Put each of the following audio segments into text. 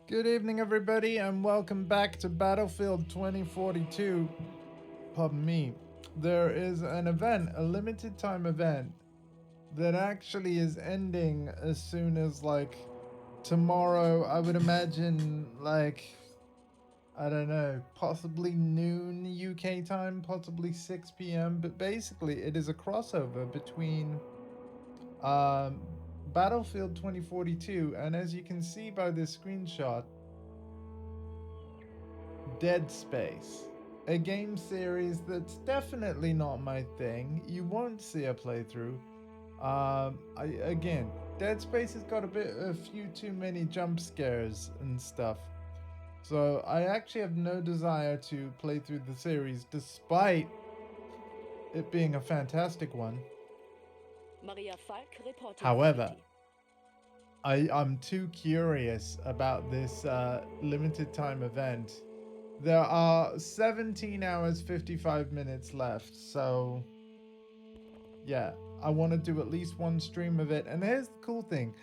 Good evening, everybody, and welcome back to Battlefield 2042. Pardon me. There is an event, a limited time event, that actually is ending as soon as, tomorrow. I would imagine, I don't know, possibly noon UK time, possibly 6 p.m. But basically, it is a crossover between um, Battlefield 2042 and, as you can see by this screenshot, Dead Space, a game series that's definitely not my thing. You won't see a playthrough. Again, Dead Space has got a few too many jump scares and stuff. So I actually have no desire to play through the series, despite it being a fantastic one. However, I'm too curious about this limited time event. There are 17 hours 55 minutes left, so yeah, I want to do at least one stream of it. And here's the cool thing,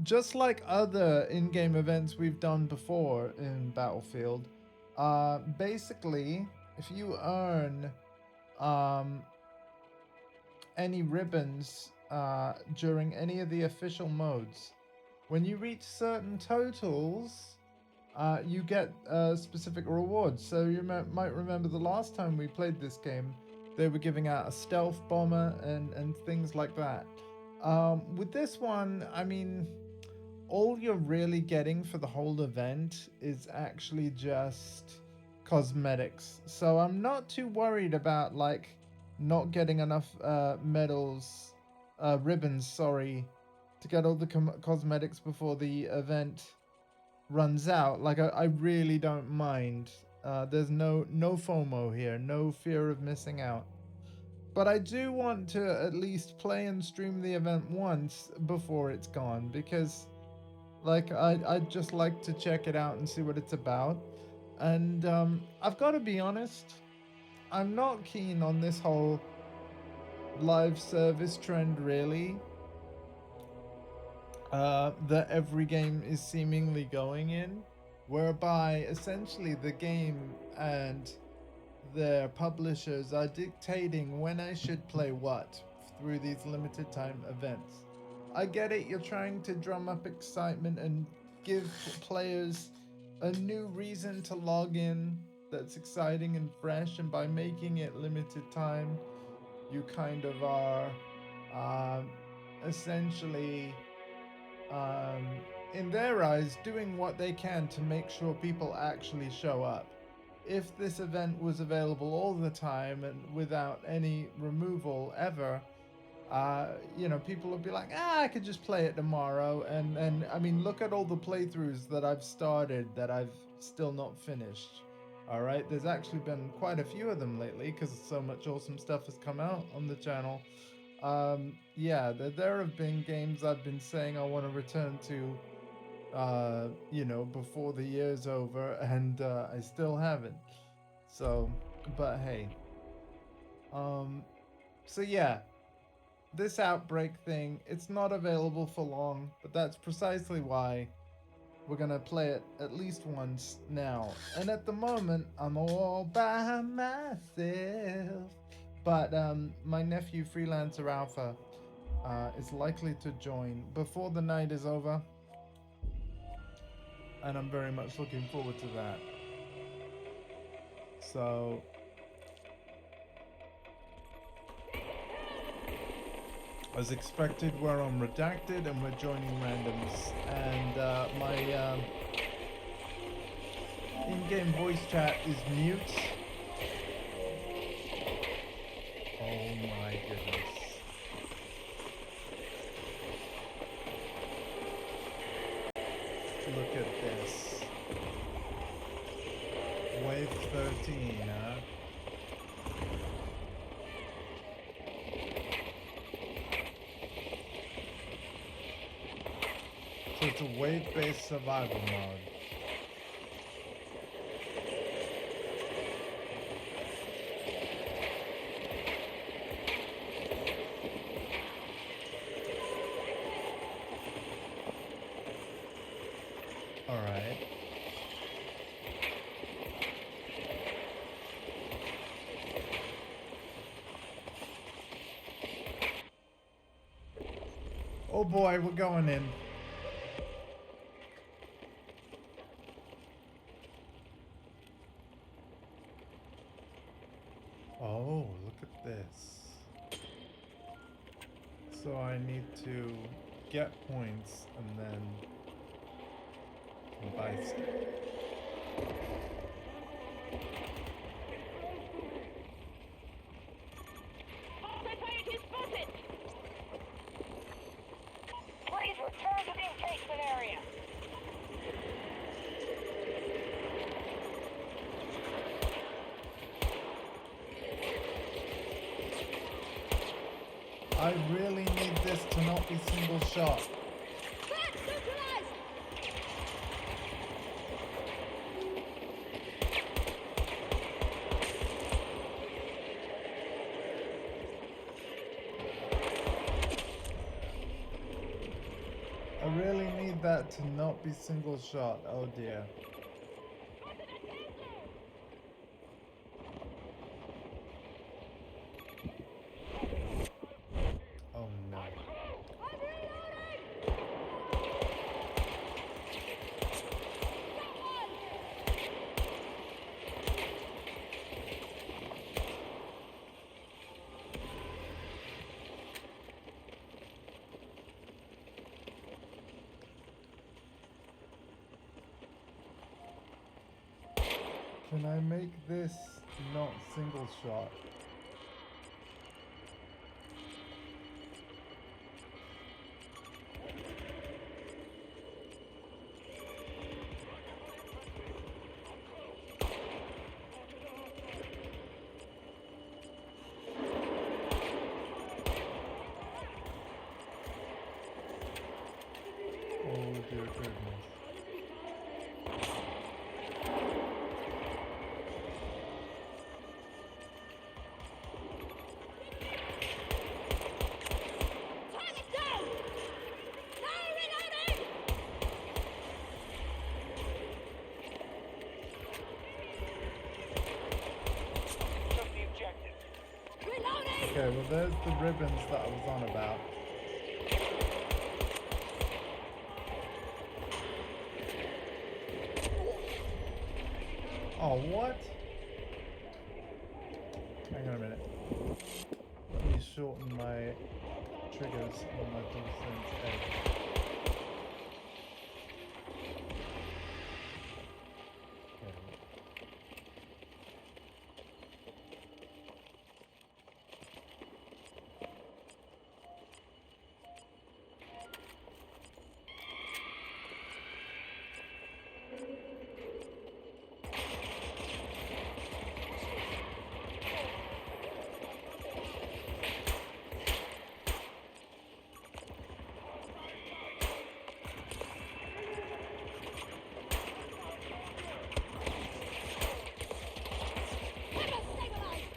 just like other in-game events we've done before in Battlefield, basically, if you earn any ribbons during any of the official modes, when you reach certain totals, you get specific rewards. So you might remember the last time we played this game, they were giving out a stealth bomber and things like that. With this one, I mean, all you're really getting for the whole event is actually just cosmetics. So I'm not too worried about not getting enough ribbons, sorry, to get all the cosmetics before the event runs out. I really don't mind. There's no FOMO here, no fear of missing out. But I do want to at least play and stream the event once before it's gone, because I'd just like to check it out and see what it's about. And I've got to be honest, I'm not keen on this whole live service trend, really, that every game is seemingly going in, whereby essentially the game and their publishers are dictating when I should play what through these limited time events. I get it, you're trying to drum up excitement and give players a new reason to log in that's exciting and fresh, and by making it limited time, you kind of are essentially, in their eyes, doing what they can to make sure people actually show up. If this event was available all the time and without any removal ever, people would be like, I could just play it tomorrow. And I mean, look at all the playthroughs that I've started that I've still not finished. All right, there's actually been quite a few of them lately because so much awesome stuff has come out on the channel. Yeah, there have been games I've been saying I want to return to, before the year's over, and I still haven't. So, but hey. So yeah, this Outbreak thing, it's not available for long, but that's precisely why we're gonna play it at least once now. And at the moment, I'm all by myself. But my nephew, Freelancer Alpha, is likely to join before the night is over. And I'm very much looking forward to that. So, as expected, we're on Redacted and we're joining randoms. And my in-game voice chat is mute. Oh my goodness. Look at this. Wave 13, huh? So it's a wave-based survival mode. Alright. Oh boy, we're going in. Oh, look at this. So I need to get points and then buy stuff. Society spotted! Please return to the engagement area. I really need this to not be single shot. Flat neutralized! I really need that to not be single shot. Oh dear. Oh no. Can I make this not single shot? Oh dear goodness. Target down! Now reloading! Took the objective. Reloading! Okay, well there's the ribbons that I was on about. Oh, what? Hang on a minute. Let me shorten my triggers on my DualSense 8. Okay. Weapon stabilized!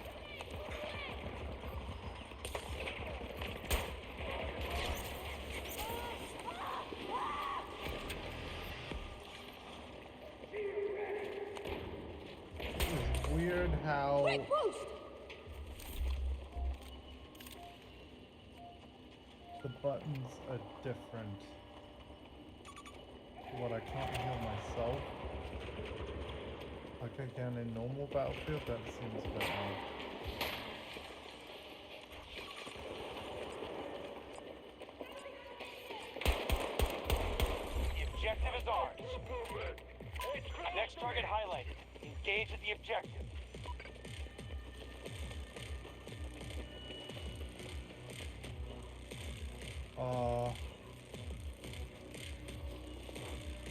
It's weird how Quick boost! the buttons are different. What, I can't heal myself? Like I can in normal Battlefield? That seems a bit odd. The objective is ours. Next target highlighted. Engage at the objective.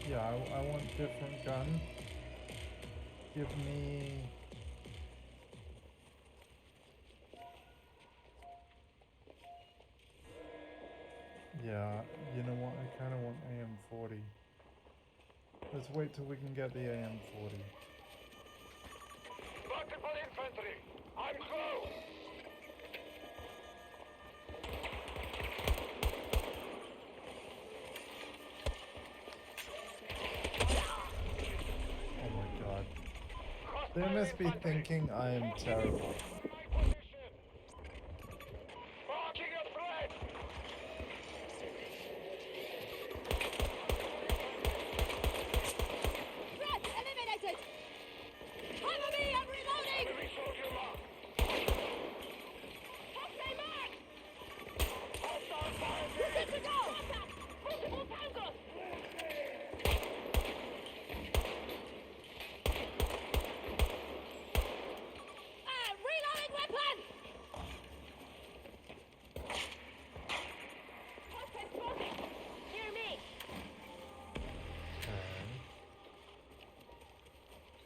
Yeah, I want different gun. Give me... Yeah, you know what? I kind of want AM40. Let's wait till we can get the AM40. Multiple infantry. I'm close. Oh my god. They must be thinking I am terrible. Marking a threat.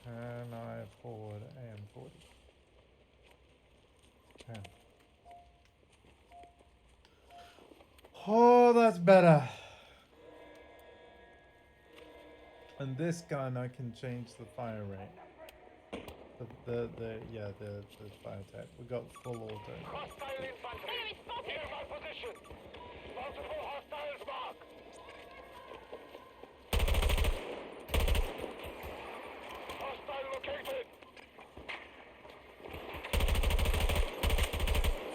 And I forward AM40. 10. Oh, that's better. And this gun, I can change the fire rate. The fire type. We got full auto. Hostile infantry. Enemy spotted! Nearby position. Multiple hostiles marked. Hostile located.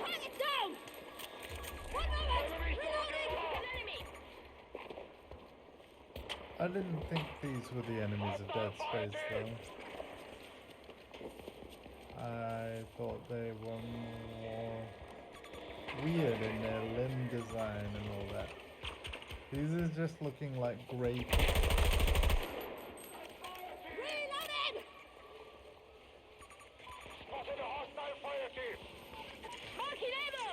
Target down! One moment! Enemy Reloading! soldier An enemy! I didn't think these were the enemies of Dead Space, though. I thought they were more weird in their limb design and all that. These are just looking like grey people. Reloading! Spotted a hostile fire team. Marking ammo!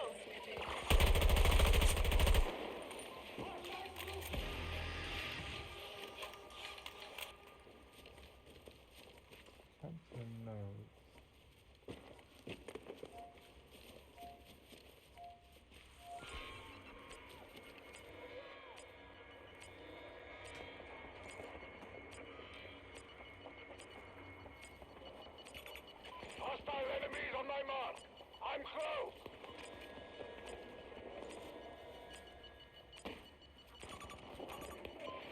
Captain Nose. Hostile enemies on my mark. I'm close.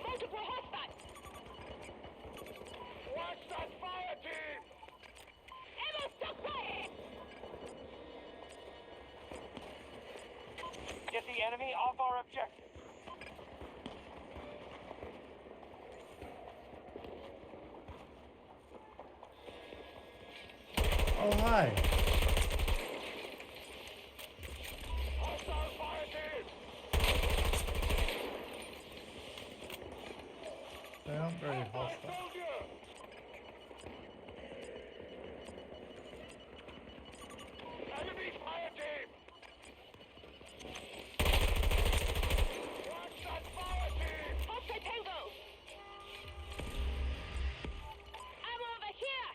Multiple hostiles! Watch that fire team. Ammo stockpile! Get the enemy off our objective. Oh, hi. Hostile fire team. They aren't very hostile. Soldier. Enemy fire team. Watch that fire team. Hostile tango! Ammo over here!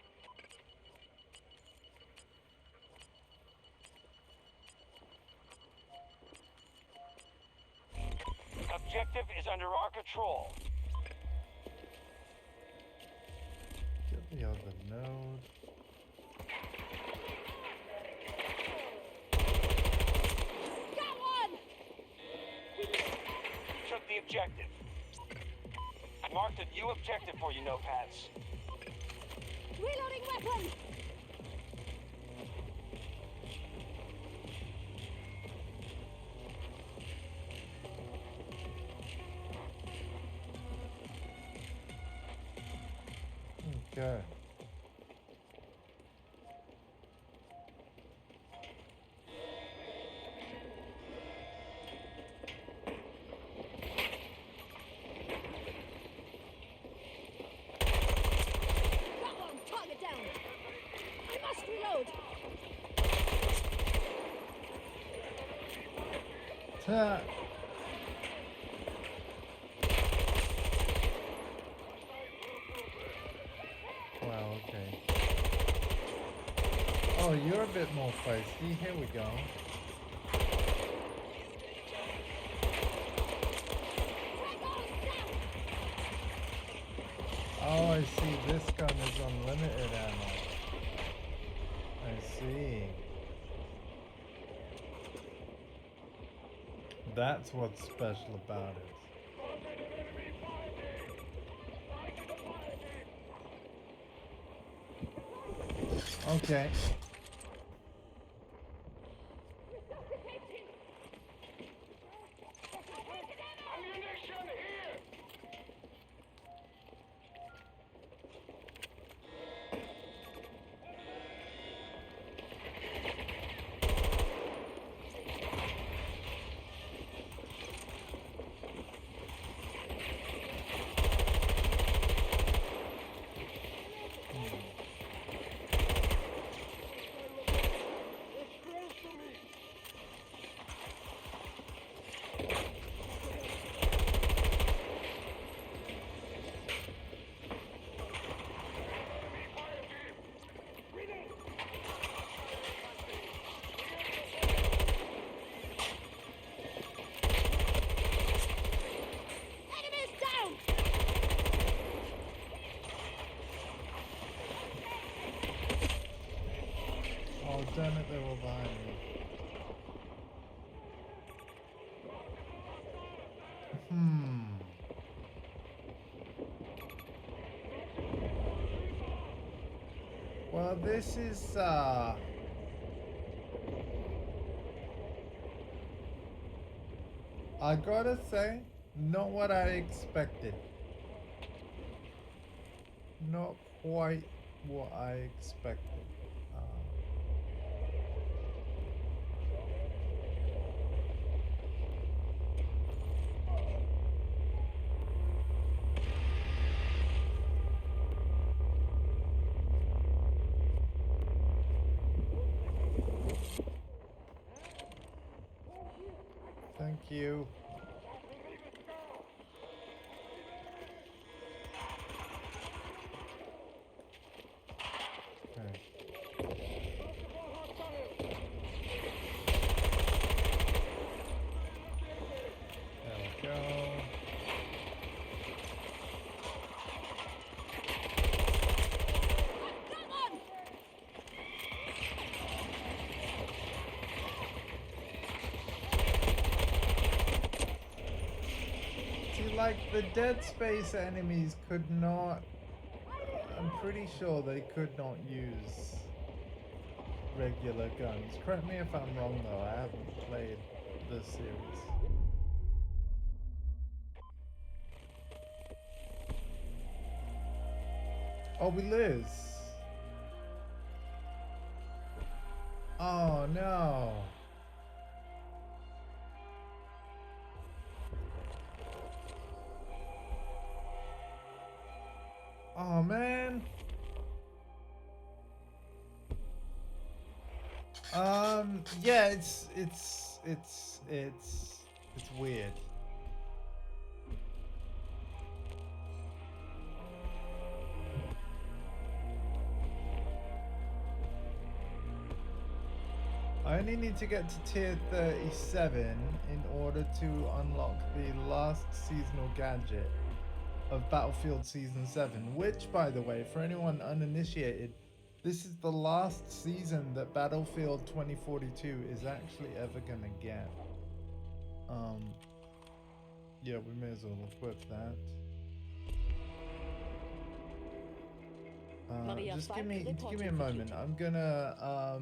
Objective is under our control. Get the other node. Got one! Took the objective. I marked a new objective for you, notepads. Reloading weapon! Okay. Got one! Target down! I must reload! Ta. Wow, okay. Oh, you're a bit more feisty. Here we go. Oh, I see. This gun is unlimited ammo. I see. That's what's special about it. Okay. Ammunition here. Damn it, they were behind me. Well, this is, I gotta say, not what I expected. Not quite what I expected. Thank you. Okay. There we go. Come on! See, like, the Dead Space enemies could not... I'm pretty sure they could not use regular guns. Correct me if I'm wrong, though. I haven't played the series. Oh, we lose. Oh, no. Oh, man. Yeah, it's weird. I only need to get to tier 37 in order to unlock the last seasonal gadget of Battlefield Season 7, which, by the way, for anyone uninitiated, this is the last season that Battlefield 2042 is actually ever gonna get. Yeah, we may as well equip that. Just give me a moment. I'm gonna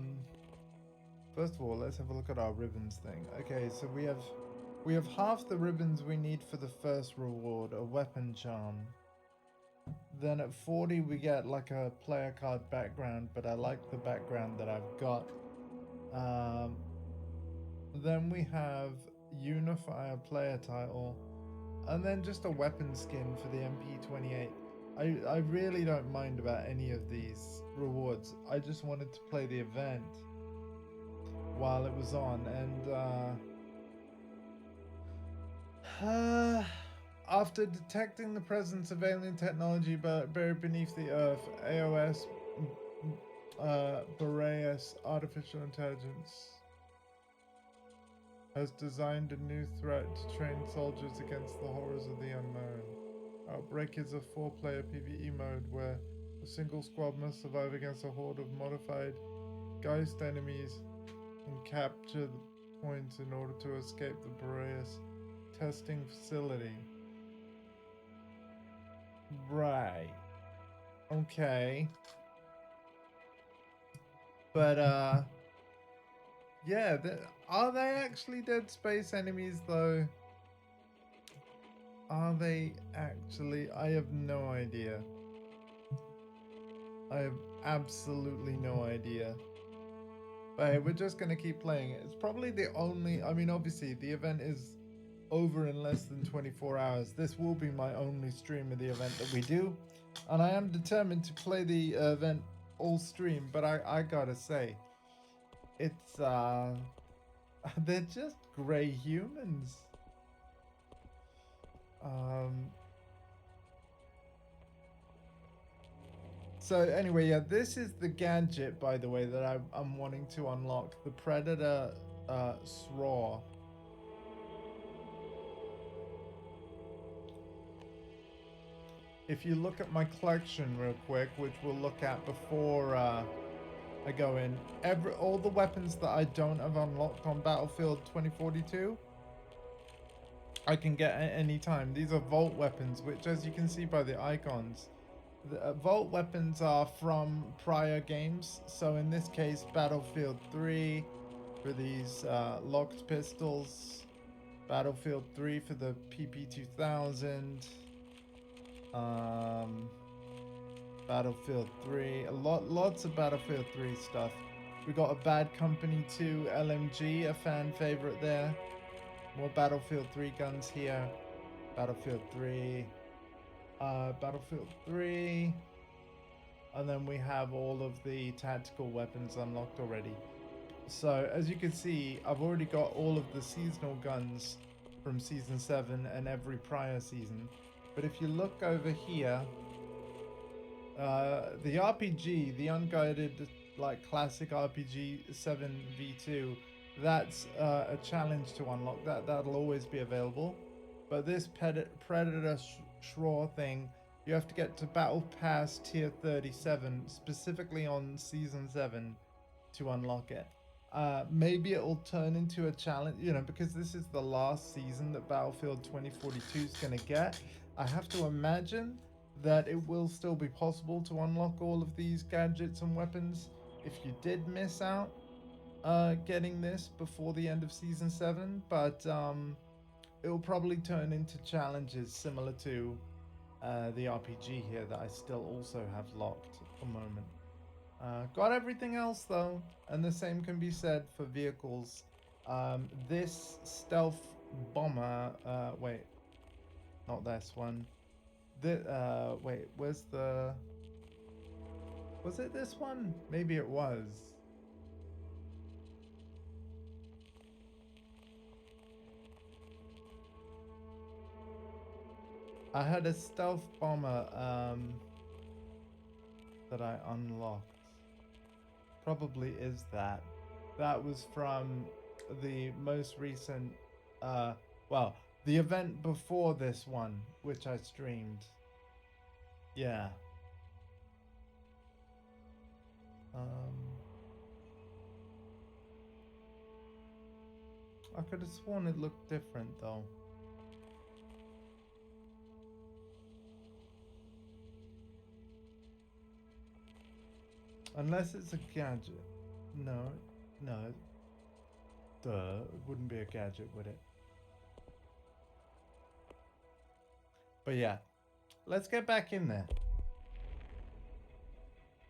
first of all, let's have a look at our ribbons thing. Okay, so we have half the ribbons we need for the first reward, a weapon charm. Then at 40 we get like a player card background, but I like the background that I've got. Then we have Unifier player title, and then just a weapon skin for the MP28. I really don't mind about any of these rewards. I just wanted to play the event while it was on, and after detecting the presence of alien technology buried beneath the earth, AOS Boreas Artificial Intelligence has designed a new threat to train soldiers against the horrors of the unknown. Outbreak is a 4-player PvE mode where a single squad must survive against a horde of modified Geist enemies and capture the points in order to escape the Boreas testing facility. Right. Okay. But, yeah, are they actually Dead Space enemies, though? Are they actually? I have no idea. I have absolutely no idea. But hey, we're just gonna keep playing it. It's probably the only... I mean, obviously, the event is over in less than 24 hours. This will be my only stream of the event that we do. And I am determined to play the event all stream, but I gotta say, it's, they're just grey humans. So anyway, yeah, this is the gadget, by the way, that I'm wanting to unlock. The Predator SRAW. If you look at my collection real quick, which we'll look at before I go in. All the weapons that I don't have unlocked on Battlefield 2042, I can get at any time. These are vault weapons, which, as you can see by the icons, the vault weapons are from prior games. So in this case, Battlefield 3 for these locked pistols, Battlefield 3 for the PP2000, Battlefield 3, lots of Battlefield 3 stuff. We got a Bad Company 2 LMG, a fan favorite there. More Battlefield 3 guns here. Battlefield 3. Battlefield 3. And then we have all of the tactical weapons unlocked already. So, as you can see, I've already got all of the seasonal guns from Season 7 and every prior season. But if you look over here, the RPG, the unguided, like, classic RPG 7v2, that's a challenge to unlock. That'll always be available. But this Predator Shroud thing, you have to get to Battle Pass Tier 37, specifically on Season 7, to unlock it. Maybe it'll turn into a challenge, you know, because this is the last season that Battlefield 2042 is going to get. I have to imagine that it will still be possible to unlock all of these gadgets and weapons if you did miss out getting this before the end of Season 7, but it will probably turn into challenges similar to the RPG here that I still also have locked at the moment. Got everything else though, and the same can be said for vehicles. This stealth bomber, wait, not this one. Wait, where's the... Was it this one? Maybe it was. I had a stealth bomber that I unlocked. Probably is that. That was from the most recent, well, the event before this one, which I streamed. Yeah. I could have sworn it looked different though. Unless it's a gadget. No. Duh, it wouldn't be a gadget, would it? But yeah, let's get back in there.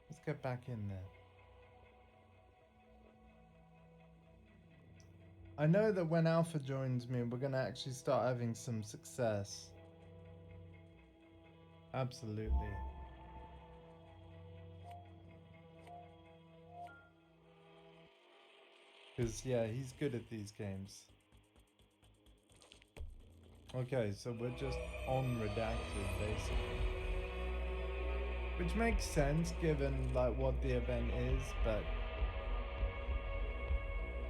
Let's get back in there. I know that when Alpha joins me, we're going to actually start having some success. Absolutely. Because, yeah, he's good at these games. Okay, so we're just on redacted, basically. Which makes sense, given, like, what the event is, but...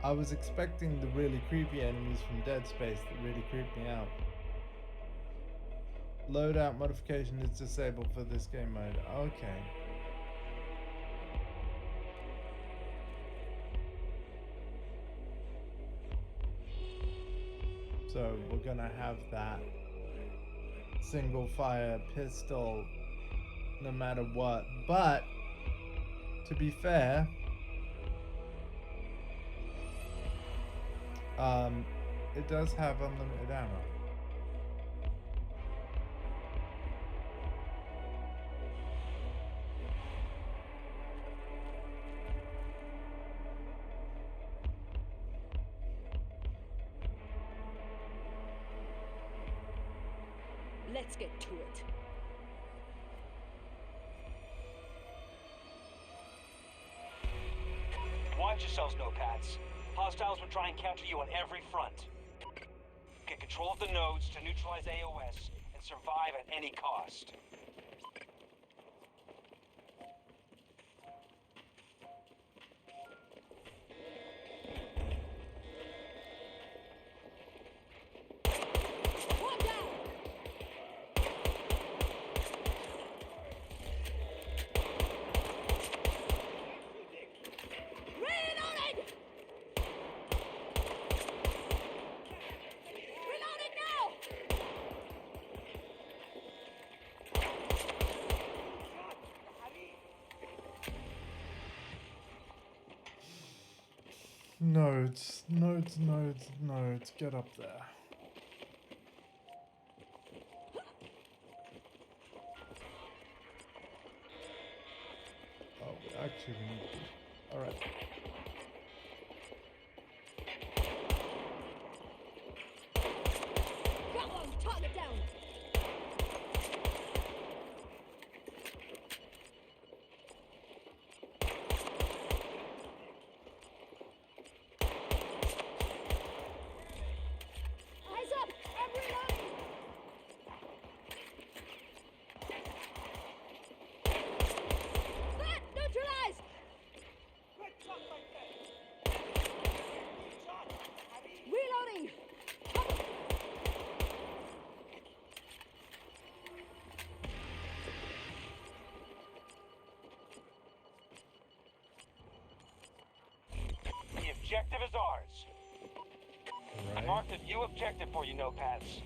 I was expecting the really creepy enemies from Dead Space that really creeped me out. Loadout modification is disabled for this game mode. Okay. So we're gonna have that single fire pistol no matter what. But to be fair, it does have unlimited ammo. Let's get to it. Watch yourselves, notepads. Hostiles will try and counter you on every front. Get control of the nodes to neutralize AOS and survive at any cost. One down. Nodes, nodes, nodes, nodes. Get up there. Oh, actually, we need to. All right. Got one. Target down. Eyes up. I'm reloading. Hit! Neutralized. Reloading. The objective is ours. I Right. marked a new objective for you, notepads.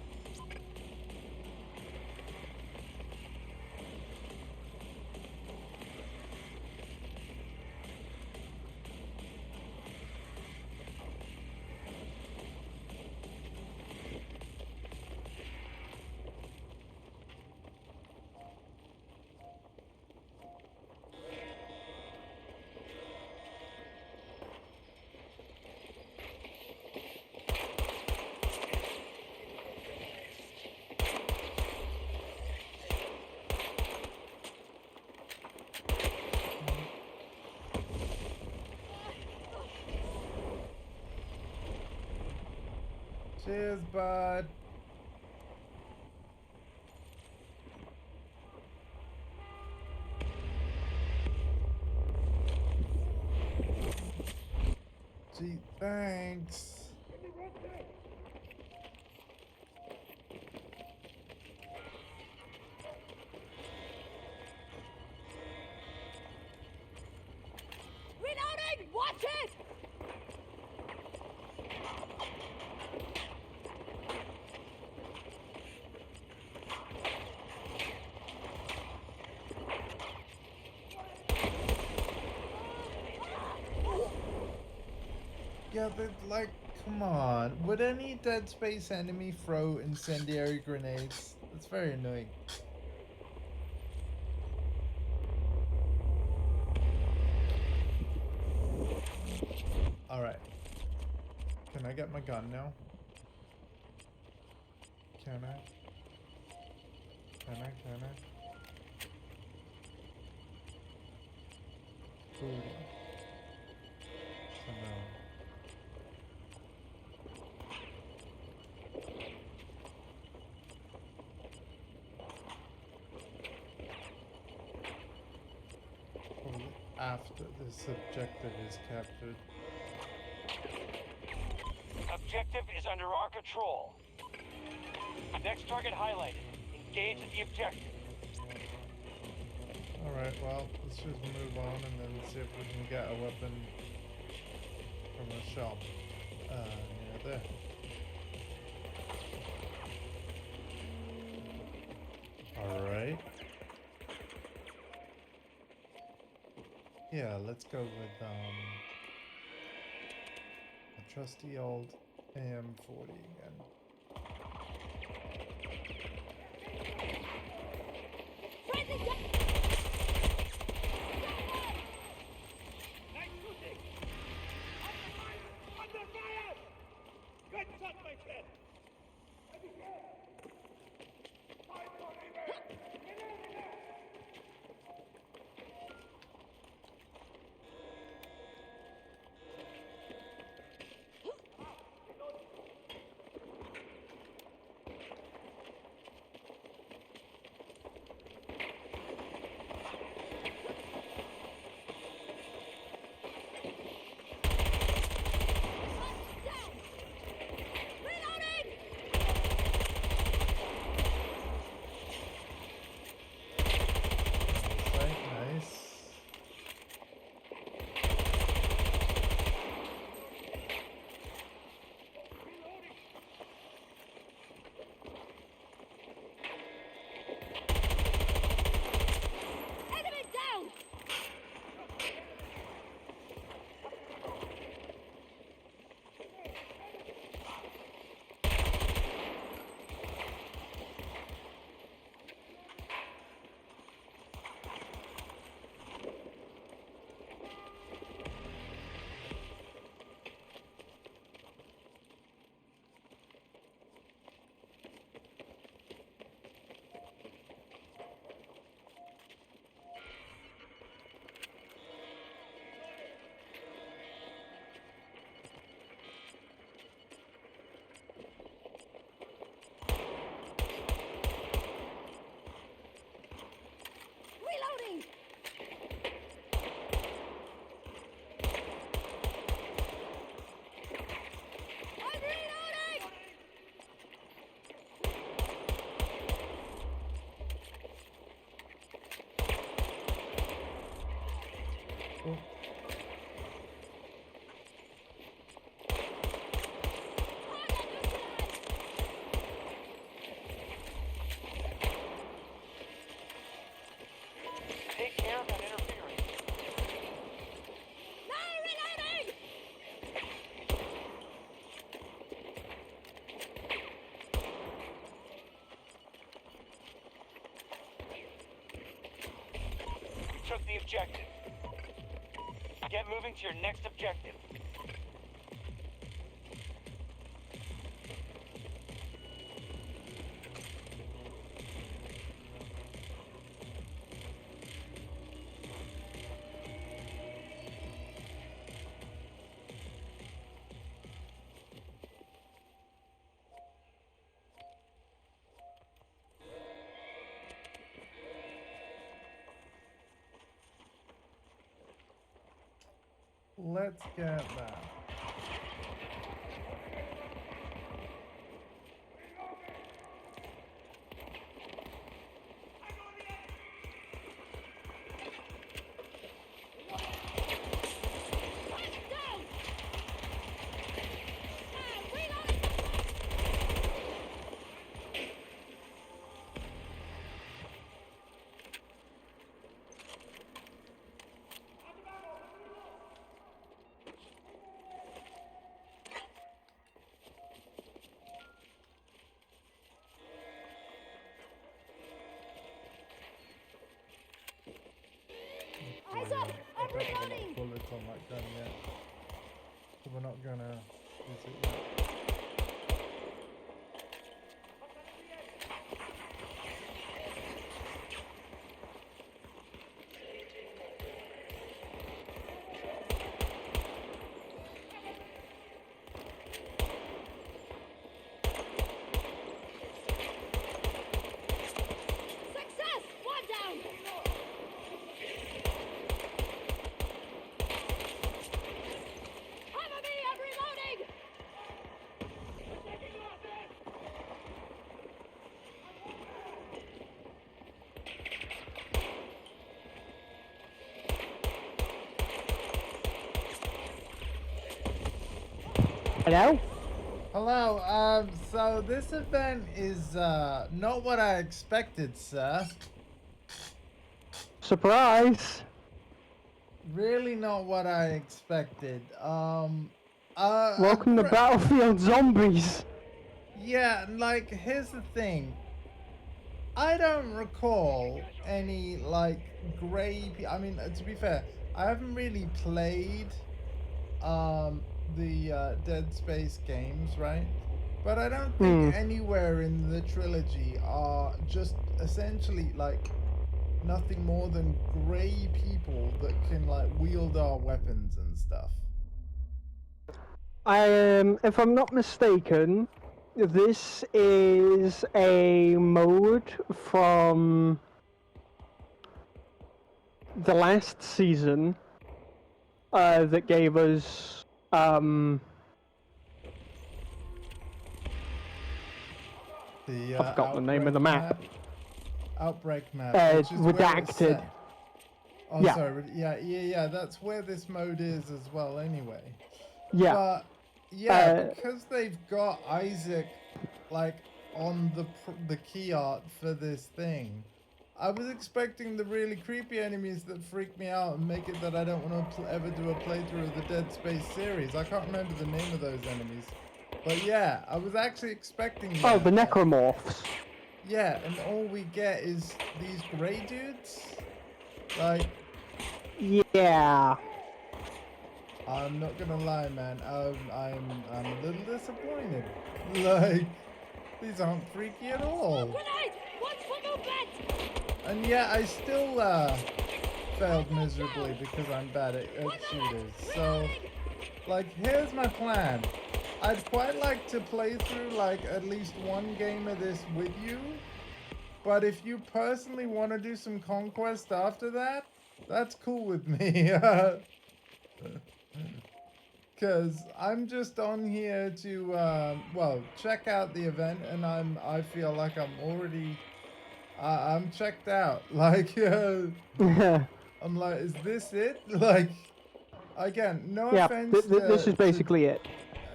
Cheers, bud. Gee, thanks. Reloading. Watch it. Yeah, but like, come on. Would any Dead Space enemy throw incendiary grenades? That's very annoying. Alright. Can I get my gun now? Can I? Can I? Booty. So no. Probably after this objective is captured. Objective is under our control. Next target highlighted. Engage the objective. Alright, well, let's just move on and then see if we can get a weapon from a shop near there. Alright. Yeah, let's go with a trusty old AM40 again. Friendly gun. Nice shooting! Under fire! Under fire! Good shot, my friend! Oh. Take care of that interference. No, reloading! You took the objective. Get moving to your next objective. Let's get that. Down! Reloading! Eyes up! I I'm don't have a lot of reloading! bullets on that gun yet. So we're not gonna use it yet. Success! One down! Cover me! I'm reloading! Hello? Hello, so this event is, not what I expected, sir. Surprise! Really not what I expected. Welcome to Battlefield Zombies! Yeah, like, here's the thing. I don't recall any, like, I mean, to be fair, I haven't really played, the, Dead Space games, right? But I don't think anywhere in the trilogy are just essentially, like, nothing more than grey people that can, like, wield our weapons and stuff. If I'm not mistaken, this is a mode from the last season that gave us The, I forgot the name of the Outbreak map. Outbreak map, which is where it's Redacted. set. Oh, Yeah. sorry. Yeah. That's where this mode is as well, anyway. Yeah. But yeah, Uh, because they've got Isaac like on the key art for this thing, I was expecting the really creepy enemies that freak me out and make it that I don't want to ever do a playthrough of the Dead Space series. I can't remember the name of those enemies, but yeah, I was actually expecting that. Oh, the necromorphs. Yeah, and all we get is these grey dudes. Like, Yeah. I'm not gonna lie, man. I'm a little disappointed. Like, these aren't freaky at all. Grenade! Watch for movement! And yet I still failed miserably because I'm bad at shooters. So, like, here's my plan. I'd quite like to play through like at least one game of this with you. But if you personally want to do some conquest after that, that's cool with me. Because I'm just on here to, well, check out the event, and I feel like I'm already, I'm checked out. Like, I'm like, is this it? Like, again, no Yeah, offense this is basically it.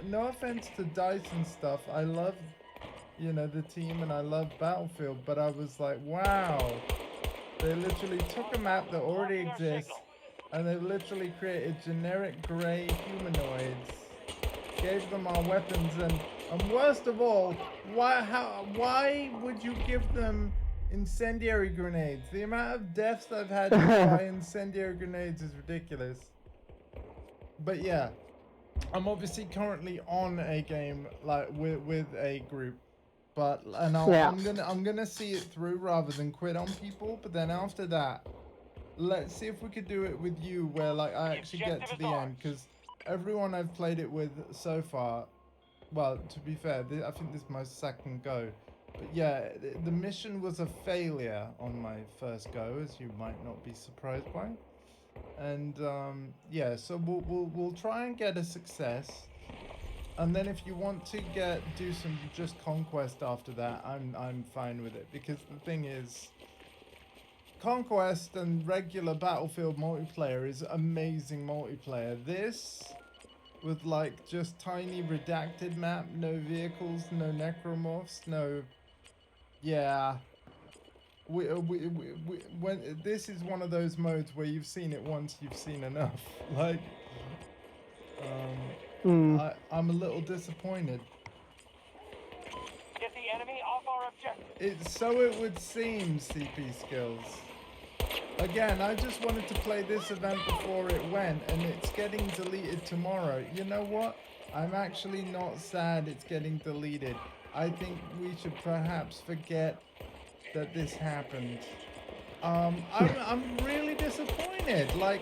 no offense to Dice and stuff. I love, the team and I love Battlefield, but I was like, wow. They literally took a map that already Locking our exists signal. and they literally created generic gray humanoids, gave them our weapons, and worst of all, why would you give them incendiary grenades? The amount of deaths I've had just by incendiary grenades is ridiculous. But yeah, I'm obviously currently on a game like with a group, Yeah. I'm gonna see it through rather than quit on people. But then after that, let's see if we could do it with you, where like I actually get to the end, because everyone I've played it with so far, well, to be fair, I think this is my second go. But yeah, the mission was a failure on my first go, as you might not be surprised by. And yeah, so we'll try and get a success, and then if you want to do some just conquest after that, I'm fine with it, because the thing is, conquest and regular Battlefield multiplayer is amazing multiplayer. This, with like just tiny redacted map, no vehicles, no necromorphs, no, yeah. When this is one of those modes where you've seen it once, you've seen enough. Like, I'm a little disappointed. Get the enemy off our objective. So it would seem, CP Skills. Again, I just wanted to play this event before it went, and it's getting deleted tomorrow. You know what? I'm actually not sad it's getting deleted. I think we should perhaps forget that this happened. I'm really disappointed. Like,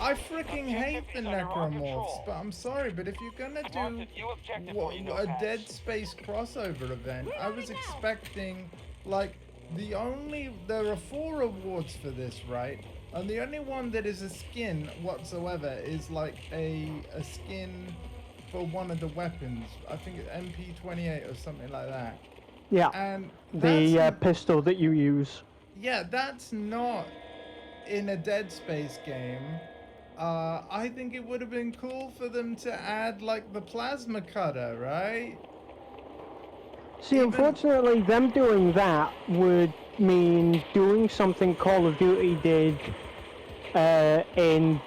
I freaking hate the necromorphs, but I'm sorry, but if you're gonna do a Dead Space crossover event, I was expecting, like, there are 4 awards for this, right? And the only one that is a skin whatsoever is like a skin for one of the weapons. I think it's MP28 or something like that. Yeah. And The pistol that you use. yeah, that's not in a Dead Space game. I think it would have been cool for them to add like the plasma cutter, right? See, unfortunately, them doing that would mean doing something Call of Duty did in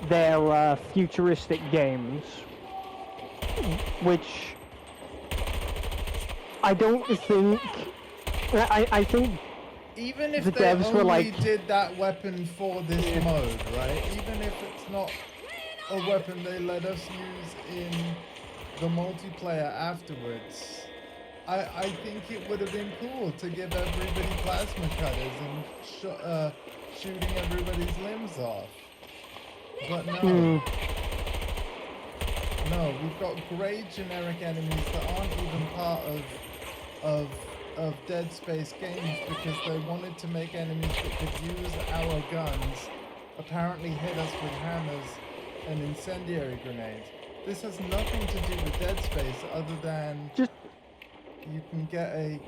their futuristic games, which I don't think. I think even if the they devs were only like, did that weapon for this mode, right? Even if it's not a weapon they let us use in the multiplayer afterwards, I think it would have been cool to give everybody plasma cutters and shooting everybody's limbs off. But no. No, we've got great generic enemies that aren't even part of Dead Space games, because they wanted to make enemies that could use our guns, apparently hit us with hammers and incendiary grenades. This has nothing to do with Dead Space other than you can get a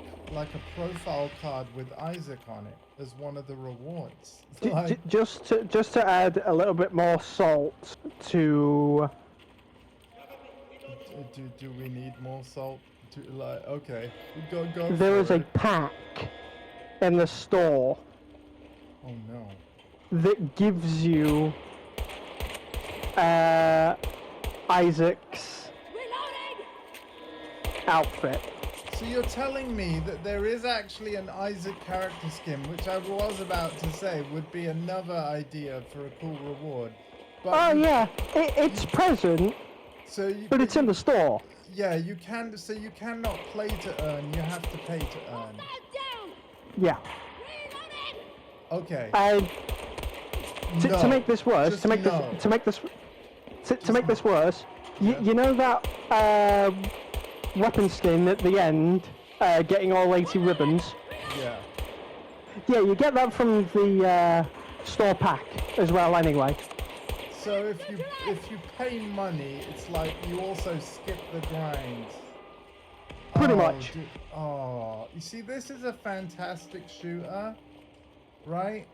profile card with Isaac on it as one of the rewards. Like, just to add a little bit more salt to. do we need more salt? Okay, go. There is a pack in the store Oh no. that gives you Isaac's outfit. So you're telling me that there is actually an Isaac character skin, which I was about to say would be another idea for a cool reward. But Yeah, it's present, but it's in the store. Yeah, you can. So you cannot play to earn. You have to pay to earn. Yeah. Okay. And No. to make this worse, Just to make no. this worse, you know that weapon skin at the end, getting all 80 ribbons. Yeah. Yeah, you get that from the store pack as well. Anyway. So if you pay money, it's like you also skip the grind. Pretty much. You see, this is a fantastic shooter, right?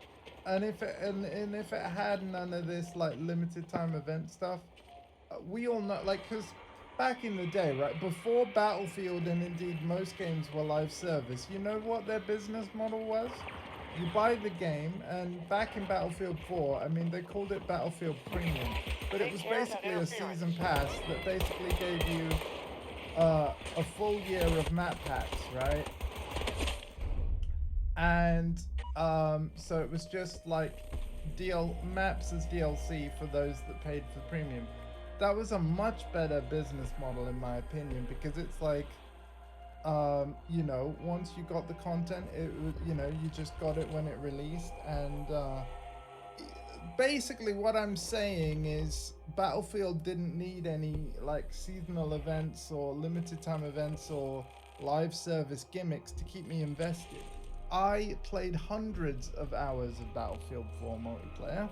and if it had none of this like limited time event stuff, we all know, like, because back in the day, right, before Battlefield and indeed most games were live service, you know what their business model was? You buy the game, and back in Battlefield 4, I mean, they called it Battlefield Premium, but it was basically a season pass that basically gave you a full year of map packs, right? And so it was just like maps as DLC for those that paid for premium. That was a much better business model in my opinion, because it's like, you know, once you got the content, it was, you know, you just got it when it released. And basically what I'm saying is Battlefield didn't need any like seasonal events or limited time events or live service gimmicks to keep me invested. I played hundreds of hours of Battlefield 4 multiplayer,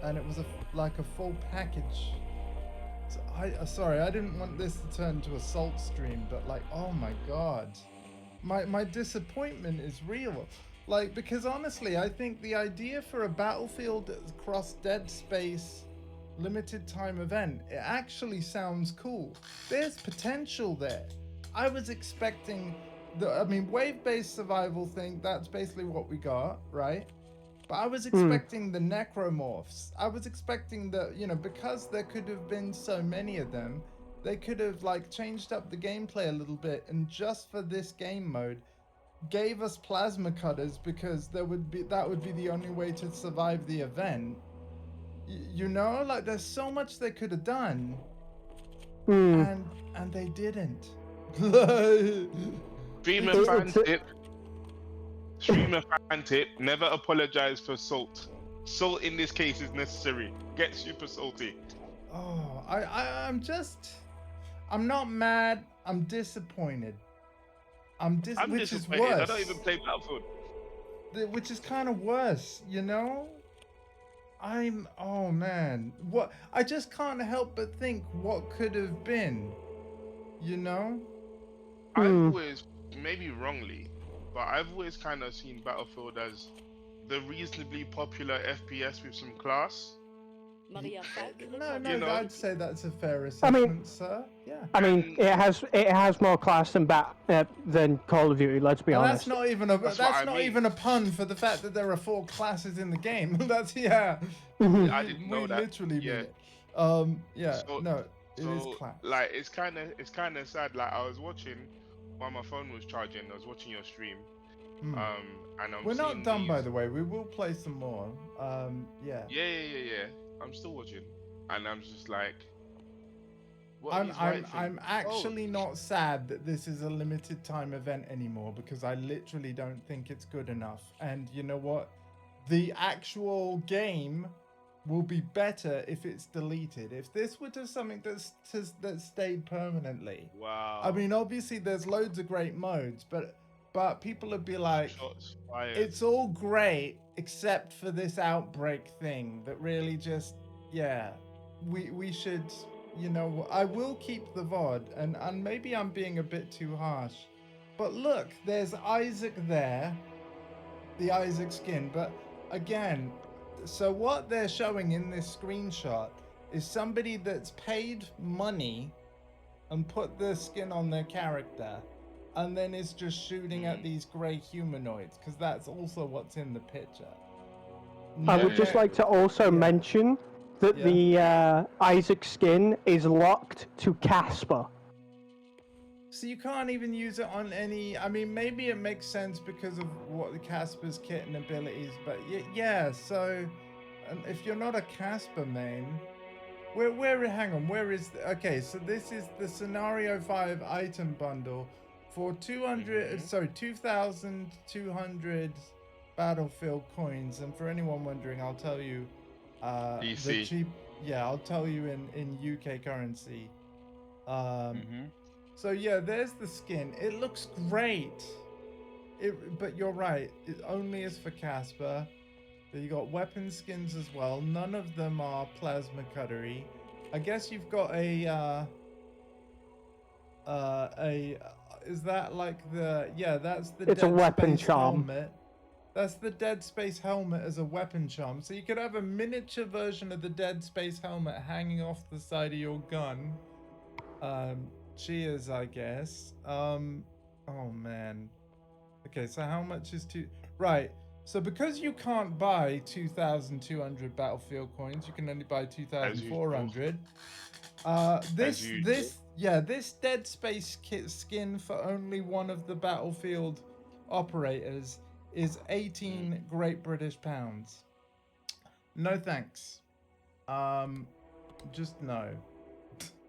and it was like a full package. So sorry, I didn't want this to turn to a salt stream, but like, oh my god, my disappointment is real. Like, because honestly, I think the idea for a Battlefield cross Dead Space limited time event, it actually sounds cool. There's potential there. I was expecting I mean, wave-based survival thing, that's basically what we got, right? But I was expecting the necromorphs. I was expecting that, you know, because there could have been so many of them, they could have like changed up the gameplay a little bit, and just for this game mode, gave us plasma cutters, because that would be the only way to survive the event. You know, like there's so much they could have done, and they didn't. Streamer fan tip. Streamer fan tip. Never apologize for salt. Salt in this case is necessary. Get super salty. Oh, I'm not mad. I'm disappointed. Which is disappointed. worse. I don't even play Battlefield. Which is kind of worse, you know? Oh man. What? I just can't help but think what could have been, you know? I've always, maybe wrongly, but I've always kind of seen Battlefield as the reasonably popular FPS with some class. Maria Falk. No, You know? I'd say that's a fair assessment, sir. Yeah. I mean, it has more class than Call of Duty. Let's be And honest. that's not even even a pun for the fact that there are 4 classes in the game. That's I didn't know we that. literally Yeah. mean it. Yeah. So- No, it is So, class. like, it's kind of sad. Like, I was watching while my phone was charging. I was watching your stream. And We're not seeing done, by these- the way. We will play some more. Yeah. Yeah. I'm still watching, and I'm just like, what are these white I'm things? actually not sad that this is a limited time event anymore, because I literally don't think it's good enough. And you know what? The actual game will be better if it's deleted. If this were just something that stayed permanently. Wow. I mean, obviously there's loads of great modes, but people would be like, Shots fired. it's all great except for this outbreak thing that really just, yeah, we should, you know, I will keep the VOD, and maybe I'm being a bit too harsh, but look, there's Isaac there, the Isaac skin. But again, so what they're showing in this screenshot is somebody that's paid money and put the skin on their character, and then is just shooting at these grey humanoids, because that's also what's in the picture. I would just like to also mention that the Isaac skin is locked to Casper. So you can't even use it on any. I mean, maybe it makes sense because of what the Casper's kit and abilities, but yeah. So, if you're not a Casper main, hang on, where is? Okay, so this is the Scenario 5 item bundle for 2,200 Battlefield coins. And for anyone wondering, I'll tell you, the DC. cheap. Yeah, I'll tell you in UK currency. So yeah, there's the skin. It looks great. But you're right. It only is for Casper. But you got weapon skins as well. None of them are plasma cuttery. I guess you've got is that like the? Yeah, that's the. It's a Dead weapon Space charm. helmet. That's the Dead Space helmet as a weapon charm. So you could have a miniature version of the Dead Space helmet hanging off the side of your gun. Cheers, I guess. Oh man. Okay, so how much is right? So because you can't buy 2,200 Battlefield coins, you can only buy 2,400. This Dead Space kit skin for only one of the Battlefield operators is 18 Great British pounds. No thanks. Just no.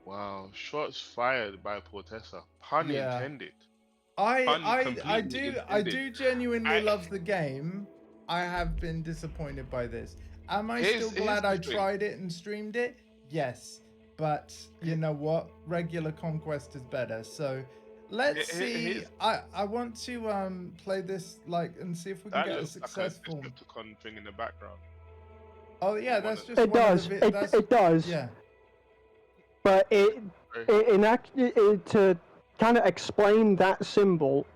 Wow, shots fired by Portessa. Pun Yeah. intended. I Completely do genuinely I- love the game. I have been disappointed by this. Am I Here's- still glad I here's the thing. tried it and streamed it? Yes. But you know what? Regular Conquest is better. So let's see. Here's- I want to play this and see if we can That get a looks like a successful. Decepticon thing in the background. Oh yeah, that's just It one does. Of the It does. Yeah. But to kind of explain that symbol,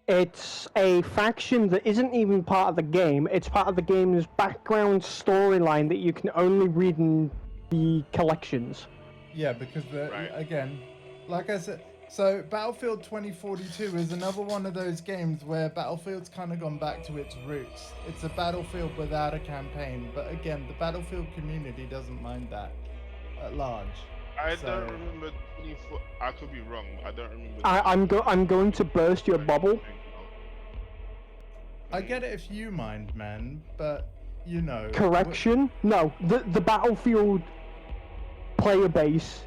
it's a faction that isn't even part of the game. It's part of the game's background storyline that you can only read in the collections. Yeah, because again, like I said, so Battlefield 2042 is another one of those games where Battlefield's kind of gone back to its roots. It's a Battlefield without a campaign, but again, the Battlefield community doesn't mind that at large. I don't remember 24. I could be wrong. I don't remember. I'm going to burst your bubble. I get it if you mind, man, but you know. Correction? No, the Battlefield player base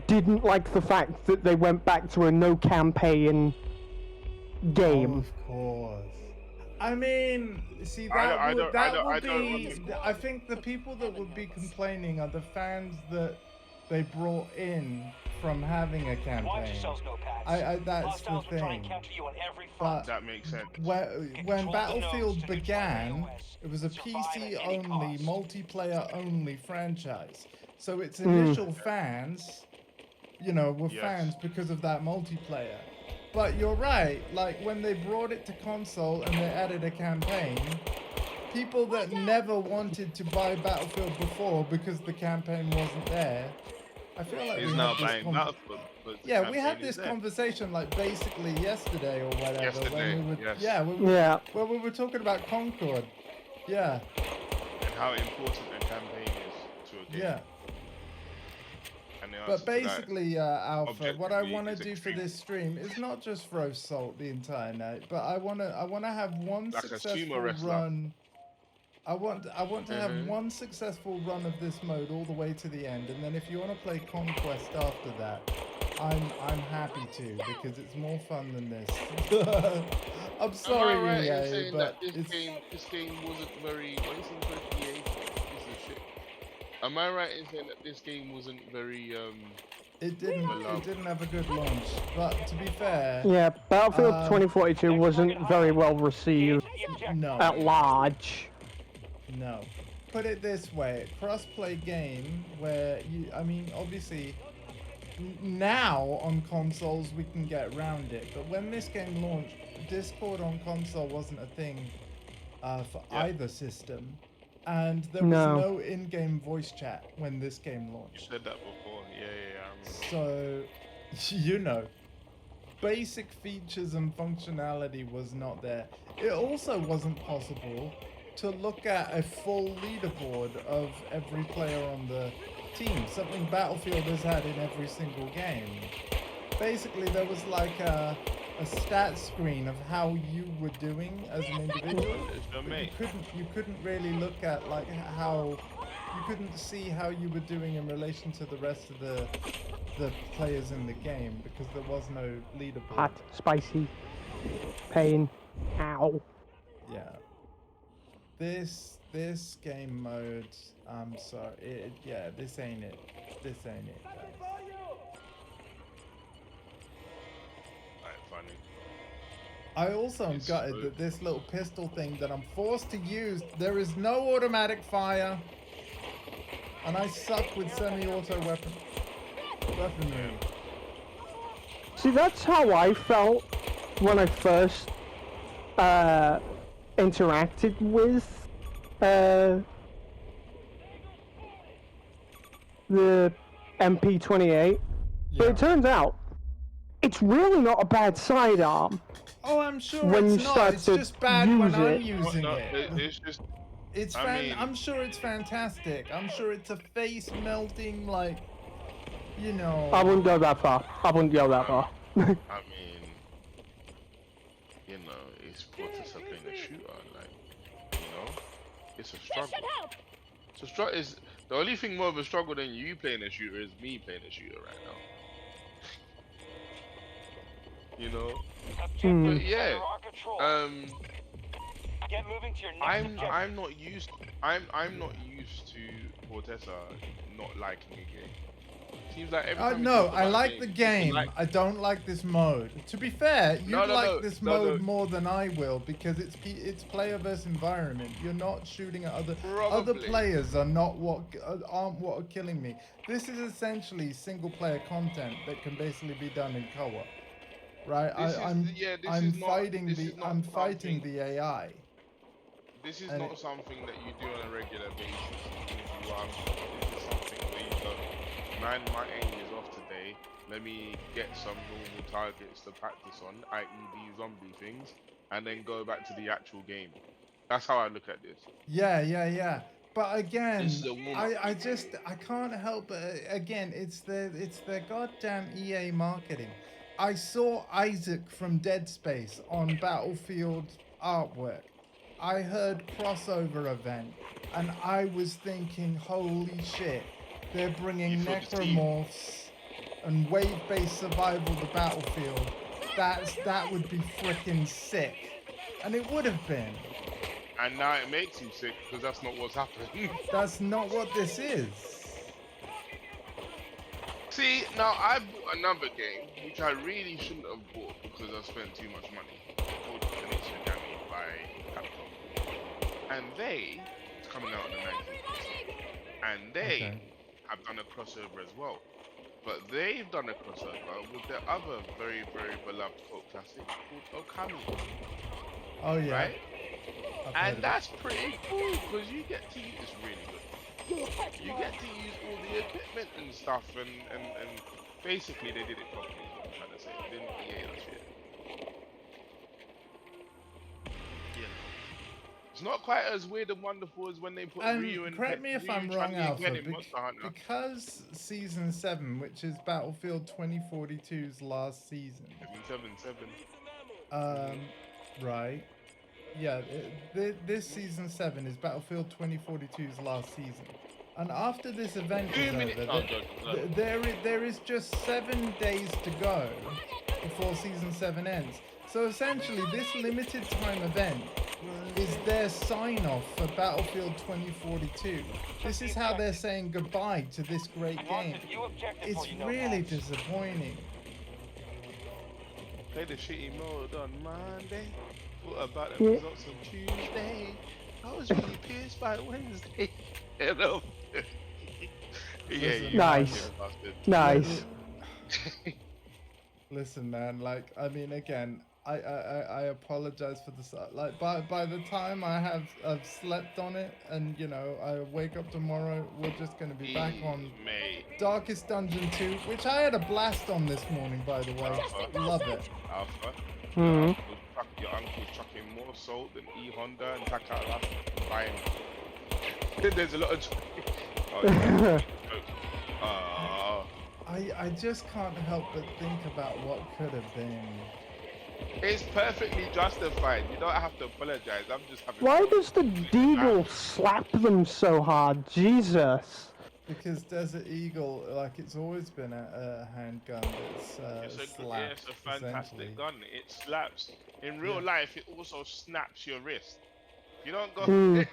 didn't like the fact that they went back to a no campaign game. Oh, of course. I mean, see I I think the people that would be complaining are the fans that they brought in from having a Watch campaign. yourselves, notepads. That's Hostiles the will try and thing. counter you on every front. But That makes sense. when Battlefield began, it was a PC only, multiplayer only franchise. So its initial fans, were Yes. fans because of that multiplayer. But you're right, like when they brought it to console and they added a campaign, people that never wanted to buy Battlefield before because the campaign wasn't there, I feel like He's we now had this buying Battlefield. but the yeah, we had campaign is this there. conversation basically yesterday or whatever. Yesterday, when we were, yes. yeah, when we were talking about Concord. Yeah, And how important a campaign is to a game. yeah. And the answer But to that- basically, Alpha, what I objectively want to is do for extreme. this stream is not just throw salt the entire night, but I want to have one Like a sumo successful wrestler. run. I want to have Mhm. one successful run of this mode all the way to the end, and then if you want to play Conquest after that, I'm happy to because it's more fun than this. I'm sorry, Am I right in EA, saying but that this game wasn't very. What is it, 28? This is shit. Am I right in saying that this game wasn't very it didn't have a good launch. But to be fair, Yeah, Battlefield Um, 2042 wasn't very well received no. at large. No. Put it this way, cross-play game where obviously now on consoles we can get around it, but when this game launched, Discord on console wasn't a thing for either system, and there was No. no in-game voice chat when this game You launched. said that before. Yeah, I remember. So, basic features and functionality was not there. It also wasn't possible to look at a full leaderboard of every player on the team, something Battlefield has had in every single game. Basically, there was like a stat screen of how you were doing as an individual. It's your But mate. you couldn't really look at how you couldn't see how you were doing in relation to the rest of the players in the game because there was no leaderboard. Hot, spicy, pain, ow. Yeah. This game mode, I'm sorry. This ain't it. This ain't it. guys. Alright, funny. I also am It's gutted so- that this little pistol thing that I'm forced to use, there is no automatic fire. And I suck with semi-auto weaponry. See, that's how I felt when I first interacted with the MP28, but Yeah. it turns out it's really not a bad sidearm Oh, I'm sure when it's you not. start It's to just bad use when I'm it. using No, it. it's just. It's I mean- I'm sure it's fantastic. I'm sure it's a face melting, like, you know. I wouldn't go that far. I wouldn't go that far. I mean, it's Portessa playing a shooter, like, it's a This struggle. should help. So is the only thing more of a struggle than you playing a shooter is me playing a shooter right now. Objective But under yeah, our control. Get moving to your next objective. I'm not used. I'm not used to Portessa not liking a game. Seems like every time we No, talk I about like the games, game. people like- I don't like this mode. To be fair, you'd No, like this no, mode more than I will because it's player versus environment. You're not shooting at other Probably. players aren't what are killing me. This is essentially single player content that can basically be done in co-op, right? I'm fighting the AI. This is And not it- something that you do on a regular basis. Even if you are, this is something where you go, man, my aim is off today. Let me get some normal targets to practice on, i.e. these zombie things, and then go back to the actual game. That's how I look at this. Yeah. But again, This is a warm-up. I can't help but again, it's their goddamn EA marketing. I saw Isaac from Dead Space on Battlefield artwork. I heard crossover event, and I was thinking, holy shit, they're bringing You feel the team. necromorphs and wave-based survival to Battlefield. That would be freaking sick, and it would have been. And now it makes you sick because that's not what's happening. That's not what this is. See, now I bought another game which I really shouldn't have bought because I spent too much money. Called Connection Gami by Capcom. And it's coming out on the 19th. And they have done a crossover as well. But they've done a crossover with their other very, very beloved cult classic called Okami. Oh yeah. Right? I've heard And of that's pretty cool because you get to use it's really good. You get to use all the equipment and stuff and basically they did it properly is what I'm trying to say. They didn't EA that shit. It's not quite as weird and wonderful as when they put Ryu and correct me if Ryu I'm Chun-Li wrong, and Alpha, Gwen in Monster Hunter. because Season 7, which is Battlefield 2042's last season, 7. right, yeah, this Season 7 is Battlefield 2042's last season. And after this event is over, there is just 7 days to go before Season 7 ends. So essentially, this limited time event is their sign-off for Battlefield 2042. This is how they're saying goodbye to this great game. It's really disappointing. Play the shitty mode on Monday. Thought about the results on Tuesday. I was really pissed by Wednesday. Hello. Listen, Nice. Nice. Listen, man. Like, I mean, again, I apologize for this. Like, by the time I've slept on it, and I wake up tomorrow, we're just gonna be back on Darkest Dungeon 2, which I had a blast on this morning, by the way. Love it. Alpha. Your uncle's chucking more salt than E Honda and Takara buying. There's a lot of. I just can't help but think about what could have been. It's perfectly justified. You don't have to apologize. I'm just having. Why does the Deagle slap them so hard? Jesus. Because Desert Eagle, like, it's always been a handgun that's It's slapped, a fantastic essentially. gun. It slaps. In real life, it also snaps your wrist. If you don't go,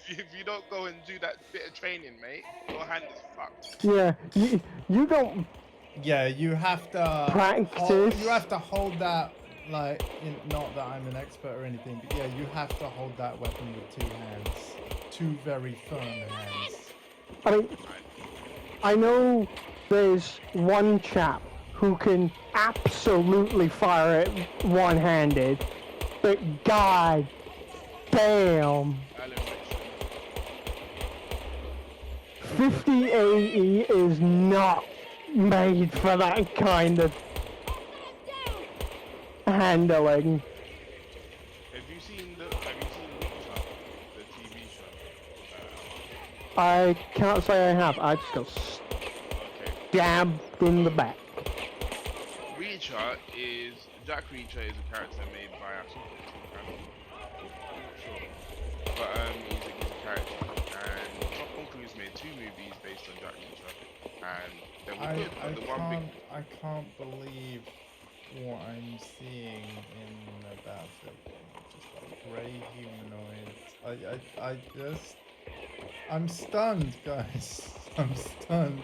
if you don't go and do that bit of training, mate, your hand is fucked. Yeah, you don't Yeah, you have to practice. you have to hold that, like, not that I'm an expert or anything, but yeah, you have to hold that weapon with 2 hands, 2 very firm hands. I mean, I know there's one chap who can absolutely fire it one-handed, but god damn. Alan Rickson. 5080 is not made for that kind of handling. Have you seen Witcher, the TV show? I can't say I have. I just got Okay. stabbed in the back. Jack Reacher is a character made by I'm not sure, but he's a character, and Tom Cruise made 2 movies based on Jack Reacher, and they were good. But the one big I can't believe what I'm seeing in the Battlefield. Just like grey humanoids. I'm stunned, guys. I'm stunned.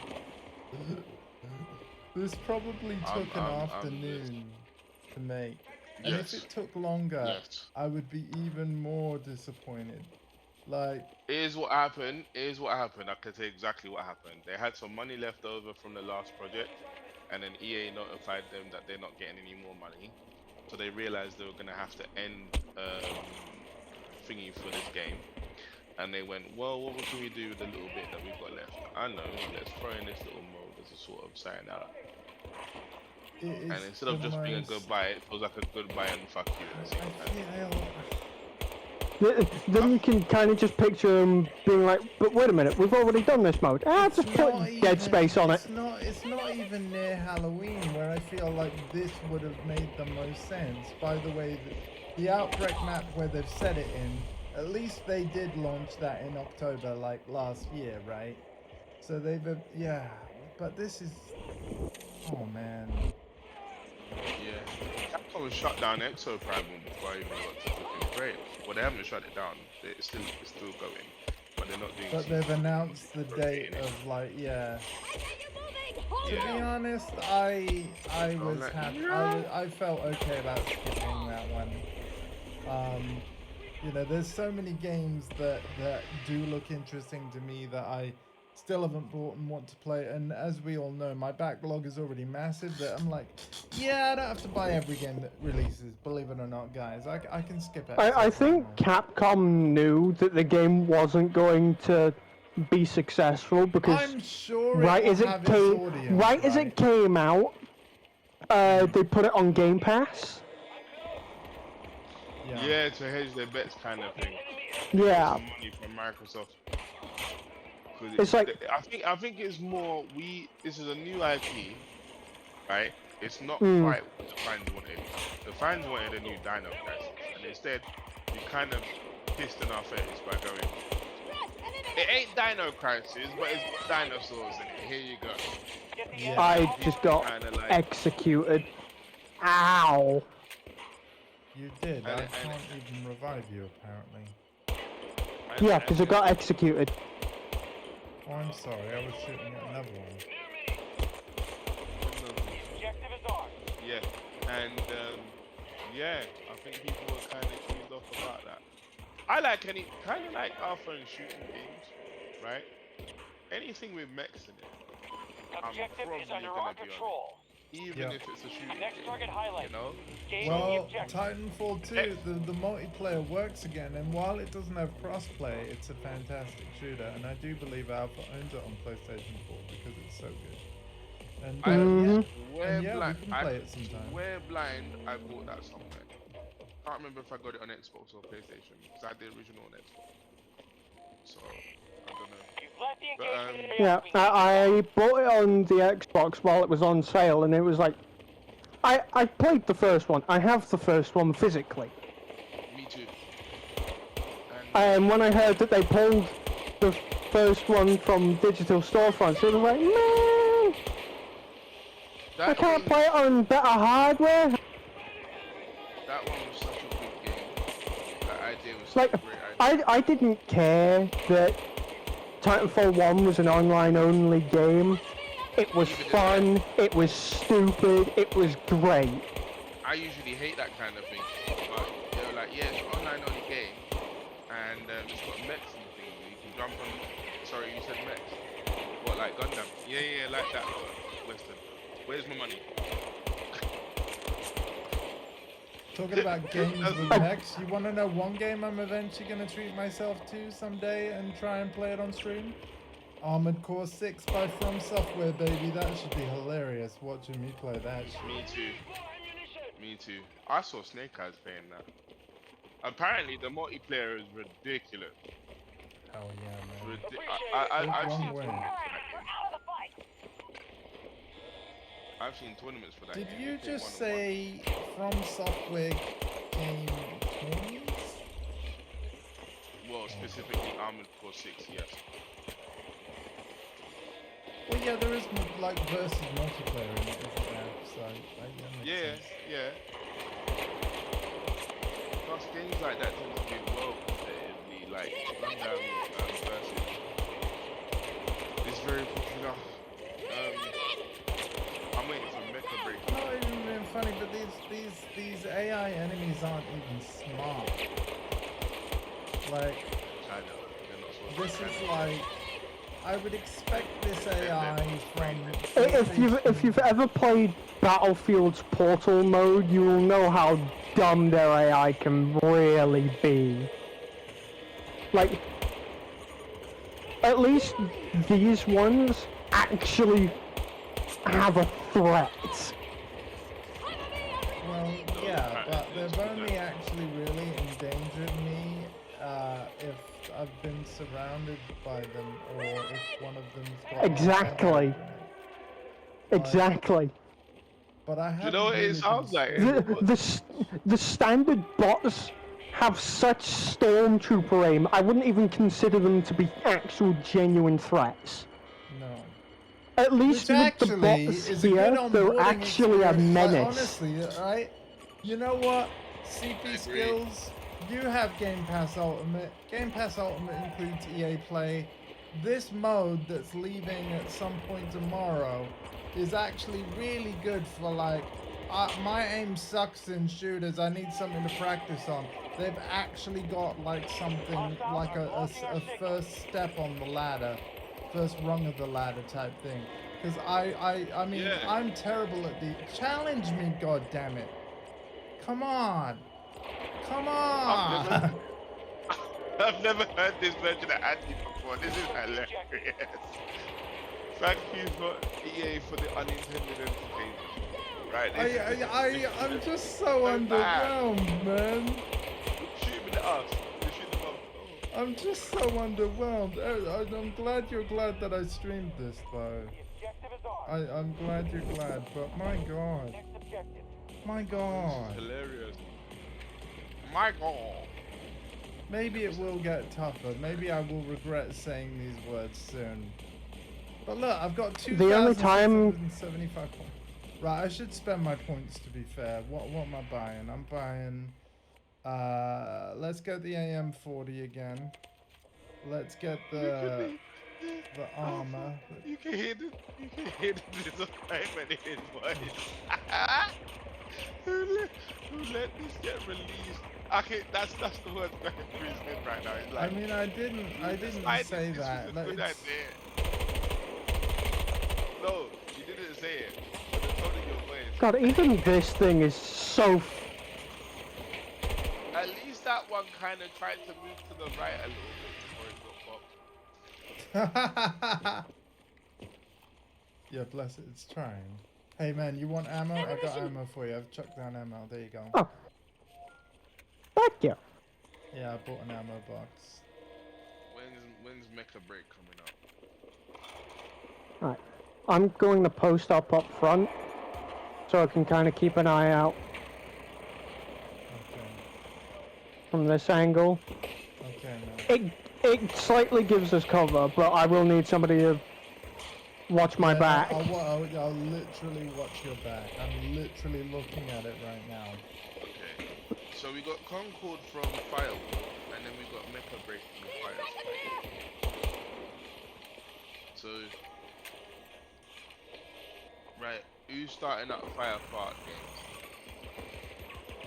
This probably took an afternoon to make. And Yes. if it took longer, Yes. I would be even more disappointed. Like, Here's what happened. I can tell you exactly what happened. They had some money left over from the last project, and then EA notified them that they're not getting any more money. So they realized they were gonna have to end thingy for this game. And they went, well, what can we do with the little bit that we've got left? I know, let's throw in this little mode as a sort of sign out. And instead of just being a goodbye, it feels like a goodbye and fuck you at the same time. Then you can kind of just picture them being like, but wait a minute, we've already done this mode. Just put Dead Space on it. It's not even near Halloween where I feel like this would have made the most sense. By the way, the Outbreak map where they've set it in, at least they did launch that in October, like last year, right? So yeah, but this is, oh man. Yeah. Capcom shut down Exoprimal before I even got to fucking Brave. Well, they haven't shut it down. It's still going, but they're not doing. But they've announced the date of like, yeah. To be honest, I was like, happy. I felt okay about skipping that one. You know, there's so many games that do look interesting to me that I still haven't bought and want to play. And as we all know, my backlog is already massive. That I'm like, yeah, I don't have to buy every game that releases. Believe it or not, guys, I can skip it. I think Capcom knew that the game wasn't going to be successful because I'm sure right as it came out, they put it on Game Pass. Yeah, to hedge their bets, kind of thing. Yeah. Some money from Microsoft. It's like I think it's more this is a new IP, right? It's not quite what the fans wanted. The fans wanted a new Dino Crisis, and instead you kind of pissed in our face by going, it ain't Dino Crisis, but it's got dinosaurs in it. Here you go. Yeah. I just got executed. Ow. You did. I can't even revive you, apparently. Yeah, because I got executed. Oh, I'm sorry. I was shooting at another one. Objective is ours. Yeah, and yeah, I think people were kind of cheesed off about that. I like kind of like our phone shooting games, right? Anything with mechs in it, I'm Objective probably is under gonna our be on control. it. Even if it's a shooting Next game, target highlight. you know? Gain the Well, objective. Titanfall 2, the multiplayer works again, and while it doesn't have crossplay, it's a fantastic shooter, and I do believe Alpha owns it on PlayStation 4 because it's so good. And I we can play it sometime. Swear blind, I bought that somewhere. Can't remember if I got it on Xbox or PlayStation, because I had the original on Xbox. So, I don't know. You've left the But, engagement Yeah, area. I bought it on the Xbox while it was on sale, and it was like, I played the first one. I have the first one physically. Me too. And when I heard that they pulled the first one from digital storefronts, it was like, man, I can't play it on better hardware. That one was such a good game. That idea was Like, such a great idea. I didn't care that Titanfall 1 was an online-only game. It was fun, it was stupid, it was great. I usually hate that kind of thing, but they were like, yeah, it's an online-only game, and it's got mechs and things, and you can jump on. Sorry, you said mechs. What, like Gundam? Yeah, like that. Western. Where's my money? Talking about games with That's- mechs, you want to know one game I'm eventually going to treat myself to someday and try and play it on stream? Armored Core 6 by From Software, baby. That should be hilarious watching me play that shit. Me too. Me too. I saw Snake Eyes playing that. Apparently, the multiplayer is ridiculous. Hell yeah, man. I've Wrong seen way. tournaments for that game. I've seen tournaments for that Did game. you They play just one-on-one. say From Software game tourneys? Well, specifically Armored Core 6, yes. Well, yeah, there is like versus multiplayer in it, isn't there? So, that makes Yeah, sense. yeah. Plus, games like that tend to be well competitively, like Gundam versus. It's very popular. I'm waiting for Mecha Break. Not even being funny, but these AI enemies aren't even smart. Like, I know, they're not so this smart. is like, I would expect this AI from. If you've ever played Battlefield's Portal mode, you will know how dumb their AI can really be. Like, at least these ones actually have a threat. Well, yeah, but they've only actually really endangered me if I've been surrounded by them or if one of them's got. Exactly. Exactly. But I Do you haven't know what really it sounds been like? The standard bots have such stormtrooper aim. I wouldn't even consider them to be actual genuine threats. No. At least Which with actually the bots is a good here, they're onboarding actually a experience. Like, menace. honestly, right? You know what? CP agree. skills. You have Game Pass Ultimate. Game Pass Ultimate includes EA Play. This mode that's leaving at some point tomorrow is actually really good for like. My aim sucks in shooters. I need something to practice on. They've actually got like something like a first step on the ladder. First rung of the ladder type thing, because I mean Yeah. I'm terrible at the challenge me, god damn it, come on, I've never heard this version of Andy before. This is hilarious. Thank you for EA for the unintended entertainment. Right. I'm just so underwhelmed, man. Shoot him in the ass. You shoot him up. Oh. I'm just so underwhelmed. I'm glad you're glad that I streamed this though. I'm glad you're glad, but my god, my god. Hilarious. My God. Maybe it will get tougher. Maybe I will regret saying these words soon. But look, I've got The only time- 2,675 points. Right, I should spend my points to be fair. What am I buying? I'm buying... let's get the AM40 again. Let's get the armor. You can hear the disappointment in his voice. who let this get released? Okay, that's the word going through his head right now. It's like, I mean, I didn't say this that. was a Like, good it's- idea. No, you didn't say it. But the tone of your voice. God, even this thing is so. At least that one kind of tried to move to the right a little bit before it got popped. Yeah, bless it, it's trying. Hey man, you want ammo? I got ammo for you. I've chucked down ammo. There you go. Oh. Thank you. Yeah, I bought an ammo box. When's Mecha Break coming up? Right. I'm going to post up front, so I can kind of keep an eye out Okay. from this angle. Okay, man. It slightly gives us cover, but I will need somebody to watch my Yeah, back. I'll literally watch your back. I'm literally looking at it right now. Okay. So we got Concord from Firewall, and then we got Mecha Break from Fire. So, right, who's starting up Fire Fart games?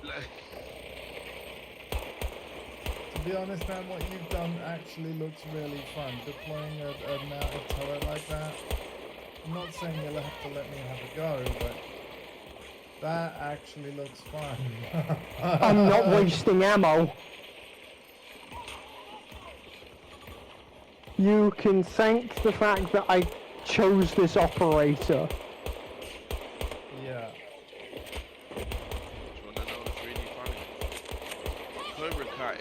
Like, To be honest, man, what you've done actually looks really fun. Deploying a turret like that. I'm not saying you'll have to let me have a go, but That actually looks fun. I'm not wasting ammo. You can thank the fact that I chose this operator. Yeah. Do you want to know what's really funny? Cobra Kai,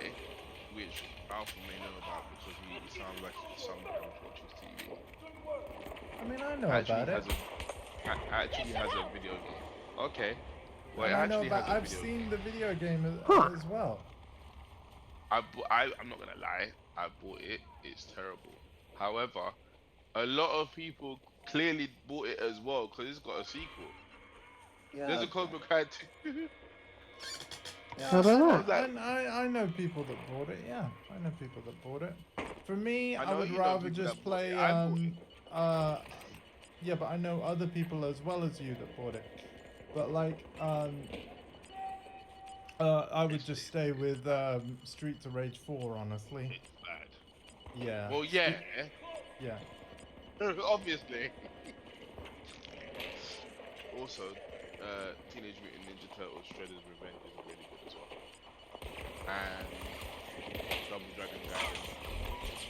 which Alpha may know about because he sounds like he sometimes watches TV, I mean, I know actually about it. actually has a video game. Okay. Well, it And I know actually about. has a I've video seen game. the video game Huh. as well. I'm not gonna lie. I bought it. It's terrible. However, a lot of people clearly bought it as well because it's got a sequel. There's Yeah. a Cobra Kai 2. Yeah, How about I know. I was like, I know people that bought it. Yeah, I know people that bought it. For me, I I know would you know rather people just that bought it. play. I bought it. Uh, yeah, but I know other people as well as you that bought it. But like, I would just stay with Streets of Rage 4, honestly. It's bad. Yeah. Well, yeah, Yeah. obviously. Also, Teenage Mutant Ninja Turtles Shredder's Revenge is really good as well. And Double Dragon Gaiden.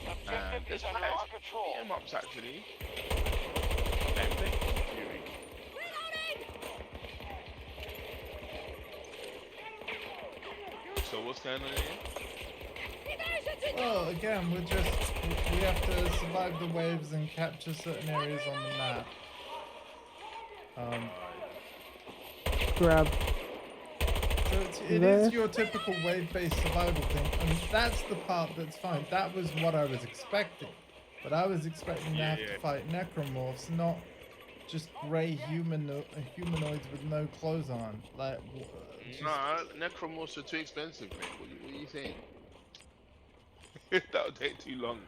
And Objective there's is under our control. beat 'em ups actually. And Thank you, Fury. So what's going on here? Well, again, we have to survive the waves and capture certain areas on the map. Grab. So it is your typical wave-based survival thing, and that's the part that's fine. That was what I was expecting. But I was expecting to have to fight necromorphs, not just grey humanoids with no clothes on. Like, Nah, Necromorphs are too expensive, mate. What are you saying? That would take too long.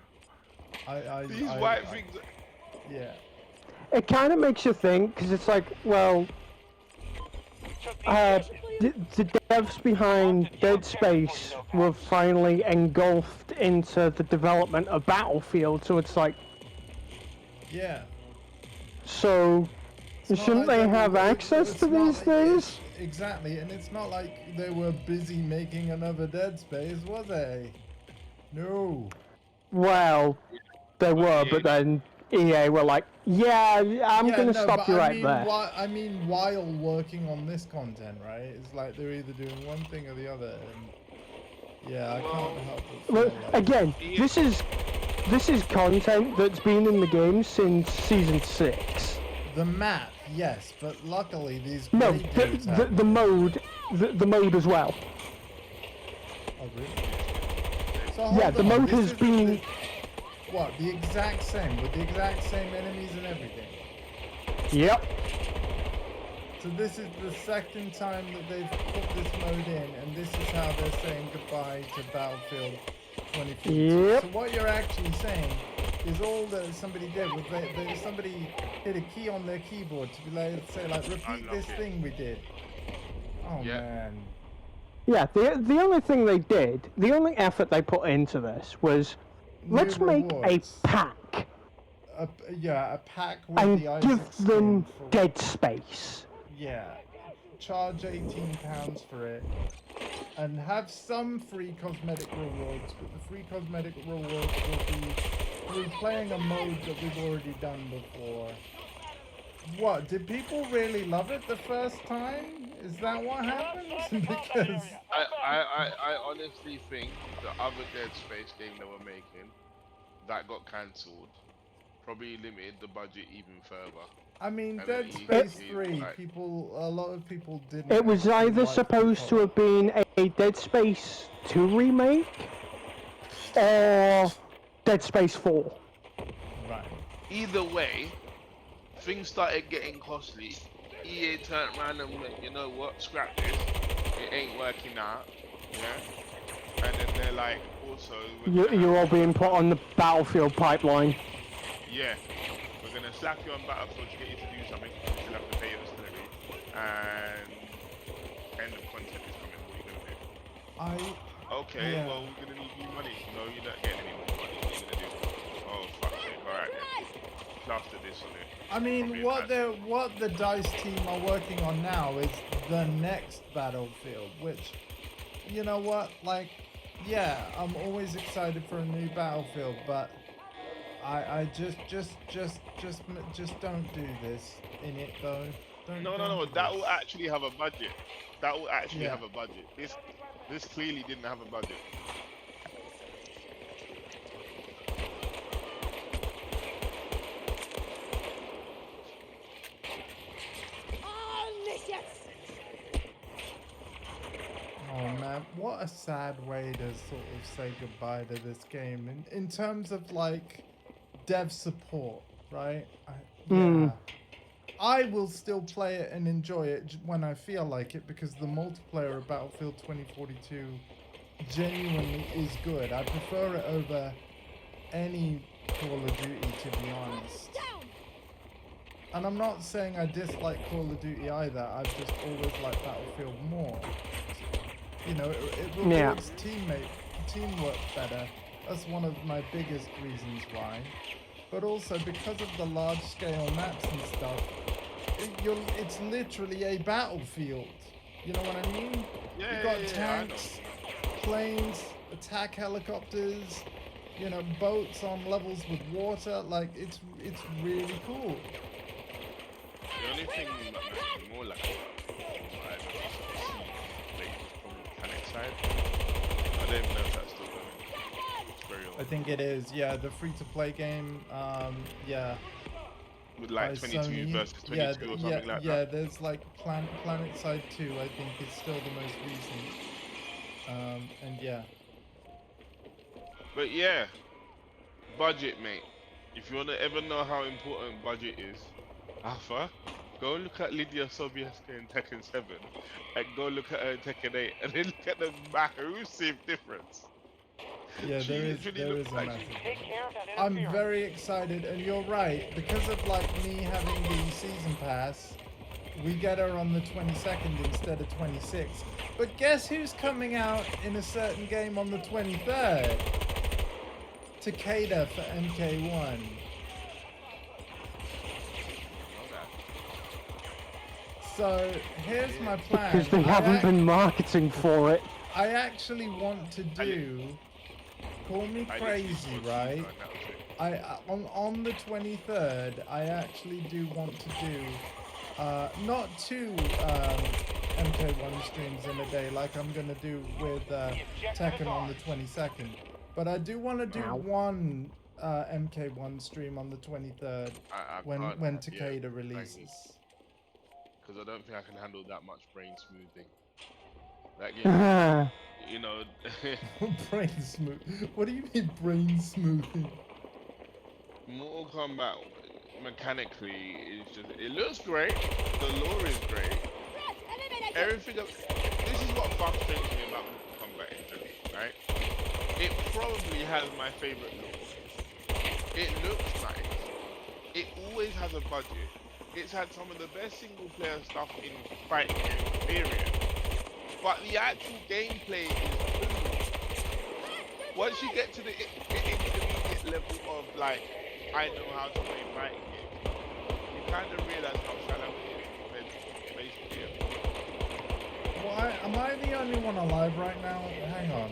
These white things. Yeah. It kind of makes you think, because it's like, well, the devs behind Dead Space were finally engulfed into the development of Battlefield, so it's like, Yeah. so It's not shouldn't like they were- have access it's to not these like- things? Exactly, and it's not like they were busy making another Dead Space, was they? No. Well, they were, but then EA were like, yeah, I'm Yeah, gonna no, stop but you I right mean, there. I mean, while working on this content, right? It's like they're either doing one thing or the other, and yeah, I can't help but Well, feel like, again, this is content that's been in the game since season 6. the map, yes, but luckily these No, grey dudes have the mode, the mode as well. Oh, really? So Yeah, hold the on, mode this has is been- what, the exact same, with the exact same enemies and everything. Yep. So this is the second time that they've put this mode in, and this is how they're saying goodbye to Battlefield 2042. Yep. So what you're actually saying is all that somebody did was somebody hit a key on their keyboard to be like, say like, repeat this thing we did. Oh Yeah. man. Yeah, the only thing they did, the only effort they put into this was, let's New make rewards. a pack Yeah, a pack with and the give Isaac them skin for, Dead Space. yeah, charge £18 for it, and have some free cosmetic rewards, but the free cosmetic rewards will be through playing a mode that we've already done before. What, did people really love it the first time? Is that what happened? Because I honestly think the other Dead Space game they were making that got cancelled probably limited the budget even further. I mean, And Dead then Space he- 3, like- a lot of people didn't. It was actually either like the supposed to co-op. have been a Dead Space 2 remake or Dead Space 4. Right. Either way, things started getting costly. EA turned around and went, you know what, scrap this. It ain't working out. Yeah. And then they're like, also, You're all being put on the Battlefield pipeline. yeah, we're gonna slap you on Battlefield to get you to do something. You still have to pay your salary. And end of content is coming. What are you gonna do? Okay, Yeah. well, we're gonna need new money. No, you're not getting any more money. What are you gonna do? Oh, fuck it. Alright then. plaster this on it. I mean, Probably what the DICE team are working on now is the next Battlefield, which, you know what, like, yeah, I'm always excited for a new Battlefield, but I just don't do this in it though. Don't. No, don't do that this. will actually have a budget. That will actually Yeah. have a budget. This clearly didn't have a budget. Omniscience! Oh man, what a sad way to sort of say goodbye to this game in terms of like dev support, right? Yeah. I will still play it and enjoy it when I feel like it because the multiplayer of Battlefield 2042 genuinely is good. I prefer it over any Call of Duty, to be honest. Down! And I'm not saying I dislike Call of Duty either. I've just always liked Battlefield more. You know, it rewards teamwork better. That's one of my biggest reasons why. But also because of the large scale maps and stuff, it's literally a battlefield. You know what I mean? Yeah, You've got yeah, tanks, planes, attack helicopters, you know, boats on levels with water. Like it's really cool. The only thing that makes me more like that from the mechanic side, I don't even know if that's still going. It's very old. I think it is. Yeah, the free-to-play game. Yeah. With like by 22 Sony. versus 22 or something like that. Yeah, there's like Planet Side 2, I think, is still the most recent. And yeah. But yeah, budget, mate. If you want to ever know how important budget is, Alpha, go look at Lydia Sobieska in Tekken 7, and go look at her in Tekken 8, and then look at the massive difference. Yeah, She there is literally looks a like massive. Take care of that I'm interference. very excited, and you're right. Because of like me having the season pass, we get her on the 22nd instead of 26th. But guess who's coming out in a certain game on the 23rd? Takeda for MK1. So here's my plan. Because they haven't been marketing for it. I actually want to do. Call me crazy, right? On the 23rd, I actually do want to do not two MK1 streams in a day like I'm gonna do with Tekken on the 22nd, but I do want to do one MK1 stream on the 23rd when Takeda releases. Because I don't think I can handle that much brain smoothing. That game, you know. Brain smooth. What do you mean brain smoothing? Mortal Kombat mechanically is just, it looks great, the lore is great, everything this is what frustrates me about Mortal Kombat Infinite, right? It probably has my favorite lore. It looks nice. It always has a budget. It's had some of the best single player stuff in fighting game, period. But the actual gameplay is good. Once you get to the intermediate level of like, I know how to play fighting games, you kind of realize how shallow it is basically. Why am I the only one alive right now? Hang on.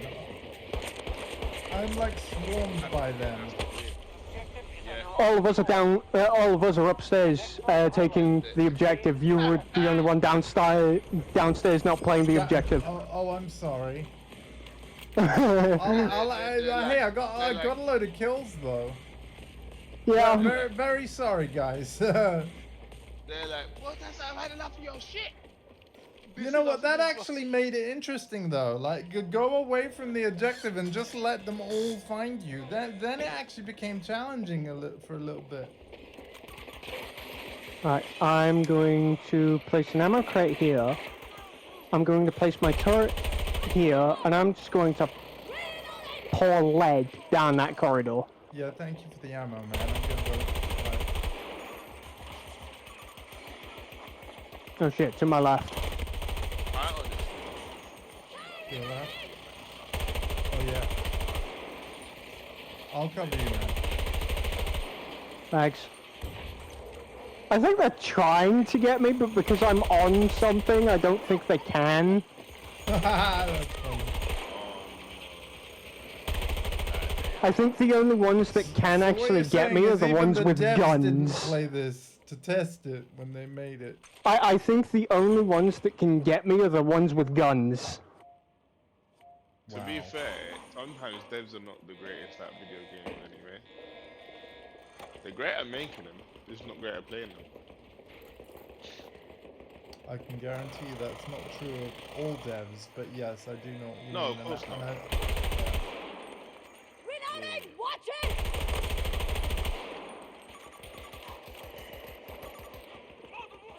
I'm like swarmed by them. All of us are down. All of us are upstairs taking the objective. You were the only one downstairs not playing the objective. Oh, I'm sorry. Hey, I got a load of kills though. Yeah. Very, very sorry, guys. They're like, what? I've had enough of your shit. You know what? That actually made it interesting, though. Like, go away from the objective and just let them all find you. Then it actually became challenging for a little bit. Right, I'm going to place an ammo crate here. I'm going to place my turret here, and I'm just going to pour lead down that corridor. Yeah, thank you for the ammo, man. I'm gonna go. Right. Oh shit, to my left. Feel that? Oh yeah. I'll cover you, man. Thanks. I think they're trying to get me, but because I'm on something, I don't think they can. That's funny. I think the only ones that can So what actually you're get saying me are is the even ones the with devs didn't guns. play this to test it when they made it. I think the only ones that can get me are the ones with guns. To be Wow. fair, sometimes devs are not the greatest at video games anyway. They're great at making them, just not great at playing them. I can guarantee that's not true of all devs, but yes, I do know what you No, mean. of course and not. I, Reloading! Watch it!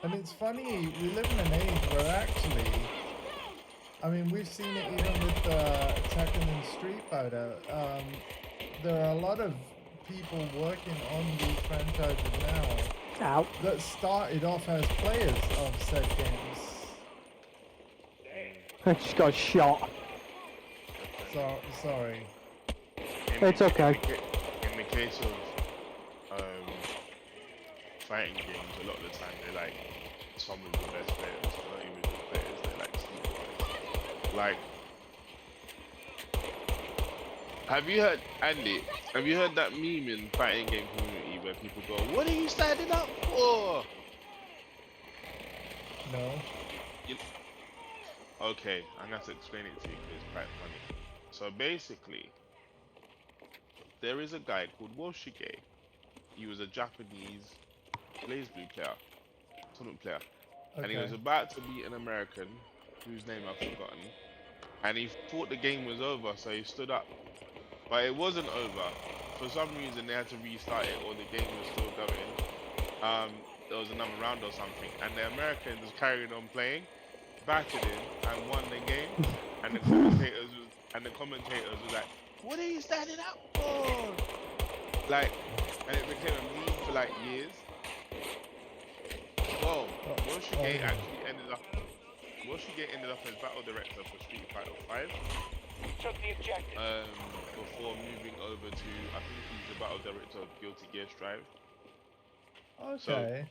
and it's funny, we live in an age where actually, I mean, we've seen it even with Tekken and Street Fighter. There are a lot of people working on these franchises now Ow. that started off as players of said games. I just got shot. So sorry. It's okay. In the case of fighting games, a lot of the time they're like some of the best players, not even the players, they're like sneaky. Like, have you heard, Andy? Have you heard that meme in fighting game community where people go, "What are you standing up for?" No. Okay, I'm gonna have to explain it to you because it's quite funny. So basically, there is a guy called Woshige. He was a Japanese BlazBlue player, tournament player, and he was Okay. about to beat an American whose name I've forgotten. And he thought the game was over, so he stood up, but it wasn't over. For some reason, they had to restart it, or the game was still going. There was another round or something, and the Americans was carrying on playing, battered him, and won the game. And the commentators was like, "What are you standing up for?" Like, and it became a meme for like years. Well, Woshige actually ended up as battle director for Street Fighter 5. Took the objective. Before moving over to, I think he's the battle director of Guilty Gear Strive. Okay.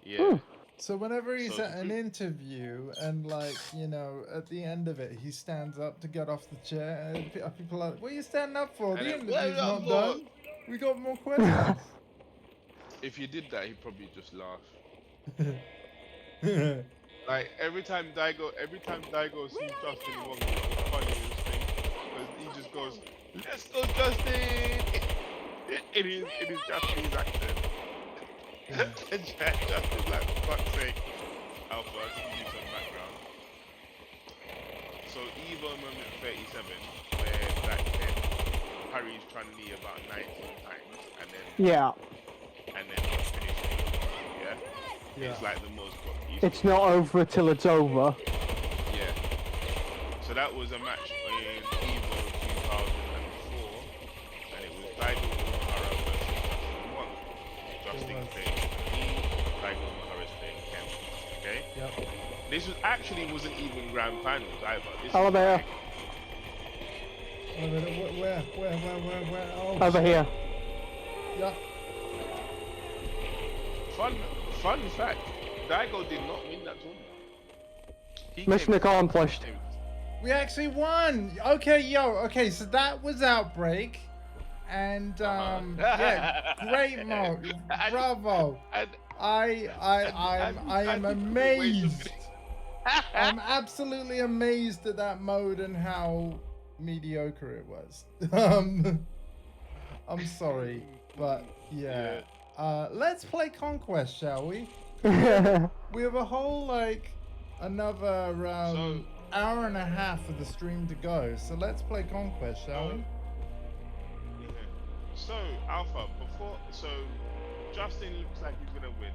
Yeah. So whenever he's So at an through- interview and like, you know, at the end of it, he stands up to get off the chair and people are like, what are you standing up for? And The then, "What are interview's you up not for?" done. We got more questions. If you did that, he'd probably just laugh. Like every time Daigo sees Justin Wong, it's the funniest thing because he just goes, "Let's go, Justin!" in his Japanese accent. And Justin's like, "For fuck's sake, Alpha, I can give you some background." So Evo moment 37, where that kid parries Chun-Li about 19 times, and then finishes. Yeah. It's like the most. It's not over till it's over. Yeah. So that was a match in Evo 2004, and it was Daigo Uehara versus Justin Wong. Justin playing me, Daigo Uehara playing Ken. Okay? Yep. This wasn't even grand finals either. This Over was there. Where? Oh, Over shit. here. Yeah. Fun fact, Daigo did not win that tournament. He Mission came- accomplished. We actually won. Okay, so that was Outbreak. And yeah, great mode. Bravo. I am amazed. I'm absolutely amazed at that mode and how mediocre it was. I'm sorry, but yeah. Let's play Conquest, shall we? We have a whole another hour and a half of the stream to go. So let's play Conquest, shall we? Yeah. So Alpha, Justin looks like he's gonna win,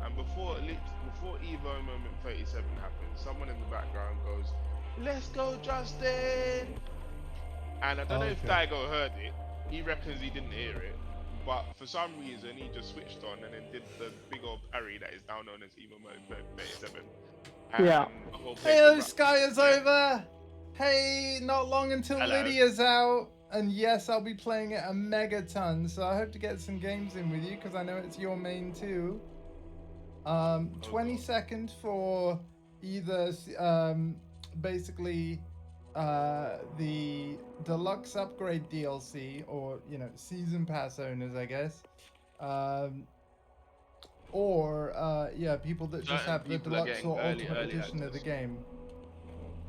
and before Evo moment 37 happens, someone in the background goes, "Let's go, Justin!" And I don't know if Okay. Daigo heard it. He reckons he didn't hear it, but for some reason he just switched on and then did the big old parry that is now known as Evo moment 37. And Yeah. the whole place Hey, erupts. Sky is Yeah. over. Hey, not long until Hello. Lydia's out. And yes, I'll be playing it a megaton, so I hope to get some games in with you because I know it's your main too. 22nd for either basically the deluxe upgrade DLC or season pass owners, I guess. Or yeah, people that just Certain have the people are deluxe getting or early ultimate edition of the access. game.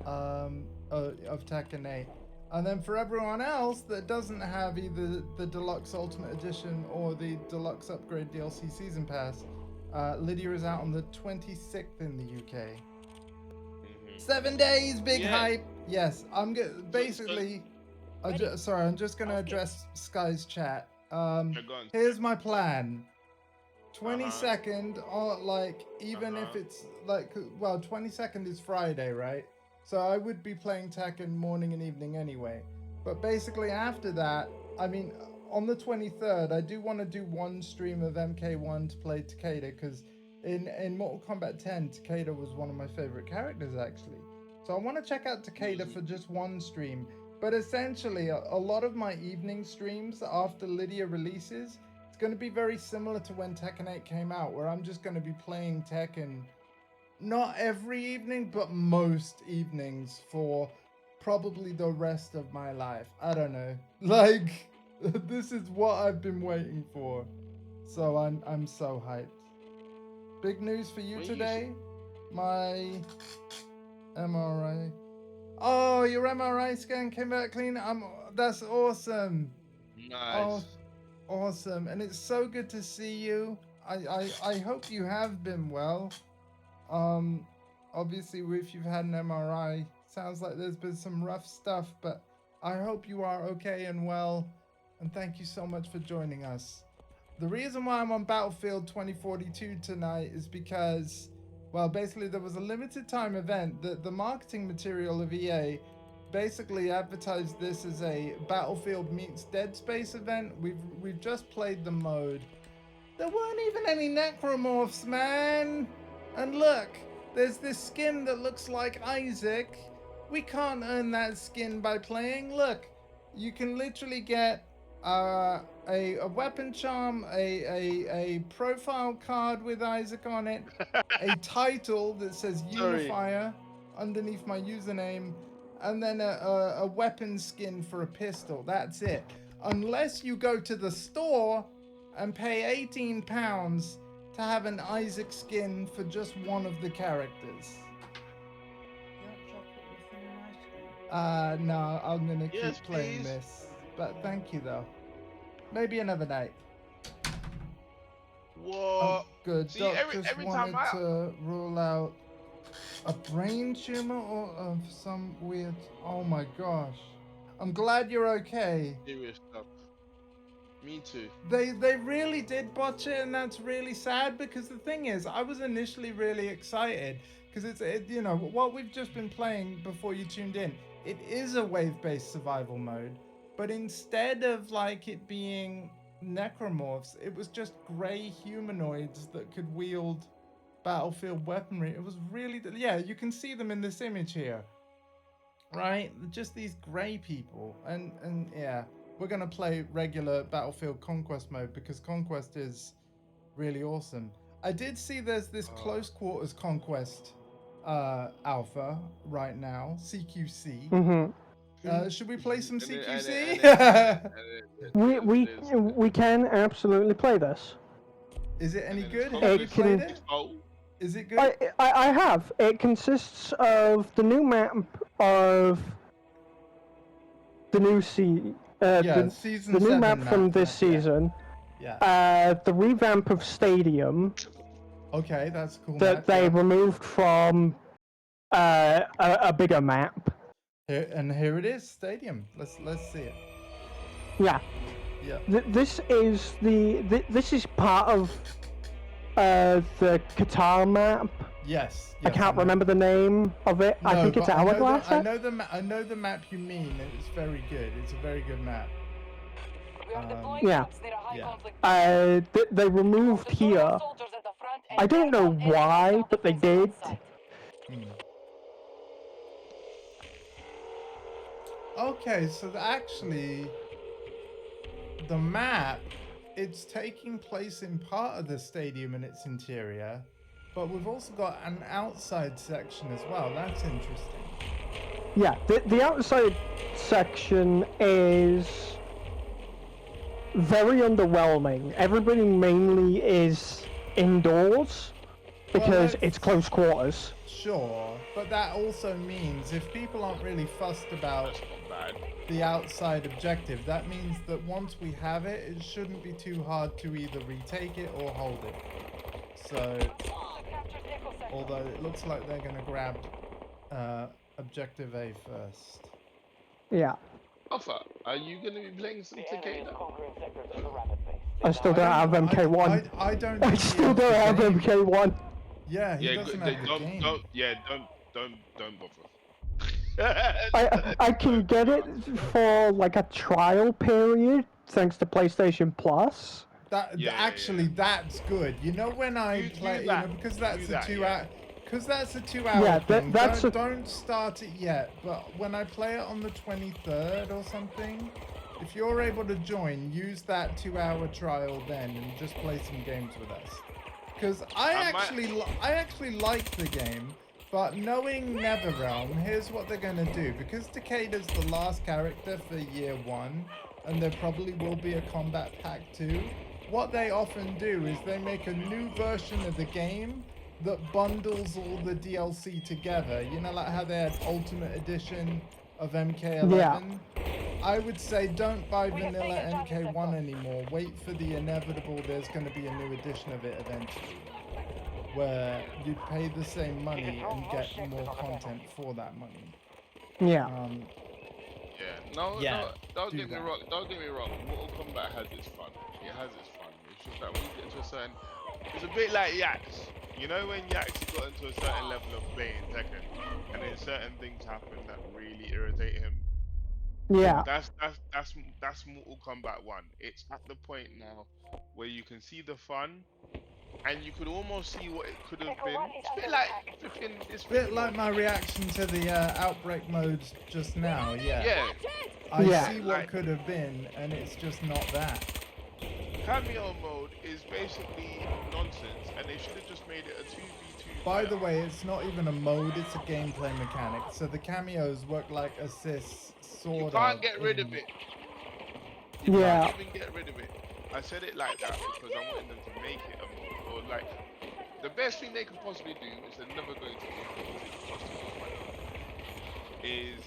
Of Tekken 8. And then for everyone else that doesn't have either the deluxe ultimate edition or the deluxe upgrade DLC season pass, Lydia is out on the 26th in the UK. 7 days, big Yeah. hype. Yes, basically. Sorry, I'm just gonna address Sky's chat. Go on. Here's my plan. 22nd, or like even if it's like, well, 22nd is Friday, right? So I would be playing Tekken morning and evening anyway. But basically after that, I mean, on the 23rd, I do want to do one stream of MK1 to play Takeda, because in Mortal Kombat 10, Takeda was one of my favorite characters actually. So I want to check out Takeda for just one stream. But essentially, a lot of my evening streams after Lydia releases, it's going to be very similar to when Tekken 8 came out, where I'm just going to be playing Tekken not every evening, but most evenings for probably the rest of my life. I don't know. Like, this is what I've been waiting for. So I'm so hyped. Big news for you today. My MRI. Oh, your MRI scan came back clean. That's awesome. Nice. Oh, awesome. And it's so good to see you. I hope you have been well. Obviously, if you've had an MRI, sounds like there's been some rough stuff, but I hope you are okay and well. And thank you so much for joining us. The reason why I'm on Battlefield 2042 tonight is because, well, basically there was a limited time event that the marketing material of EA basically advertised this as a Battlefield meets Dead Space event. We've just played the mode. There weren't even any necromorphs, man. And look, there's this skin that looks like Isaac. We can't earn that skin by playing. Look, you can literally get a weapon charm, a profile card with Isaac on it, a title that says Unifier underneath my username, and then a weapon skin for a pistol. That's it. Unless you go to the store and pay £18 to have an Isaac skin for just one of the characters. No, I'm gonna keep playing this. But thank you though. Maybe another night. What? Oh, good. See, Doc every just time wanted to rule out a brain tumor or of some weird. Oh my gosh. I'm glad you're okay. Serious stuff. Me too. They really did botch it, and that's really sad, because the thing is, I was initially really excited because it's you know, what we've just been playing before you tuned in. It is a wave-based survival mode, but instead of like it being necromorphs, it was just gray humanoids that could wield battlefield weaponry. It was really, yeah, you can see them in this image here, right? Just these gray people, and yeah. We're going to play regular Battlefield Conquest mode because Conquest is really awesome. I did see there's this close quarters Conquest alpha right now, CQC. Mm-hmm. Should we play some CQC? We can absolutely play this. Is it any good? It Have you played can- it? Is it good? I have. It consists of the new map of the new season, season the new 7 map from this season. Yeah. The revamp of Stadium Okay, that's a cool. that map, they yeah. removed from a bigger map. Here it is, Stadium. Let's see it. Yeah. Yeah. This is part of the Qatar map. Yes. I can't remember the name of it. I think it's Hourglass. I know the map you mean. It's very good. It's a very good map. Yeah. They removed here. I don't know why, but they did. Okay, so actually, the map, it's taking place in part of the stadium and its interior, but we've also got an outside section as well. That's interesting. Yeah, the outside section is very underwhelming. Everybody mainly is indoors because let's- it's close quarters. Sure, but that also means if people aren't really fussed about That's not bad. the outside objective, that means that once we have it, it shouldn't be too hard to either retake it or hold it. So, although it looks like they're going to grab objective A first. Yeah. Alpha, are you going to be playing some Takeda? I still don't have MK1. I don't I think he still has don't the have game. MK1. Yeah, he Yeah, doesn't they have the don't, game. don't bother. I can get it for like a trial period thanks to PlayStation Plus. Actually, that's good. You know when I Do play, you that. know, because that's Do a that, 2 yeah. hour, because that's a 2 hour Yeah, thing. that's don't start it yet. But when I play it on the 23rd or something, if you're able to join, use that 2 hour trial then and just play some games with us. Because I actually like the game. But knowing NetherRealm, here's what they're going to do. Because Takeda's the last character for year 1, and there probably will be a combat pack 2, what they often do is they make a new version of the game that bundles all the DLC together. You know, like how they had Ultimate Edition of MK11? Yeah. I would say don't buy vanilla MK1 anymore. Wait for the inevitable, there's going to be a new edition of it eventually, where you pay the same money and get more content for that money. Yeah. No, don't do get me that. wrong. Don't get me wrong. Mortal Kombat has its fun. It has its fun. It's just that when you get to a certain, it's a bit like Yax. You know when Yax got into a certain level of playing Tekken, and then certain things happen that really irritate him. Yeah. That's Mortal Kombat 1. It's at the point now where you can see the fun, and you could almost see what it could have been. It's a bit like flipping this. Bit like my reaction to the outbreak modes just now. Yeah. Yeah. I Yeah. see what could have been, and it's just not that. Cameo mode is basically nonsense, and they should have just made it a 2v2. By the way, it's not even a mode; it's a gameplay mechanic. So the cameos work like assists, sort You of. can't get rid of it. You can't even get rid of it. I said it like that because I wanted them to make it a mode, or like the best thing they could possibly do, which they're never going to do because it costs too much money, is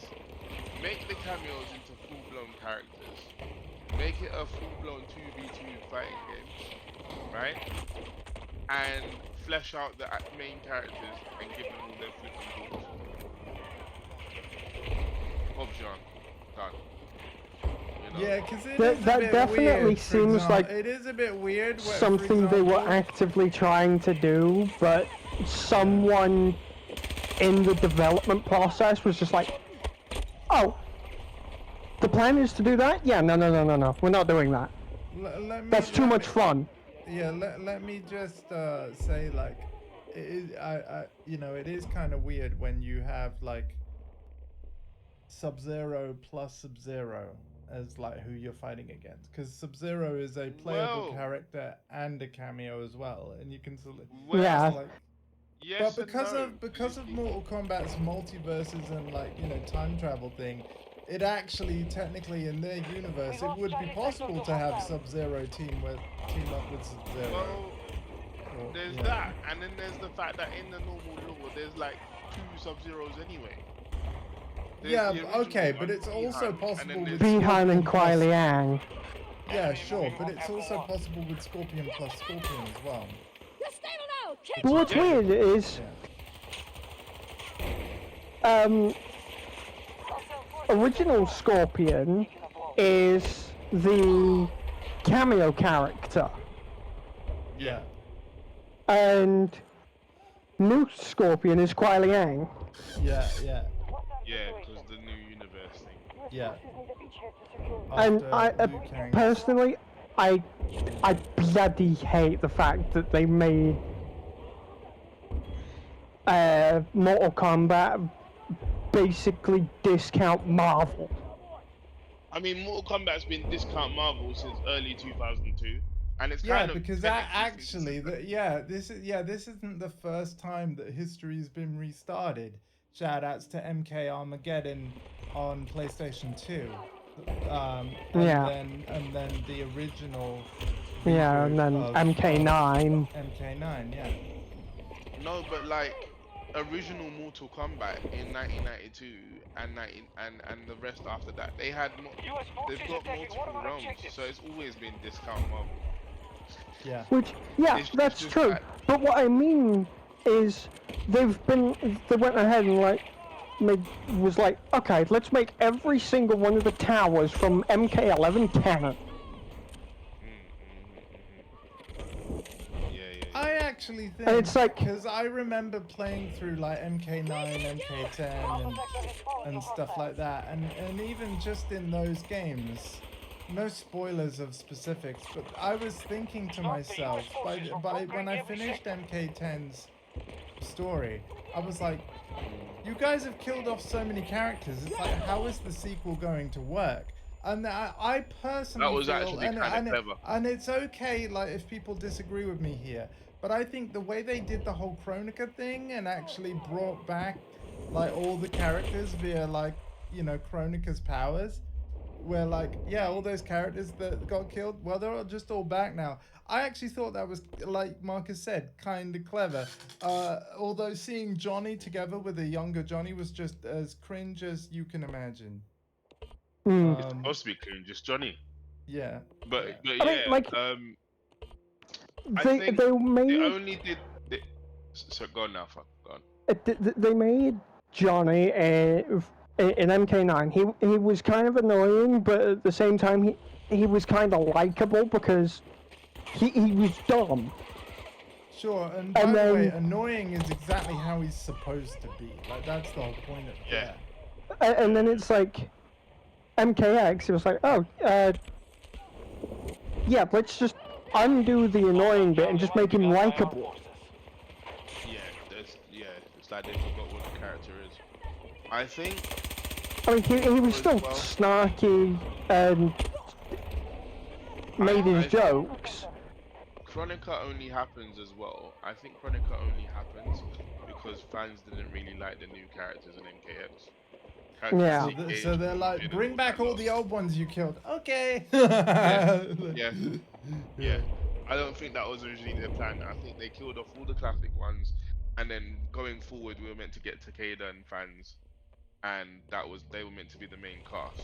make the cameos into full-blown characters. Make it a full-blown 2v2 fighting game, right? And flesh out the main characters and give them all their flipping balls. Bob's John, done. You know? Yeah, because That definitely seems like it is a bit weird. Where, something they were actively trying to do, but someone in the development process was just like, oh, the plan is to do that? Yeah, no, we're not doing that. That's too much fun. Yeah, let me just say, like, it is, you know, it is kind of weird when you have like Sub-Zero plus Sub-Zero as like who you're fighting against, because Sub-Zero is a playable character and a cameo as well, and you can select. Yeah. Like, Yes, but because of Mortal Kombat's multiverses and like, you know, time travel thing, it actually technically in their universe it would be possible to have Sub-Zero team up with Sub-Zero. Well, there's that, and then there's the fact that in the normal lore, there's like 2 Sub-Zeros anyway. There's the okay, original but it's one, also Bi-Han, possible and then with there's Bi-Han and Scorpion Kuai plus- Liang. Yeah, sure, but it's also possible with Scorpion plus Scorpion as well. You're stable now! Keep But what's weird is, original Scorpion is the cameo character, Yeah. and new Scorpion is Kuai Liang. Yeah. yeah, because the new universe thing. Yeah. And After Liu Kang. personally, I bloody hate the fact that they made Mortal Kombat basically discount Marvel. I mean, Mortal Kombat's been discount Marvel since early 2002, and it's Yeah, kind of because that technically actually, consistent. this isn't the first time that history's been restarted. Shout outs to MK Armageddon on PlayStation 2, Yeah, and then the original yeah, and reboot then of MK9. MK9. Yeah, No, but like original Mortal Kombat in 1992 and 19 and the rest after that, U.S. they've forces got attacking one of multiple our realms, objectives. so it's always been discount Marvel. yeah. Which, yeah, It's that's just true. that But what I mean is, they went ahead and like, was like, okay, let's make every single one of the towers from MK11 canon. I actually And think, it's like, because I remember playing through like MK9, MK10, and stuff like that, and even just in those games, no spoilers of specifics, but I was thinking to myself, by when I finished MK10's story, I was like, you guys have killed off so many characters. It's like, how is the sequel going to work? And I that personally was feel, actually kind of clever. and it's okay, like if people disagree with me here, but I think the way they did the whole Chronica thing and actually brought back like all the characters via like Chronica's powers, where like all those characters that got killed, well they're just all back now. I actually thought that was, like Marcus said, kind of clever, although seeing Johnny together with a younger Johnny was just as cringe as you can imagine. It's supposed to be clean, just Johnny. Yeah, But yeah. but I mean, yeah, like, I they think they they made only did. So go on now, fuck, go on. they made Johnny in MK9. He was kind of annoying, but at the same time he was kind of likable because he was dumb. Sure, and And by the way, then annoying is exactly how he's supposed to be. Like that's the whole point of Yeah. that. and then it's like MKX. It was like, oh, yeah, let's just undo the annoying bit and just make him likable. It's like they forgot what the character is. I think I mean, he was still well, snarky and made his I think jokes. Chronica only happens as well. I think Chronica only happens because fans didn't really like the new characters in MKX. Yeah. So they're like, bring back all the old ones you killed. Okay. Yeah. Yeah. I don't think that was originally their plan. I think they killed off all the classic ones, and then going forward, we were meant to get Takeda and fans, and they were meant to be the main cast.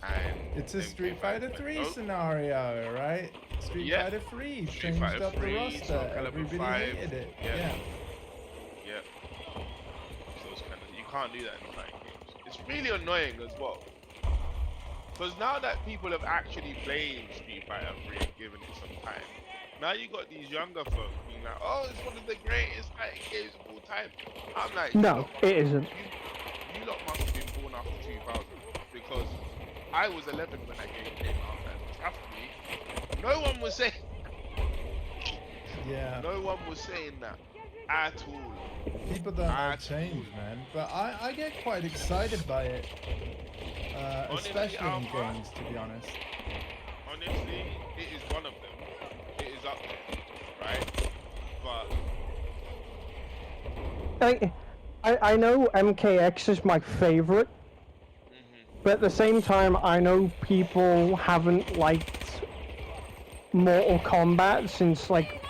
And It's a then Street came back Fighter like, 3 nope. scenario, right? Street Yeah. Fighter 3 Street changed Fighter up the 3, roster. Soul Calibur Everybody 5, hated it. yeah. Yeah. Yeah. So it's kind of, you can't do that in fighting games. It's really annoying as well. Because now that people have actually played Street Fighter 3 and given it some time, now you got these younger folk being like, oh, it's one of the greatest fighting games of all time. I'm like, No, it isn't. You lot must have been born after 2000, because I was 11 when that game came out, and trust me, no one was saying Yeah. no one was saying that at all. People don't know change, man. But I get quite excited by it. Honestly, Especially in Alpha, games, to be honest. honestly, it is one of them. It is up there, right? But I know MKX is my favorite, but at the same time, I know people haven't liked Mortal Kombat since like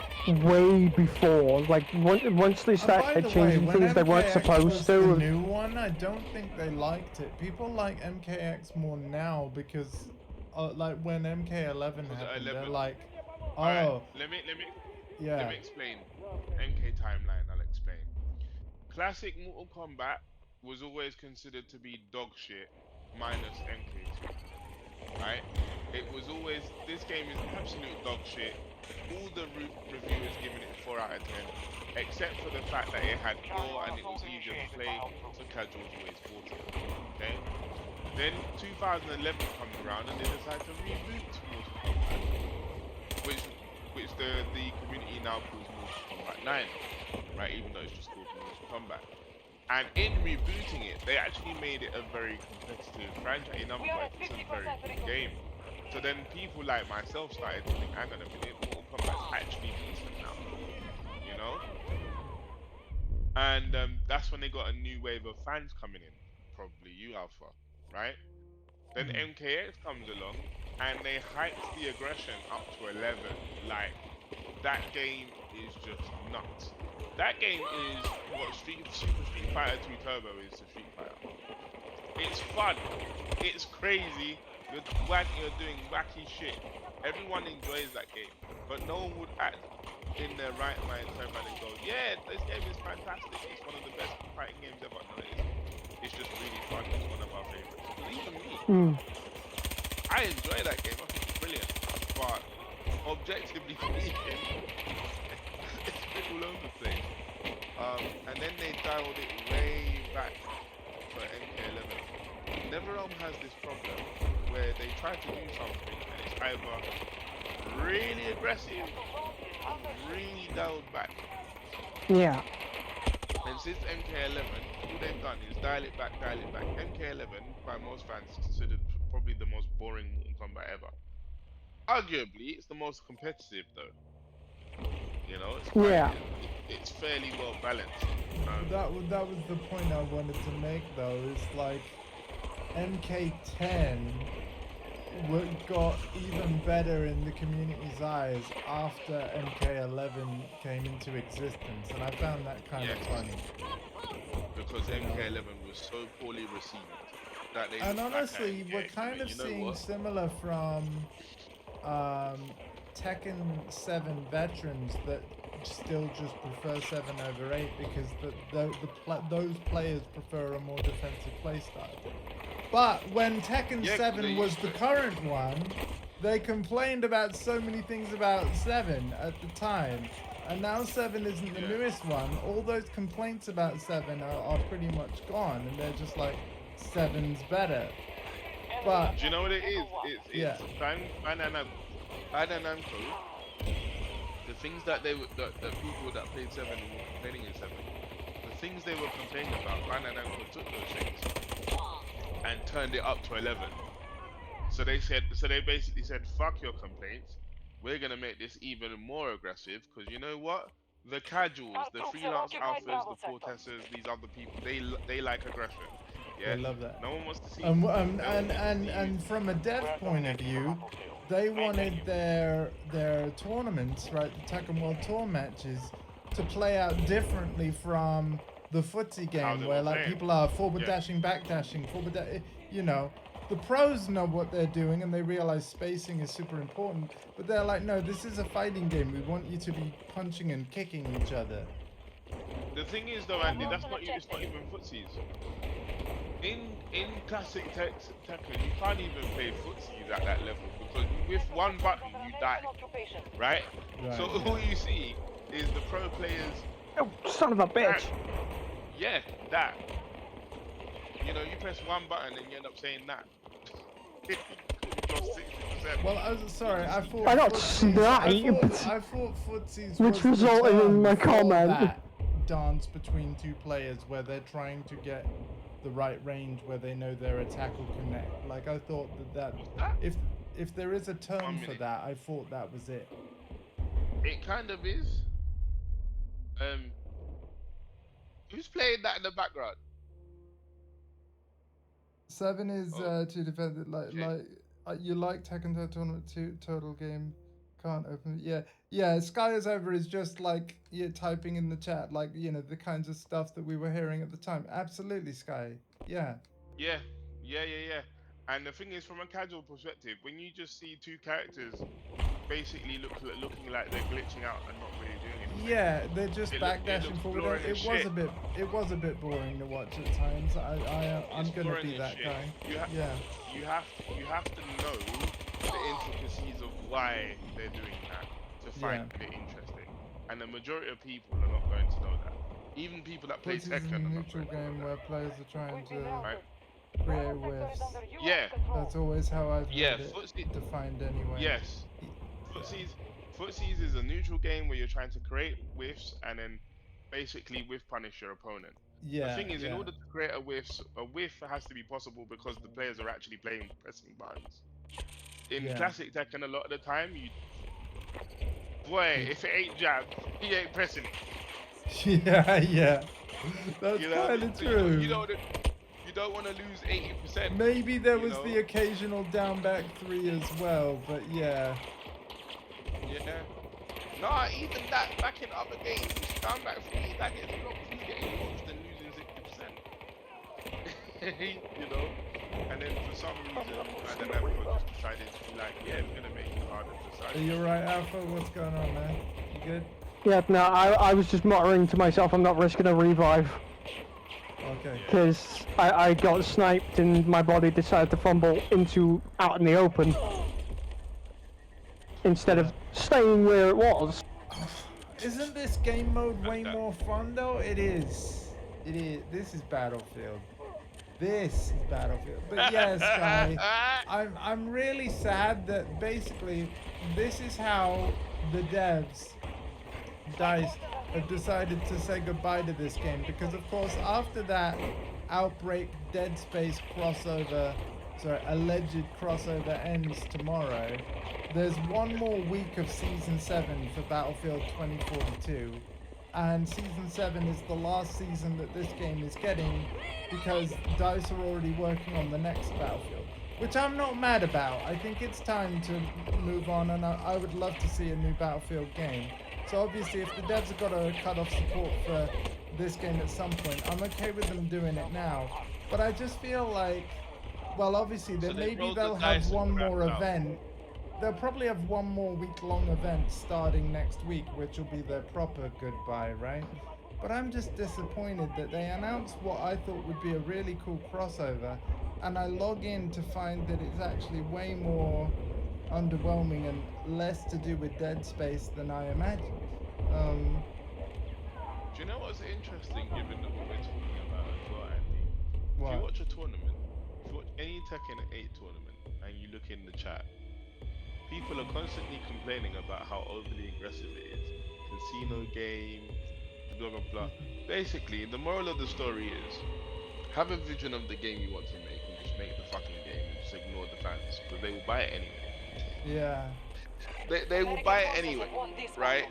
way before. Like once they By started the way, changing when things they weren't MKX supposed was the to. new one, I don't think they liked it. People like MKX more now because, like when MK11 Was it happened, 11? they're like, oh, Alright, let me yeah. explain. MK timeline, I'll explain. Classic Mortal Kombat was always considered to be dog shit minus MK2. Right? It was always, this game is absolute dog shit. All the reviewers giving it 4 out of 10, except for the fact that it had gore and it was easier to play, so casuals always fought it. Okay? Then 2011 comes around and they decide to reboot Mortal Kombat, which the community now calls Mortal Kombat 9, right? Even though it's just called Mortal Kombat. And in rebooting it, they actually made it a very competitive franchise. In other words, it's a very good game. So then people like myself started to think, hang on a minute, Mortal Kombat's actually decent now, you know? And that's when they got a new wave of fans coming in, probably you, Alpha, right? Then MKX comes along, and they hyped the aggression up to 11. Like, that game is just nuts. That game is what Super Street Fighter 2 Turbo is to Street Fighter. It's fun. It's crazy. You're doing wacky shit. Everyone enjoys that game, but no one would act in their right mind turn around and go, "Yeah, this game is fantastic. It's one of the best fighting games ever." No, it's just really fun. It's one of our favorites. Because even me, I enjoy that game. I think it's brilliant. But objectively speaking, it's a bit all over the place. And then they dialed it way back for MK11. NetherRealm has this problem where they try to do something and it's either really aggressive or really dialed back. Yeah. And since MK11, all they've done is dial it back. MK11, by most fans, is considered probably the most boring Mortal Kombat ever. Arguably, it's the most competitive though. You know, it's quite, it's fairly well balanced. That was the point I wanted to make though. Is like MK10 got even better in the community's eyes after MK11 came into existence, and I found that kind of funny. Because MK11 was so poorly received that they. And honestly, we're kind of seeing similar from Tekken 7 veterans that still just prefer 7 over 8 because those players prefer a more defensive playstyle. But when Tekken 7 was the current one, they complained about so many things about 7 at the time. And now 7 isn't the newest one. All those complaints about 7 are pretty much gone, and they're just like, 7's better. But do you know what it is? It's Bandai Namco. The things that the people that played 7 were complaining in 7, the things they were complaining about, Bandai Namco took those things and turned it up to 11. So they basically said, fuck your complaints. We're gonna make this even more aggressive because you know what? The casuals, the freelance alphas, the Cortesas, these other people, they like aggression. Yeah, I love that. No one wants to see. And from a dev point of view, they wanted their tournaments, right, the Tekken World Tour matches, to play out differently from the footsie game where like people are forward dashing, back dashing, you know. The pros know what they're doing and they realize spacing is super important, but they're like, no, this is a fighting game. We want you to be punching and kicking each other. The thing is though, Andy, it's not even footsies. In classic Tekken, you can't even play footsies at that level because with one button you die, right? So all you see is the pro players. Oh, son of a bitch! Yeah, that. You know, you press one button and you end up saying that. Well, I was sorry. I thought I got sniped. I thought footsies which was resulted the term in my for comment. that dance between two players where they're trying to get the right range where they know their attack will connect. Like I thought that if there is a term for that, I thought that was it. It kind of is. Who's playing that in the background? 7 is to defend it you like Tekken Tournament 2 total game can't open it. Yeah, Sky is over is just like typing in the chat like the kinds of stuff that we were hearing at the time. Absolutely, Sky. Yeah. And the thing is, from a casual perspective, when you just see two characters basically looking like they're glitching out and not really doing anything. Yeah, they're just backdashing forward. It was a bit boring to watch at times. I'm gonna be that guy. You have to know the intricacies of why they're doing that to find it interesting. And the majority of people are not going to know that. Even people that play Tekken are not going to know that. It's a neutral game where players are trying to create whiffs. Yeah. That's always how I've heard it defined anyway. Yes. Footsies is a neutral game where you're trying to create whiffs and then basically whiff punish your opponent. The Yeah, thing is, in yeah, order to create a whiff has to be possible because the players are actually playing pressing buttons. In yeah. classic Tekken, a lot of the time, boy, if it ain't jabbed, he ain't pressing it. Yeah, yeah. That's You know what I kind mean? of So true. you don't want to lose 80%. Maybe there You was know? the occasional down back 3 as well, but yeah. Yeah. Nah, even that back in other games, down back 3, that gets blocked. He's getting blocked than losing 60%. You know? And then for some reason, the Namco just decided to be like, yeah, we're gonna make it harder for Are Saudi. you alright, Alpha? What's going on, man? You good? Yeah, no, I was just muttering to myself, I'm not risking a revive. Okay. Because I got sniped and my body decided to fumble out in the open. Instead of staying where it was. Isn't this game mode way that- more fun though? It is. It is. This is Battlefield. This is Battlefield. But yes, Sky, I'm really sad that basically this is how the devs, DICE, have decided to say goodbye to this game, because of course after that Outbreak Dead Space crossover, alleged crossover ends tomorrow, there's one more week of Season 7 for Battlefield 2042, and Season 7 is the last season that this game is getting, because DICE are already working on the next Battlefield, which I'm not mad about. I think it's time to move on, and I would love to see a new Battlefield game. So obviously if the devs have got to cut off support for this game at some point, I'm okay with them doing it now. But I just feel like, well, obviously So that they maybe rolled the they'll dice have and one more crapped out. event. They'll probably have one more week-long event starting next week, which will be their proper goodbye, right? But I'm just disappointed that they announced what I thought would be a really cool crossover, and I log in to find that it's actually way more underwhelming and less to do with Dead Space than I imagined. Do you know what's interesting, given that what we're talking about as well, Andy? If you What? watch a tournament, if you watch any Tekken 8 tournament, and you look in the chat, people are constantly complaining about how overly aggressive it is. Casino game, blah blah blah. Basically, the moral of the story is, have a vision of the game you want to make and just make the fucking game and just ignore the fans, because they will buy it anyway. Yeah. They will buy it anyway, right?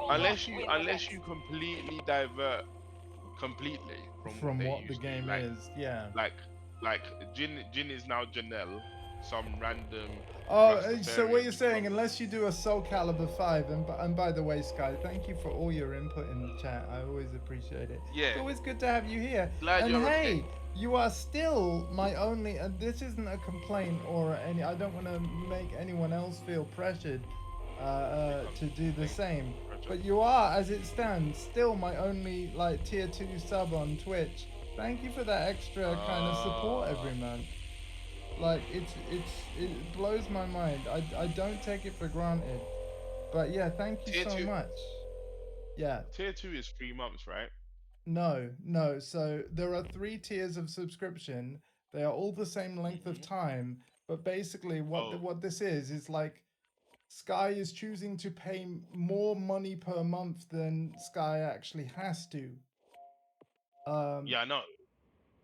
Unless you completely divert completely from what From they what the used to game is, yeah. like Jin is now Janelle, some random Oh, so what Rastafarian you're saying, from- unless you do a Soul Calibur 5, and by the way, Sky, thank you for all your input in the chat. I always appreciate it. Yeah. It's always good to have you here. Glad and you're hey, okay. you are still my only, and this isn't a complaint or any, I don't want to make anyone else feel pressured to do the same. But you are, as it stands, still my only like tier 2 sub on Twitch. Thank you for that extra kind of support every month. Like it blows my mind. I don't take it for granted. But yeah, thank you Tier so 2. much. Yeah. Tier 2 is 3 months, right? No. So there are 3 tiers of subscription. They are all the same length of time, but basically what this is like Sky is choosing to pay more money per month than Sky actually has to. Yeah, I know.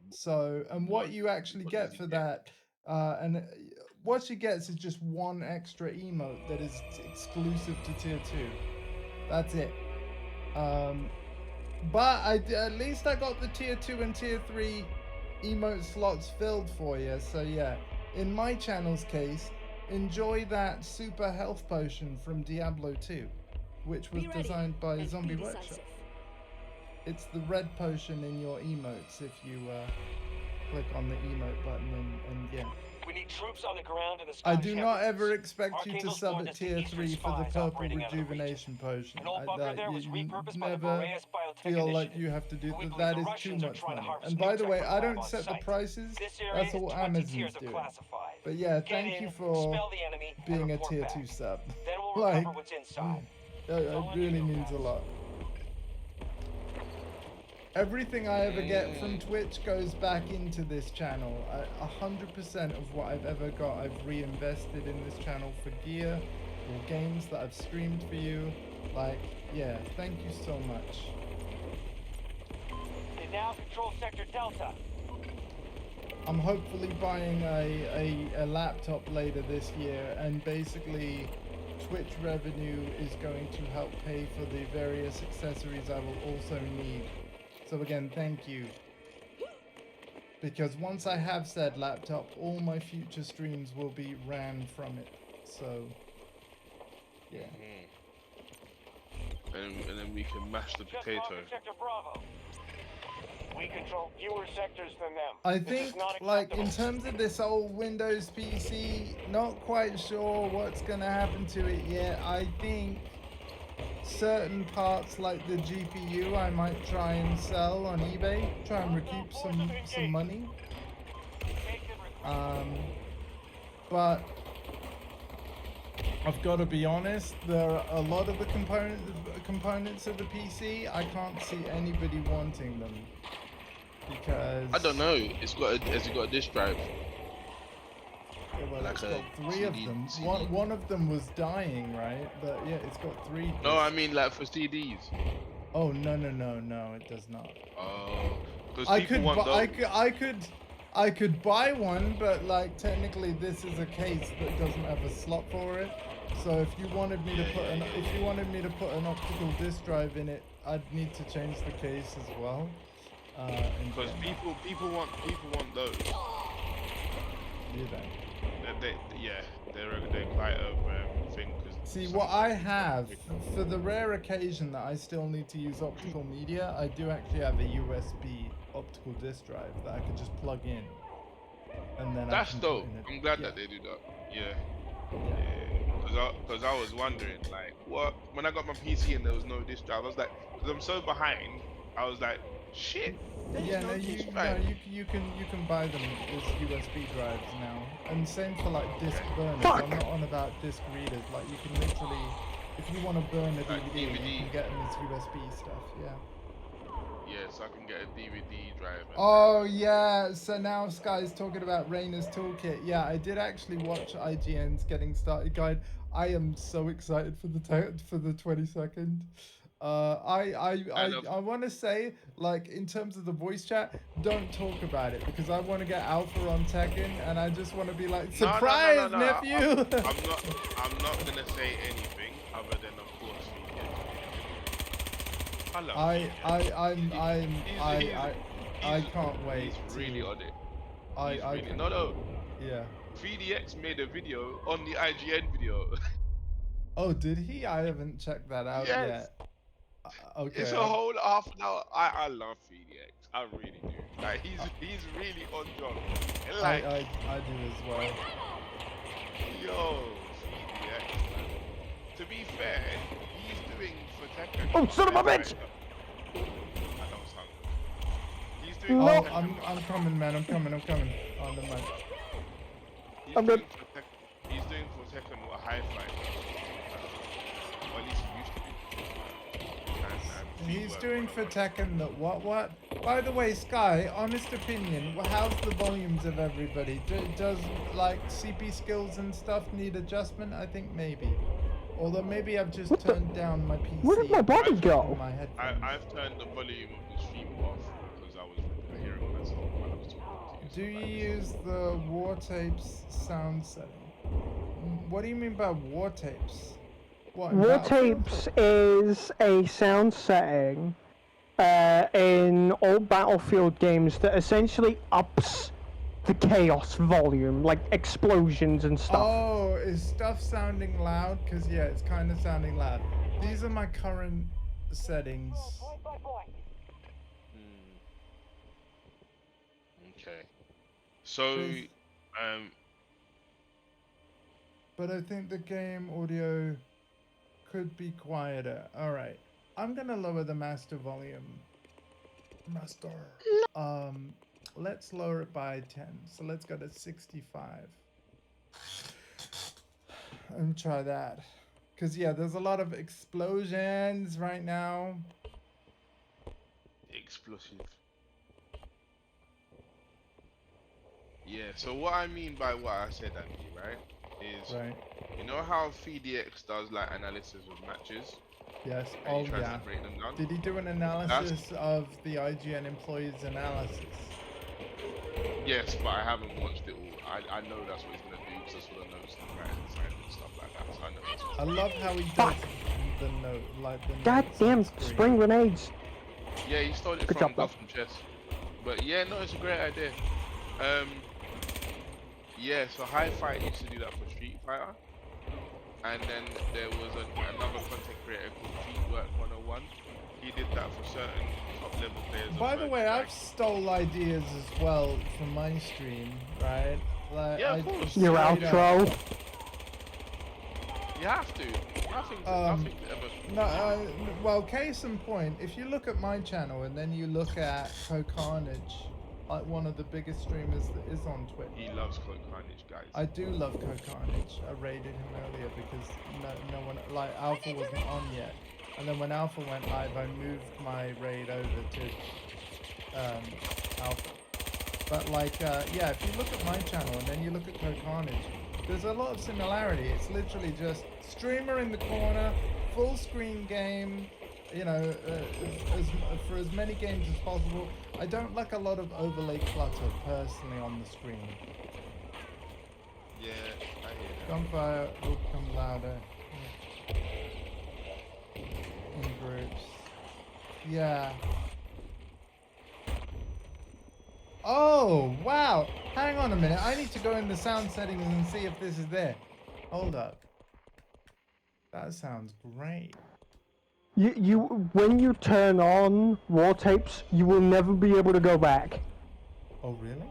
So, and what you actually what does get he for get? that, and what she gets is just one extra emote that is exclusive to tier 2. That's it. But at least I got the tier 2 and tier 3 emote slots filled for you. So yeah, in my channel's case, enjoy that super health potion from Diablo 2, which was Be ready designed by and Zombie be Workshop. decisive. It's the red potion in your emotes if you click on the emote button and yeah. We need troops on the ground in the I Scottish do not Hebrides. ever expect you to Archangel's sub warned at us the tier Eastern 3 for the spies purple operating out of the rejuvenation potion. An old bunker there was You repurposed by the never Boreas Biotech feel like Initiative. you have to do We believe that. the Is too Russians are much trying to money. harvest And by new the way, tech I from don't on set the site. prices. This area That's is all 20 Amazon's tiers of doing. classified. But yeah, Get thank in, you for expel the enemy, and being a report tier back. 2 sub. Then we'll Like, recover what's inside. it really means a lot. Everything I ever get from Twitch goes back into this channel. 100% of what I've ever got, I've reinvested in this channel for gear or games that I've streamed for you. Like, yeah, thank you so much. now control Sector Delta. I'm hopefully buying a laptop later this year, and basically Twitch revenue is going to help pay for the various accessories I will also need. So again, thank you. Because once I have said laptop, all my future streams will be ran from it. So, yeah. And then we can mash the Just potato. conquered Sector Bravo. We control fewer sectors than them. I This think, is not like, in acceptable. terms of this old Windows PC, not quite sure what's gonna happen to it yet. I think certain parts, like the GPU, I might try and sell on eBay, try and recoup some money. But I've got to be honest, there are a lot of the components of the PC, I can't see anybody wanting them. Because I don't know. Has it got a disk drive? Yeah, well, Like it's a got three of CD them. CD. One of them was dying, right? But yeah, it's got three. No, I discs. mean like for CDs. Oh no, it does not. Oh, because I people could, want those. I could buy one, but like technically this is a case that doesn't have a slot for it. So if you wanted me to put an optical disk drive in it, I'd need to change the case as well. Because people want those. Do that. They're quite a thing. See, what I have, for the rare occasion that I still need to use optical media, I do actually have a USB optical disk drive that I could just plug in. And then That's I can dope. put in I'm glad yeah. that they do that. Yeah. Because I was wondering, like, what? When I got my PC and there was no disk drive, I was like, because I'm so behind, I was like, shit. Yeah, no, you can buy them as USB drives now, and same for like disc burners. Fuck. I'm not on about disc readers. Like you can literally, if you want to burn a Like DVD, you DVD. can get them as USB stuff. Yeah. Yeah, so I can get a DVD drive. And Oh yeah, so now Sky's talking about Rainer's Toolkit. Yeah, I did actually watch IGN's Getting Started guide. I am so excited for the 22nd. I want to say, like, in terms of the voice chat, don't talk about it because I want to get Alpha on Tekken and I just want to be like, surprise, No. nephew. I'm not gonna say anything other than, of course, I love I can't wait. He's really on it. I Really, no. Yeah. 3DX made a video on the IGN video. Oh, did he? I haven't checked that out Yes. yet. Okay. It's a whole half an hour. I love 3DX. I really do. Like he's really on job. And like I do as well. yo, 3DX. Man. To be fair, he's doing for Tekken. Oh, son of a bitch! I know it's hungry. He's doing. No. for Oh, Tekken. I'm coming, man. I'm coming. On the mic. I'm good. He's doing for Tekken what Hi-Fi does. Or at least he used to be. He's doing for Tekken that what? By the way, Sky, honest opinion, how's the volumes of everybody? Does like CP skills and stuff need adjustment? I think maybe. Although maybe I've just turned down my PC. Where did my body go? My headphones. I've turned the volume of the stream off because I was hearing myself while I was talking to Do you. you use the War Tapes sound setting? What do you mean by War Tapes? What, War Battlefield? Tapes is a sound setting in all Battlefield games that essentially ups the chaos volume, like explosions and stuff. Oh, is stuff sounding loud? Because, yeah, it's kind of sounding loud. These are my current settings. Point by point. Okay. So, Please. But I think the game audio could be quieter. Alright. I'm gonna lower the master volume. Master. Let's lower it by 10. So let's go to 65. And try that. Because, yeah, there's a lot of explosions right now. explosive. Yeah, so what I mean by what I said, Andy, right, is Right. you know how 3DX does like analysis of matches? Yes. And Oh he tries yeah. to break them down. Did he do an analysis of the IGN employees' analysis? Yes, but I haven't watched it all. I know that's what he's gonna do because I saw the notes and right inside and stuff like that. So I know that's I what's love how he Fuck. does the note, like the God notes on damn, screen. spring grenades. Yeah, he stole it Good from job, bro. Gotham Chess. But yeah, no, it's a great idea. Yeah, so Hi-Fi used to do that for Street Fighter. And then there was another content creator called Feedwork 101. He did that for certain top level players. By of the Virtua way, I've Rag. stole ideas as well from my stream, right? Like, Yeah, I of course. Your straight up- outro. You have to. Nothing's ever. No, well, case in point, if you look at my channel and then you look at Co-Carnage, like one of the biggest streamers that is on Twitch. He loves Code Carnage, guys. I do love Co-Carnage. I raided him earlier because no one, like Alpha wasn't on yet. And then when Alpha went live, I moved my raid over to Alpha. But like, yeah, if you look at my channel and then you look at Co-Carnage, there's a lot of similarity. It's literally just streamer in the corner, full screen game, you know, for as many games as possible. I don't like a lot of overlay clutter personally on the screen. Yeah, I hear that. Gunfire will become louder in groups. Yeah. Oh, wow. Hang on a minute. I need to go in the sound settings and see if this is there. Hold up. That sounds great. When you turn on war tapes, you will never be able to go back. Oh, really?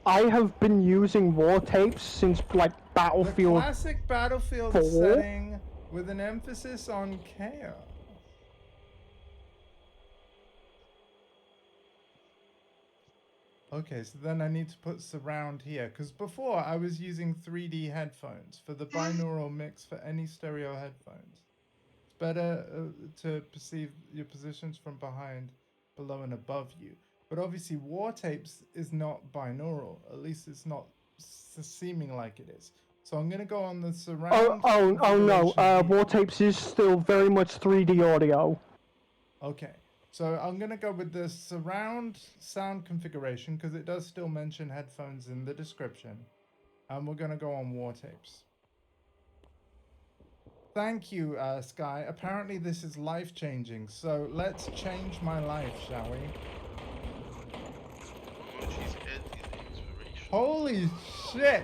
I have been using war tapes since like The Battlefield. classic Battlefield 4? setting with an emphasis on chaos. Okay, so then I need to put surround here, because before I was using 3D headphones for the binaural mix for any stereo headphones. It's better to perceive your positions from behind, below and above you. But obviously war tapes is not binaural, at least it's not seeming like it is. So I'm going to go on the surround. Oh no, configuration here. war tapes is still very much 3D audio. Okay, so I'm going to go with the surround sound configuration because it does still mention headphones in the description. And we're going to go on war tapes. Thank you, Sky. Apparently this is life-changing, so let's change my life, shall we? Oh, she's editing the inspiration. Holy shit!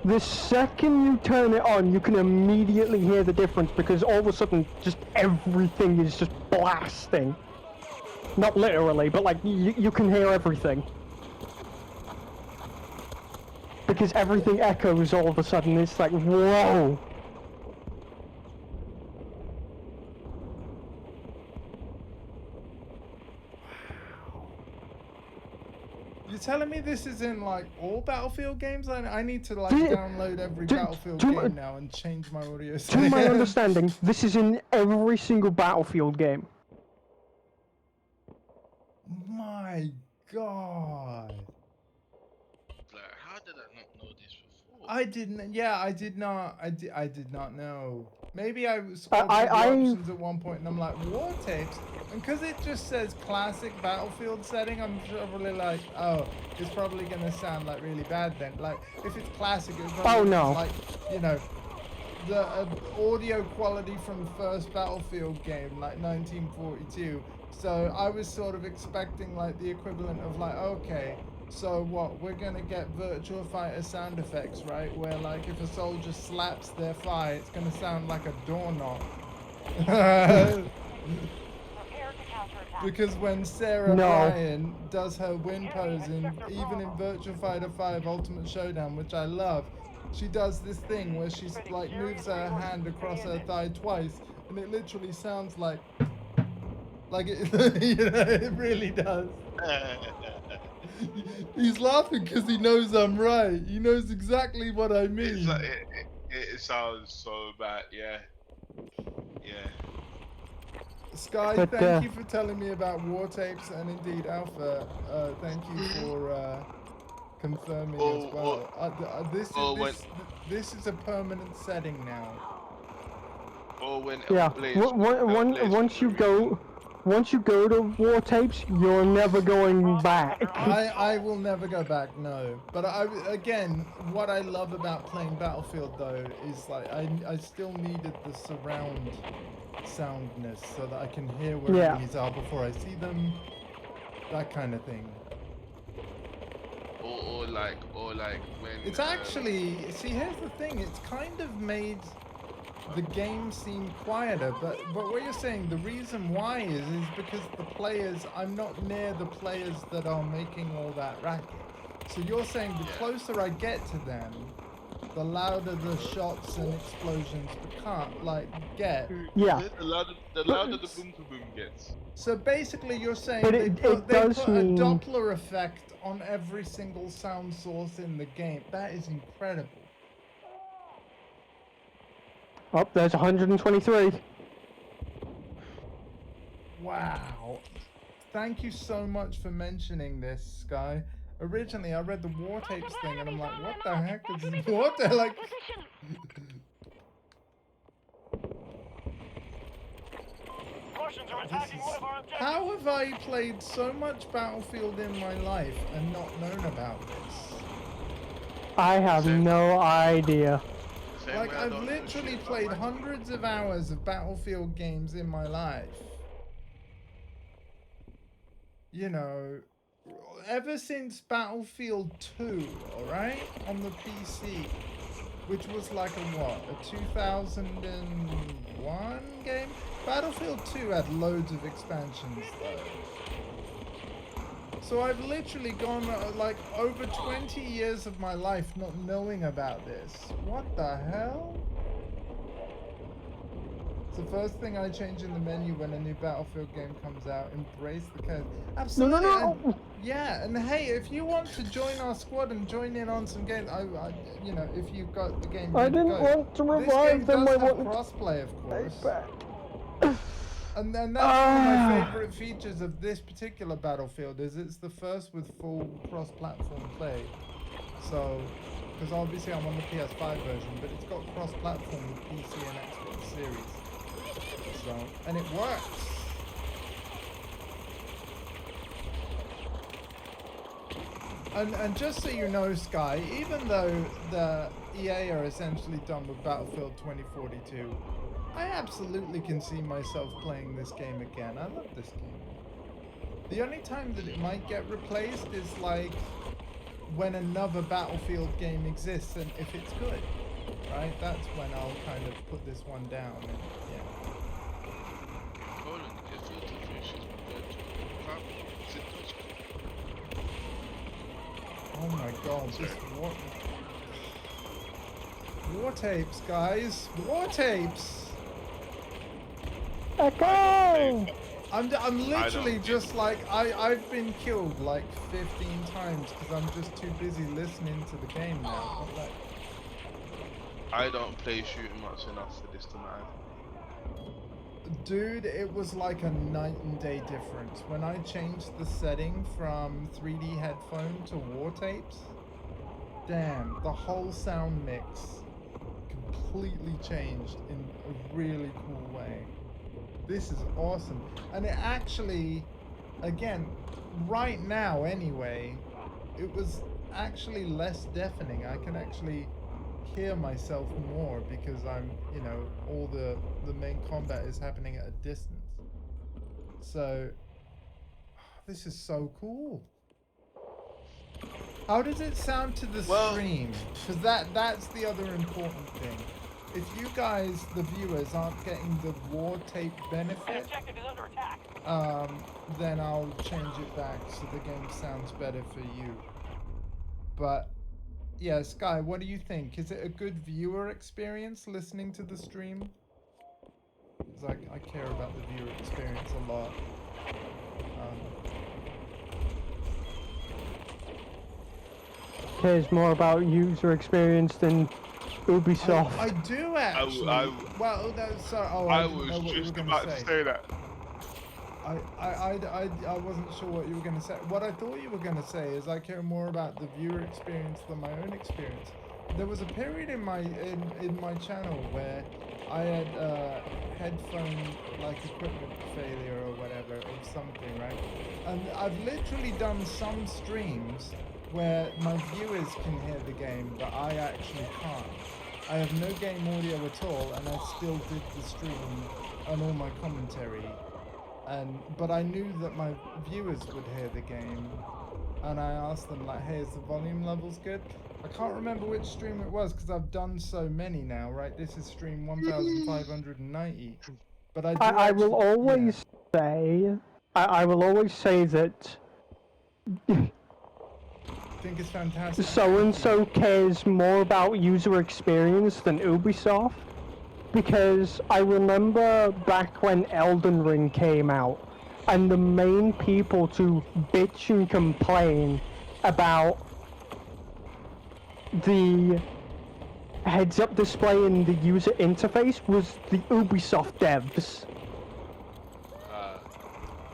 The second you turn it on, you can immediately hear the difference because all of a sudden, just everything is just blasting. Not literally, but like you can hear everything. Because everything echoes all of a sudden. It's like, whoa. You're telling me this is in like all Battlefield games? I need to like Do- download every do- Battlefield to- game now and change my audio To settings. my understanding, this is in every single Battlefield game. My God. Like, how did I not know this before? I didn't. Yeah, I did not. I did not know. Maybe I was scrolled I- through the I- options at one point and I'm like, war tapes, and because it just says classic Battlefield setting, I'm probably like, oh, it's probably gonna sound like really bad then. Like if it's classic, it's probably Oh, no. like, you know, the audio quality from the first Battlefield game, like 1942. So I was sort of expecting like the equivalent of like, okay, so what, we're gonna get Virtua Fighter sound effects, right? Where like if a soldier slaps their thigh, it's gonna sound like a doorknob. Because when Sarah No. Bryan does her win pose even in Virtua Fighter 5 Ultimate Showdown, which I love, she does this thing where she's like moves her hand across her thigh twice, and it literally sounds like it, you know, it really does. He's laughing because he knows I'm right. He knows exactly what I mean. It's like, it sounds so bad, yeah. Yeah. Sky, But, thank you for telling me about war tapes, and indeed Alpha, thank you for confirming as well. This when- is this is a permanent setting now. Or when Yeah. Once you go to war tapes, you're never going back. I will never go back, no. But again, what I love about playing Battlefield though is like I still needed the surround soundness so that I can hear where Yeah. enemies are before I see them. That kind of thing. Or like when It's actually, see, here's the thing, it's kind of made the game seem quieter, but what you're saying, the reason why is because the players, I'm not near the players that are making all that racket. So you're saying the closer I get to them, the louder the shots and explosions get. Yeah. the louder the boom to boom gets. So basically you're saying But they it put does a mean- Doppler effect on every single sound source in the game. That is incredible. Oh, there's 123. Wow. Thank you so much for mentioning this, Sky. Originally, I read the war tapes thing, and I'm like, what the heck is this? What the, like... Russians are attacking one of our objectives. How have I played so much Battlefield in my life and not known about this? I have no idea. Same Like, way I I've don't know literally shit about played Minecraft. hundreds of hours of Battlefield games in my life. You know, ever since Battlefield 2, alright? On the PC. Which was like a what? A 2001 game? Battlefield 2 had loads of expansions though. So I've literally gone like over 20 years of my life not knowing about this. What the hell? It's the first thing I change in the menu when a new Battlefield game comes out. Embrace the chaos. Absolutely. No. Yeah, and hey, if you want to join our squad and join in on some games, you know, if you've got the game. I ready to didn't go. want to This revive game them. does I have wanted crossplay, of to course. stay back. And then that's one of my favorite features of this particular Battlefield is it's the first with full cross-platform play. So, because obviously I'm on the PS5 version, but it's got cross-platform with PC and Xbox Series. So, and it works. And just so you know, Sky, even though the EA are essentially done with Battlefield 2042, I absolutely can see myself playing this game again. I love this game. The only time that it might get replaced is like when another Battlefield game exists and if it's good, right? That's when I'll kind of put this one down and yeah. Poland gets filter fishes compared to Oh my god, this war tapes, guys. War tapes. Echo! I'm literally just like I've been killed like 15 times because I'm just too busy listening to the game now. But like, I don't play shooting much enough for this to matter. dude, it was like a night and day difference when I changed the setting from 3D headphone to war tapes. Damn, the whole sound mix completely changed in a really cool way. This is awesome. And it actually, again, right now anyway, it was actually less deafening. I can actually hear myself more because I'm, you know, all the main combat is happening at a distance. So, this is so cool. How does it sound to the stream? Because that's the other important thing. If you guys, the viewers, aren't getting the war tape benefit, Objective is under attack. then I'll change it back so the game sounds better for you. But yeah, Sky, what do you think? Is it a good viewer experience listening to the stream? Because I care about the viewer experience a lot. Cares more about user experience than Ubisoft. I do actually. Well, that's sorry. Oh, I I didn't know was what you were just going about to to say. say that. I wasn't sure what you were going to say. What I thought you were going to say is I care more about the viewer experience than my own experience. there was a period in my channel where I had headphone like equipment failure or whatever of something, right? And I've literally done some streams where my viewers can hear the game, but I actually can't. I have no game audio at all, and I still did the stream and all my commentary. But I knew that my viewers would hear the game, and I asked them like, "Hey, is the volume levels good?" I can't remember which stream it was because I've done so many now, right? This is stream 1590. But I do I will actually- always say, I will always say that I think it's fantastic. so-and-so cares more about user experience than Ubisoft. Because I remember back when Elden Ring came out, and the main people to bitch and complain about the heads-up display in the user interface was the Ubisoft devs.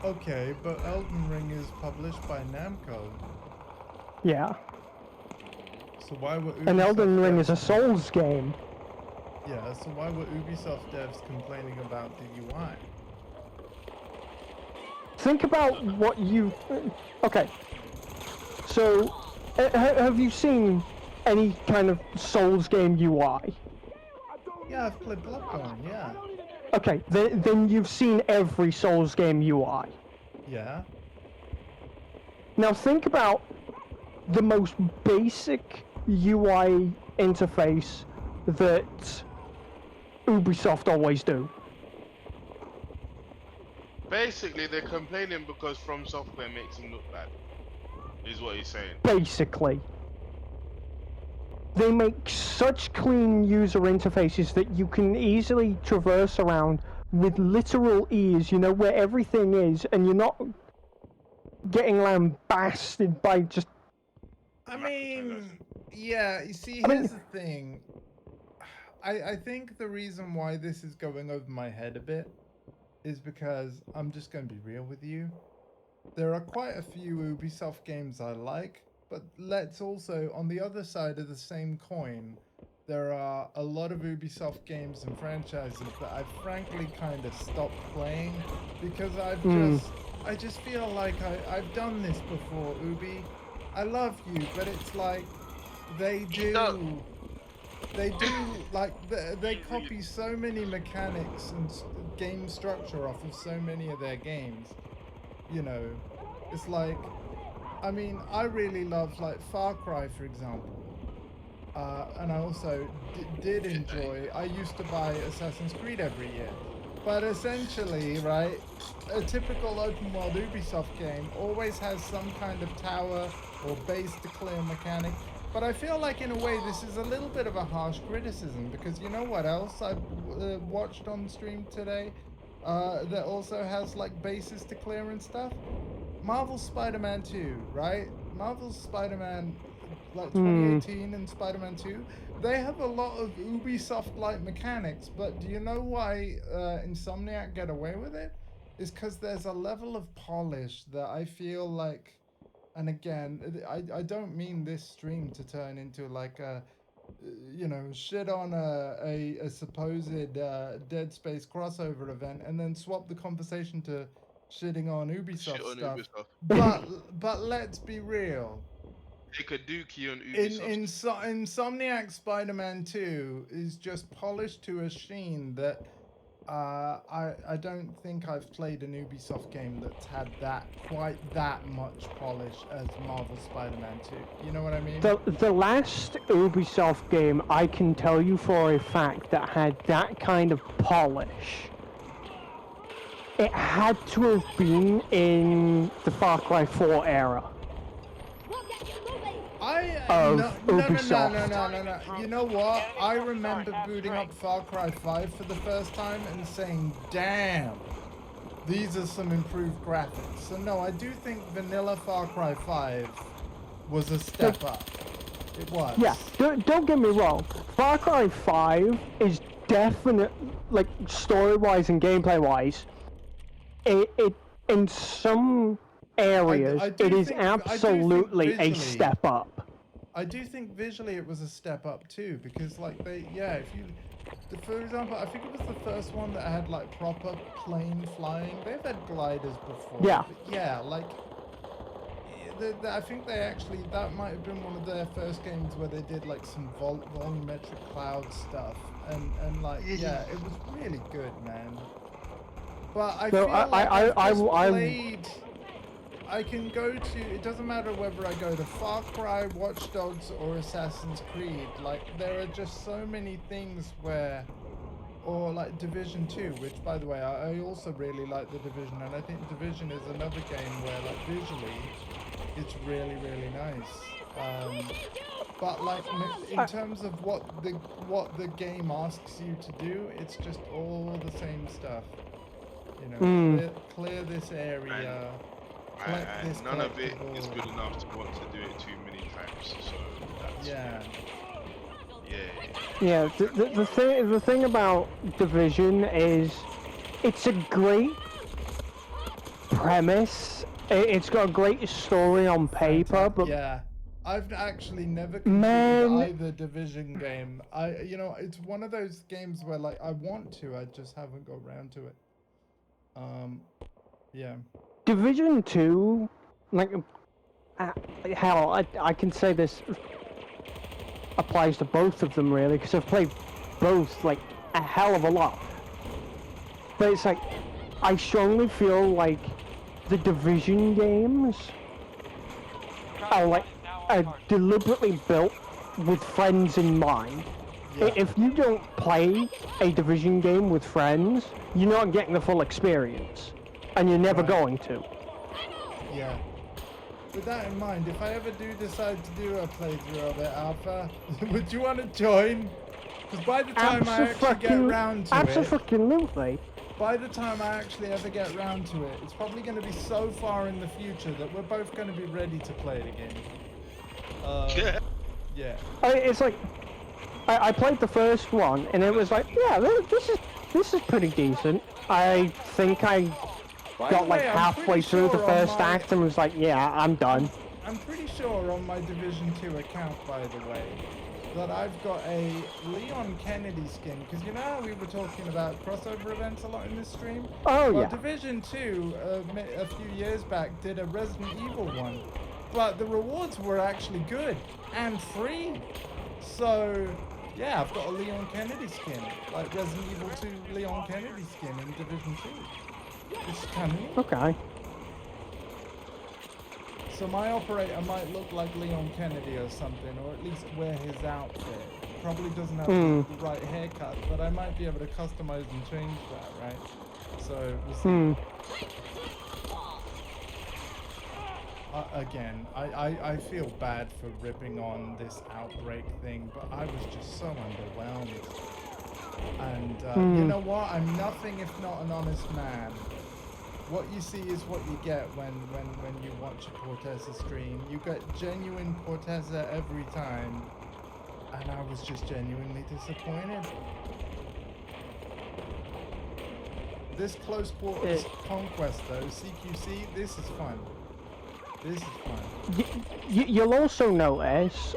Okay, but Elden Ring is published by Namco. Yeah. So why were Ubisoft And Elden Ring is a devs- Souls game. Yeah, so why were Ubisoft devs complaining about the UI? Think about what you... Okay. So, have you seen any kind of Souls game UI? Yeah, I've played Bloodborne, yeah. Okay, then you've seen every Souls game UI. Yeah. Now think about the most basic UI interface that Ubisoft always do. Basically, they're complaining because From Software makes them look bad. Is what he's saying. Basically. They make such clean user interfaces that you can easily traverse around with literal ease, you know, where everything is, and you're not getting lambasted by just... I mean, yeah, you see, I mean- here's the thing. I think the reason why this is going over my head a bit is because I'm just going to be real with you. There are quite a few Ubisoft games I like, but let's also, on the other side of the same coin, there are a lot of Ubisoft games and franchises that I've frankly kind of stopped playing because I just feel like I've done this before, Ubi. I love you, but it's like they do like they copy so many mechanics and game structure off of so many of their games. You know, it's like, I mean, I really love like Far Cry, for example. And I also did enjoy, I used to buy Assassin's Creed every year. But essentially, right, a typical open world Ubisoft game always has some kind of tower or base to clear mechanic. But I feel like in a way this is a little bit of a harsh criticism because you know what else I watched on stream today that also has like bases to clear and stuff? Marvel's Spider-Man 2, right? Marvel's Spider-Man, like 2018 and Spider-Man 2, they have a lot of Ubisoft-like mechanics, but do you know why Insomniac get away with it? It's because there's a level of polish that I feel like, and again, I don't mean this stream to turn into like a, you know, shit on a supposed Dead Space crossover event and then swap the conversation to shitting on Ubisoft Shit on stuff. Ubisoft. But let's be real. Take a dookie on Ubisoft. Insomniac Spider-Man 2 is just polished to a sheen that I don't think I've played an Ubisoft game that's had quite that much polish as Marvel Spider-Man 2. You know what I mean? The last Ubisoft game I can tell you for a fact that had that kind of polish, it had to have been in the Far Cry 4 era. We'll get you moving. Of No. Ubisoft. You know what? I remember booting up Far Cry 5 for the first time and saying, damn, these are some improved graphics. So no, I do think vanilla Far Cry 5 was a step up. It was. Yeah, don't get me wrong. Far Cry 5 is definite, like story-wise and gameplay-wise, it in some areas I do it is think absolutely a visually- step up. I do think visually it was a step up too, because like for example, I think it was the first one that had like proper plane flying. They've had gliders before. Yeah. But yeah, like I think they actually, that might have been one of their first games where they did like some volumetric cloud stuff, and like yeah, it was really good, man. But I feel like I've just played. I can go to, it doesn't matter whether I go to Far Cry, Watch Dogs, or Assassin's Creed. Like, there are just so many things where, or like Division 2, which, by the way, I also really like the Division, and I think Division is another game where, like, visually, it's really, really nice. But like, in terms of what the game asks you to do, it's just all the same stuff. You know, clear this area. And none of it is good enough to want to do it too many times. So that's yeah. The thing about Division is it's a great premise. It's got a great story on paper, but yeah, I've actually never completed either Division game. It's one of those games where like I want to, I just haven't got around to it. Yeah. Division 2, like, hell, I can say this applies to both of them, really, because I've played both, like, a hell of a lot. But it's like, I strongly feel like the Division games are deliberately built with friends in mind. Yeah. If you don't play a Division game with friends, you're not getting the full experience. And you're never going to. Yeah. With that in mind, if I ever do decide to do a playthrough of it, Alpha, would you want to join? Because by the time I actually get around to absolutely. By the time I actually ever get around to it, it's probably going to be so far in the future that we're both going to be ready to play it again. Yeah. It's like, I played the first one, and it was like, yeah, this is pretty decent. I think I got like halfway through the first act and was like, yeah, I'm done. I'm pretty sure on my Division 2 account, by the way, that I've got a Leon Kennedy skin, because you know how we were talking about crossover events a lot in this stream? Oh, well, yeah. Division 2, a few years back, did a Resident Evil one, but the rewards were actually good and free. So, yeah, I've got a Leon Kennedy skin, like Resident Evil 2 Leon Kennedy skin in Division 2. It's kind of neat. Okay. So my operator might look like Leon Kennedy or something, or at least wear his outfit. Probably doesn't have the right haircut, but I might be able to customize and change that, right? So we'll see. Again, I feel bad for ripping on this Outbreak thing, but I was just so underwhelmed. And you know what? I'm nothing if not an honest man. What you see is what you get when you watch a Corteza stream. You get genuine Corteza every time, and I was just genuinely disappointed. This close quarters conquest though, CQC, this is fun. This is fun. You'll also notice,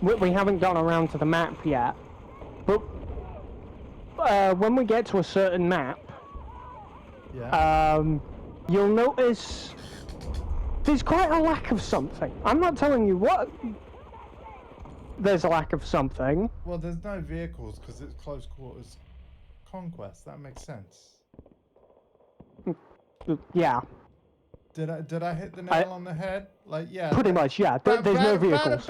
we haven't gone around to the map yet, but when we get to a certain map, you'll notice there's quite a lack of something. I'm not telling you what. There's a lack of something. Well, there's no vehicles because it's close quarters conquest. That makes sense. Yeah. Did I hit the nail on the head? Like, yeah. Pretty much, yeah. There's no vehicles.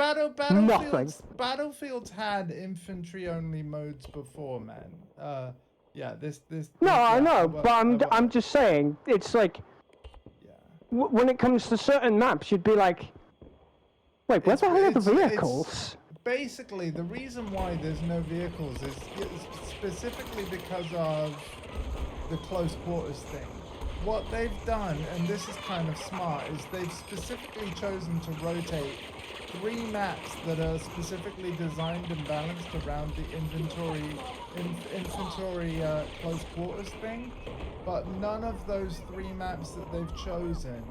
Nothing. Battlefields had infantry-only modes before, man. Yeah, this. No, I know, but I'm just saying, it's like, when it comes to certain maps, you'd be like, wait, where the hell are the vehicles? Basically, the reason why there's no vehicles is specifically because of the close quarters thing. What they've done, and this is kind of smart, is they've specifically chosen to rotate 3 maps that are specifically designed and balanced around the infantry close quarters thing, but none of those 3 maps that they've chosen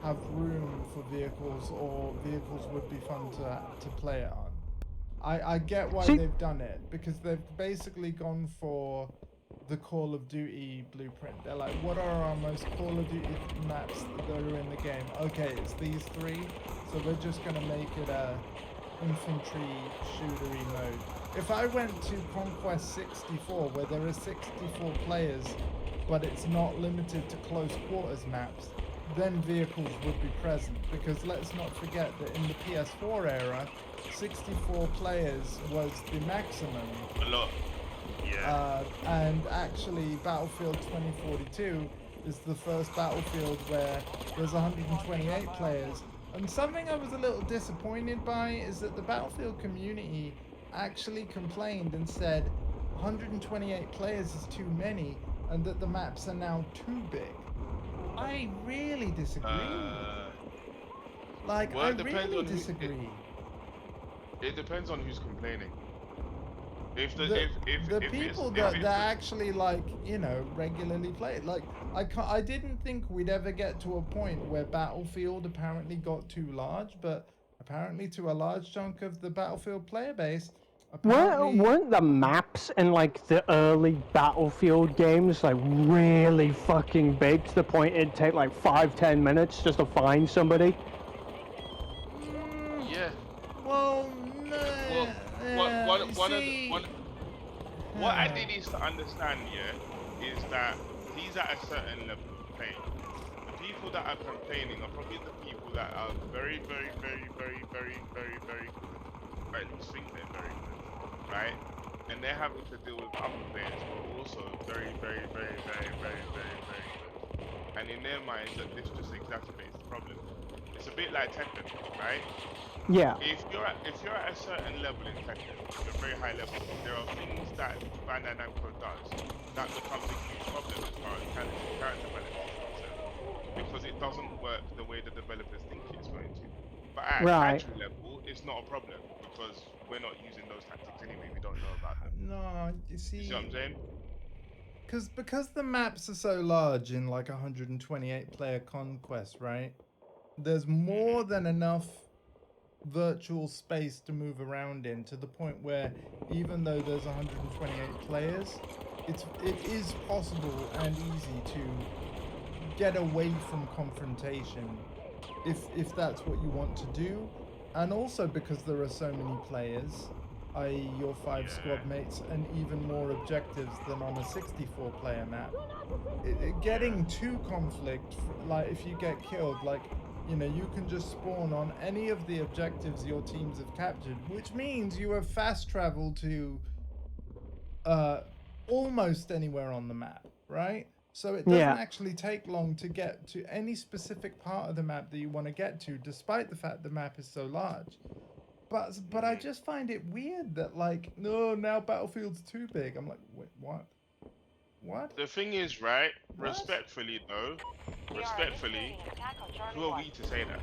have room for vehicles, or vehicles would be fun to play it on. I get why See- they've done it, because they've basically gone for the Call of Duty blueprint. They're like, what are our most Call of Duty maps that are in the game? Okay, it's these three, so we're just gonna make it a infantry shootery mode. If I went to Conquest 64, where there are 64 players, but it's not limited to close quarters maps, then vehicles would be present, because let's not forget that in the PS4 era, 64 players was the maximum. A lot. Yeah. And actually, Battlefield 2042 is the first Battlefield where there's 128 players. And something I was a little disappointed by is that the Battlefield community actually complained and said 128 players is too many, and that the maps are now too big. I really disagree. Like, well, I it depends really on who- disagree. It depends on who's complaining. If the The if people it's, that if that it's, actually, like, you know, regularly play it. Like, I didn't think we'd ever get to a point where Battlefield apparently got too large, but apparently to a large chunk of the Battlefield player base, apparently. Weren't the maps in like the early Battlefield games like really fucking big to the point it'd take like 5-10 minutes just to find somebody? yeah. Well, no. Well, See, what I need is to understand, yeah, is that he's at a certain level of playing. The people that are complaining are probably the people that are very, very, very, very, very, very, very good. Right, at least think they're very good, right? And they're having to deal with other players who are also very, very, very, very, very, very, very good. And in their minds, that this just exacerbates the problem. It's a bit like Tekken, right? Yeah. If you're at a certain level in Tekken, a very high level, there are things that Bandai Namco does that becomes a huge problem as far as character development is concerned, because it doesn't work the way the developers think it's going to. But at a Right. casual level, it's not a problem because we're not using those tactics anyway. We don't know about them. no, you You see, see what I'm saying? because the maps are so large in like 128 player conquest, right? There's more than enough virtual space to move around in, to the point where even though there's 128 players, it is possible and easy to get away from confrontation if that's what you want to do. And also because there are so many players, i.e. your 5 squad mates, and even more objectives than on a 64 player map, getting to conflict, like if you get killed, like, you know, you can just spawn on any of the objectives your teams have captured, which means you have fast travel to almost anywhere on the map, right? So it doesn't Yeah. actually take long to get to any specific part of the map that you want to get to, despite the fact the map is so large. But I just find it weird that, like, no, now Battlefield's too big. I'm like, wait, what? What? The thing is, right? What? Respectfully, though, respectfully, who are we to say that?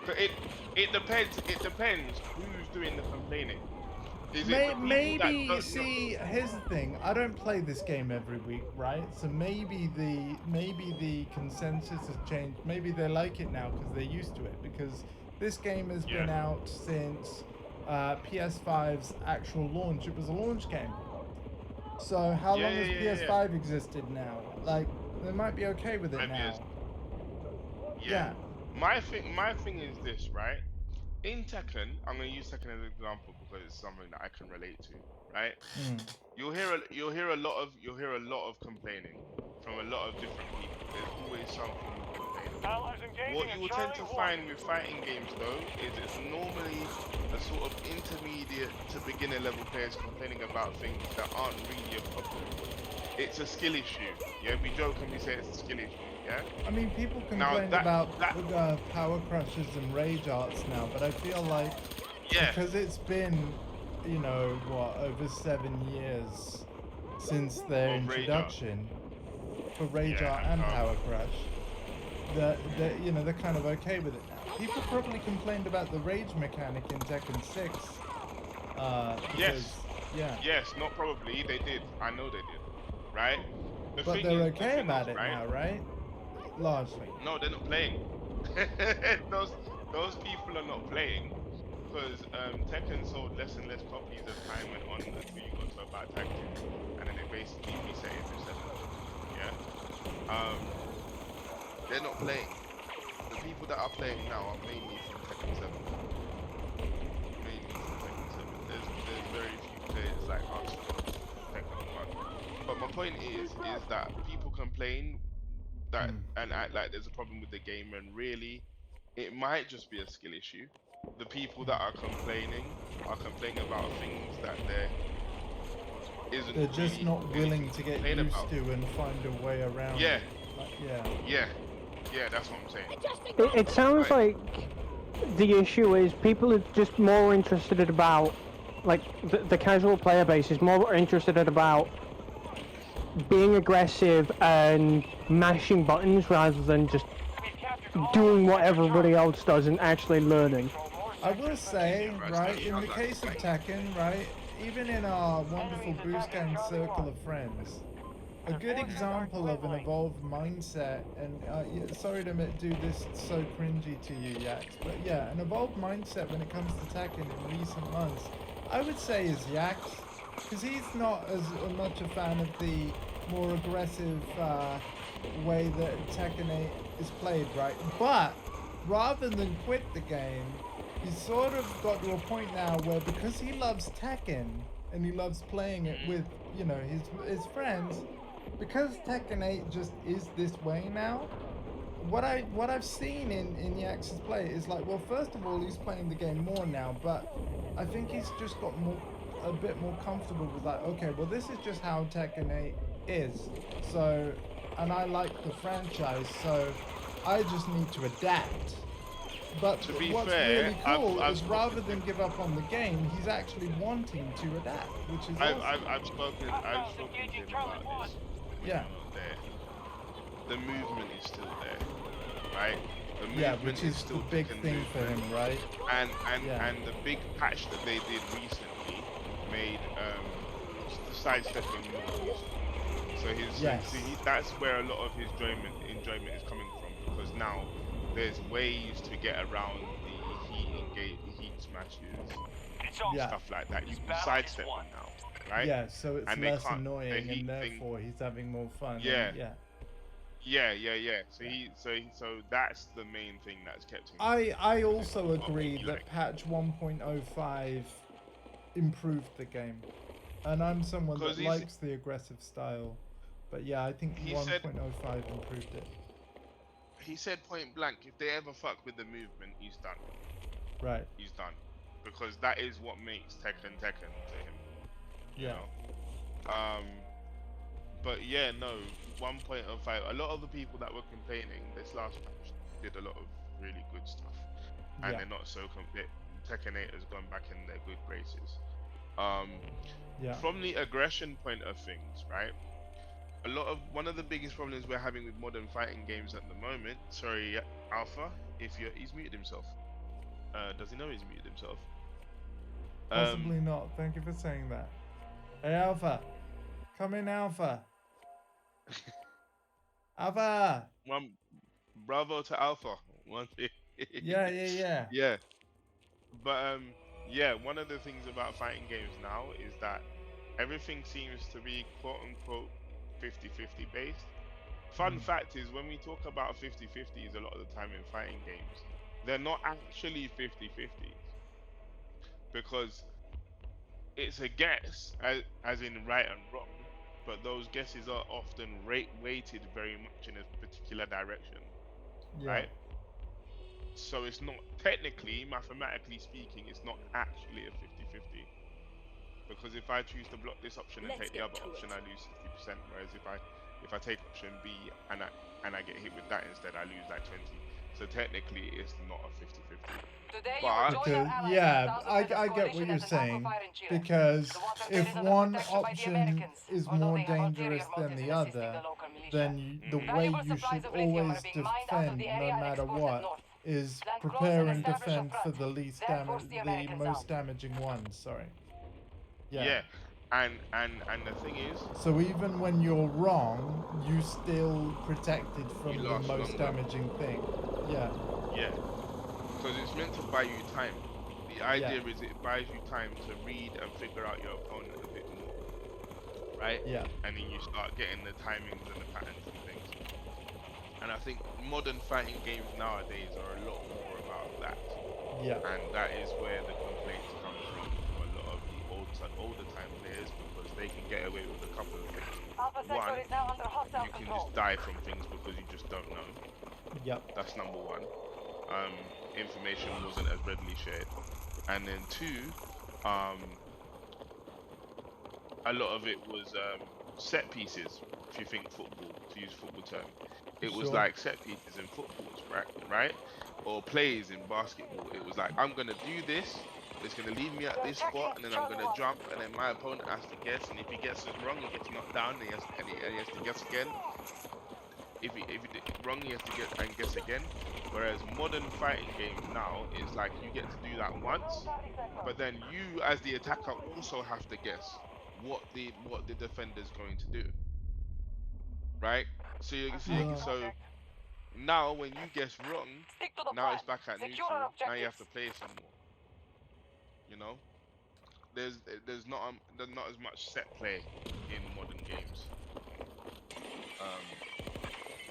But it depends. It depends who's doing the complaining. Is it the people that Maybe, don't know? see, here's the thing. I don't play this game every week, right? So maybe the consensus has changed. Maybe they like it now because they're used to it. Because this game has been out since PS5's actual launch. It was a launch game. So how long has PS5 existed now? Like, they might be okay with it 5 now. years. Yeah. My thing is this, right? In Tekken, I'm gonna use Tekken as an example because it's something that I can relate to, right? You'll hear a lot of complaining from a lot of different people. There's always something to complain about. What you will tend to find with fighting games, though, is it's normally a sort of intermediate to beginner level players complaining about things that aren't really a problem. It's a skill issue. Yeah, we joke and we say it's a skill issue. Yeah. I mean, people Now, complain about power crushes and rage arts now, but I feel like because it's been, you know, what, over 7 years since their introduction for rage art and power crush, that you know, they're kind of okay with it now. People probably complained about the rage mechanic in Tekken 6. Yes, not probably. They did. I know they did. Right. But they're okay about it now, right? Largely. No, they're not playing. those those people are not playing because Tekken sold less and less copies as time went on until you got to about tag 2, and then it basically reset it to 7. Yeah. They're not playing. The people that are playing now are mainly from Tekken 7. Mainly from Tekken 7. There's very few players like us from Tekken 1. But my point is that people complain that and act like there's a problem with the game, and really it might just be a skill issue. The people that are complaining about things that there isn't They're just really not willing anything to get complain used about. to and find a way around Yeah, it. Yeah. yeah, that's what I'm saying. It sounds like the issue is people are just more interested in about, like, the casual player base is more interested in about being aggressive and mashing buttons rather than just doing what everybody else does and actually learning. I will say, Yeah, but right, it's in not the like case of playing. Tekken, right, even in our wonderful boost gang circle of friends, a good example of an evolved mindset, and sorry to do this so cringy to you, Yax, but yeah, an evolved mindset when it comes to Tekken in recent months, I would say is Yax, because he's not as much a fan of the more aggressive way that Tekken 8 is played, right? But rather than quit the game, he's sort of got to a point now where, because he loves Tekken and he loves playing it with, you know, his friends, because Tekken 8 just is this way now. What I've seen in Yax's play is like, well, first of all, he's playing the game more now, but I think he's just got a bit more comfortable with, like, okay, well, this is just how Tekken 8 is. So, and I like the franchise, so I just need to adapt. But To be what's fair, really cool I've is, rather than give up on the game, he's actually wanting to adapt, which is awesome. I've spoken to him about this when Yeah. you're not there. The movement is still there, right? The Yeah, movement which is still the big Tekken thing for movement. him, right? Yeah. And the big patch that they did recently made the sidestepping more useful. So Yes. that's where a lot of his enjoyment is coming from, because now there's ways to get around the heat smashes, Yeah. stuff like that. You can sidestep them now, right? Yeah, so it's And they less can't. The annoying, and heat thing, therefore he's having more fun. yeah, And yeah. yeah. So Yeah. so that's the main thing that's kept him. I Because also of what agree he that likes. patch 1.05 improved the game. And I'm someone Because that likes the aggressive style. But yeah, I think he 1.05 improved it. said point blank, if they ever fuck with the movement, he's done. Right. He's done. Because that is what makes Tekken to him. You Yeah. know? But yeah, no, 1.05. A lot of the people that were complaining this last patch did a lot of really good stuff. And Yeah. they're not so Tekken 8 has gone back in their good graces. Yeah. From the aggression point of things, right? One of the biggest problems we're having with modern fighting games at the moment. Sorry, Alpha, he's muted himself. Does he know he's muted himself? Possibly not. Thank you for saying that. Hey, Alpha. Come in, Alpha. Alpha. One bravo to Alpha. One thing. Yeah. Yeah. But yeah, one of the things about fighting games now is that everything seems to be quote unquote 50-50 based. Fun fact is, when we talk about 50-50s a lot of the time in fighting games, they're not actually 50-50s, because it's a guess, as in right and wrong, but those guesses are often weighted very much in a particular direction, Yeah. right? So it's not technically, mathematically speaking, it's not actually a 50-50. Because if I choose to block this option and Let's take the get other to option, it. I lose 60%. Whereas if I take option B and I get hit with that instead, I lose like 20. So technically, it's not a 50-50. Today you But will join our Because, allies in yeah, the I Thousand get what Coalition you're as an saying. Aquafire in Chile. Because The water if is under one protection by the option Americans, is although more they have dangerous ulterior than motives the in assisting other, the local militia. then the way Valuable you supplies should of lithium always are being mined out of defend, the no area and matter exported what, north. is Land close prepare and and establish a defend for front. the least Then force the Americans most out. damaging ones. Sorry. yeah, and the thing is, So even when you're wrong, you still protected from you the last most longer. damaging thing. Yeah. Yeah, because it's meant to buy you time. The idea is it buys you time to read and figure out your opponent a bit more, right? Yeah. And then you start getting the timings and the patterns and things. And I think modern fighting games nowadays are a lot more about that. Yeah. And that is where the complaints come from a lot of the older time players, because they can get away with a couple of things. Alpha One, sector is now under hostile you can control. just die from things because you just don't know. Yep. That's number one. Information wasn't as readily shared. And then two, a lot of it was set pieces, if you think football, to use football term. It was Sure. like set pieces in footballs, right? Or plays in basketball. It was like, I'm going to do this, it's going to leave me at this spot, and then I'm going to jump, and then my opponent has to guess, and if he gets it wrong, he gets knocked down, and he has to guess again. If he did wrong, he has to guess again. Whereas modern fighting games now is like you get to do that once, but then you as the attacker also have to guess what the defender's going to do, right? So so now when you guess wrong, Stick to the now plan. it's back at Secure our neutral. Now you have objectives. to play some more. You know, there's not as much set play in modern games.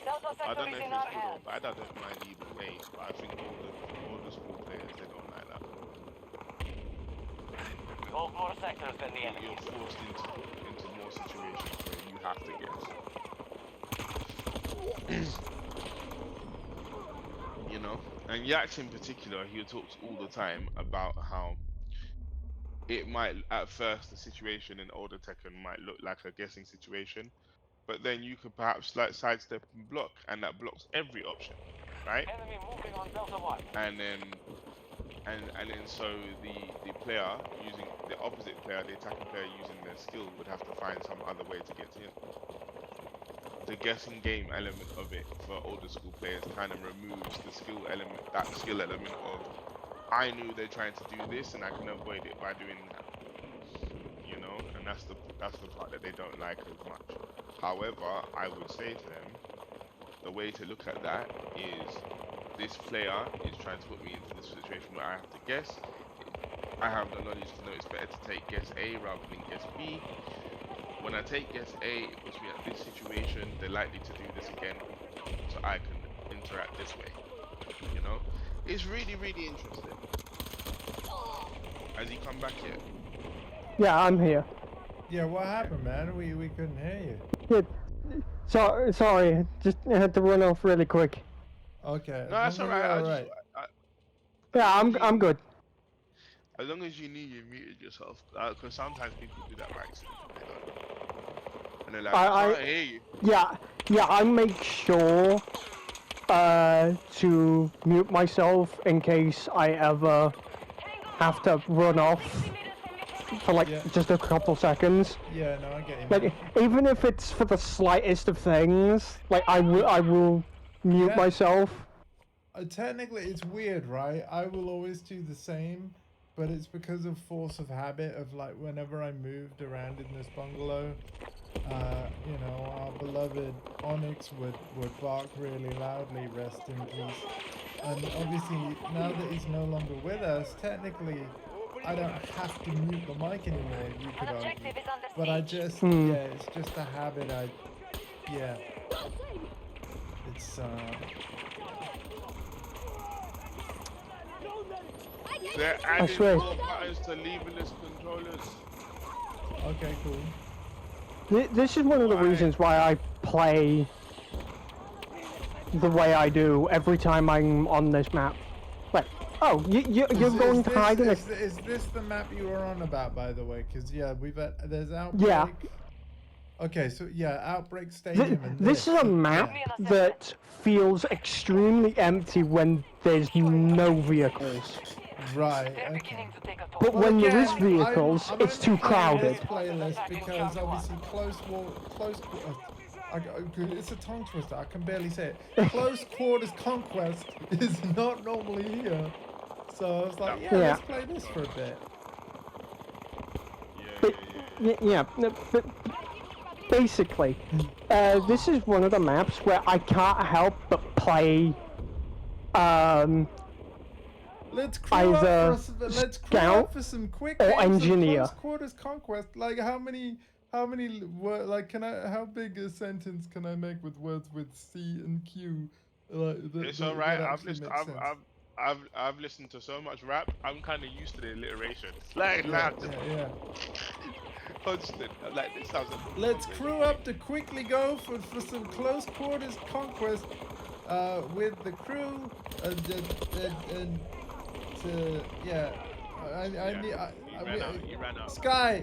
Delta I sector don't know is if in it's our good or hands. bad. I don't mind either way, but I think all the school players, they don't like that. We hold more sectors than the enemy. You're forced into more situations where you have to guess. You know, and Yax in particular, he talks all the time about how it might, at first, the situation in older Tekken might look like a guessing situation, but then you could perhaps like sidestep and block, and that blocks every option, right? Enemy moving on Delta 1. And then so the player using the opposite player, the attacking player using their skill would have to find some other way to get to him. The guessing game element of it for older school players kind of removes the skill element, of I knew they're trying to do this and I can avoid it by doing that. You know, and that's the part that they don't like as much. However, I would say to them, the way to look at that is this player is trying to put me into this situation where I have to guess. I have the knowledge to know it's better to take guess A rather than guess B. When I take guess A, it puts me at this situation. They're likely to do this again, so I can interact this way. You know, it's really, really interesting. Has he come back yet? Yeah, I'm here. Yeah, what happened, man? We couldn't hear you. Yeah. Sorry, just had to run off really quick. Okay. No, that's alright. I'm good. As long as you knew you muted yourself, because sometimes people do that by accident. They don't know. And they're like, I can't hear you. Yeah, I make sure to mute myself in case I ever have to run off for like just a couple seconds. Yeah, no, I get you, Like man. even if it's for the slightest of things, like I will mute myself. Technically, it's weird, right? I will always do the same, but it's because of force of habit of like whenever I moved around in this bungalow, you know, our beloved Onyx would bark really loudly, rest in peace. And obviously, now that he's no longer with us, technically, I don't have to mute the mic anymore, you could argue. But I just, yeah, it's just a habit. It's, They're adding more buttons to leverless controllers. Okay, cool. This is one of the reasons why I play the way I do every time I'm on this map. Like, oh, you're going to hide in it. Is this the map you were on about, by the way? Because yeah, there's Outbreak. Yeah. Okay, so yeah, Outbreak Stadium. And This is a map that feels extremely empty when there's no vehicles. Right. Okay. But when there is vehicles, it's too crowded. This playlist because obviously it's a tongue twister. I can barely say it. Close Quarters Conquest is not normally here, so I was like, yeah, let's play this for a bit. But basically, this is one of the maps where I can't help but play Let's crew up either let's crew scout up for some quick or games of engineer. close quarters conquest. Like how many like how big a sentence can I make with words with C and Q? Like It's alright. that I've actually listened. makes sense. I've listened to so much rap. I'm kind of used to the alliteration. Like, Yeah, just yeah. constant. I'm like, this sounds. Let's amazing. crew up to quickly go for some close quarters conquest with the crew and to yeah. You ran out. Sky,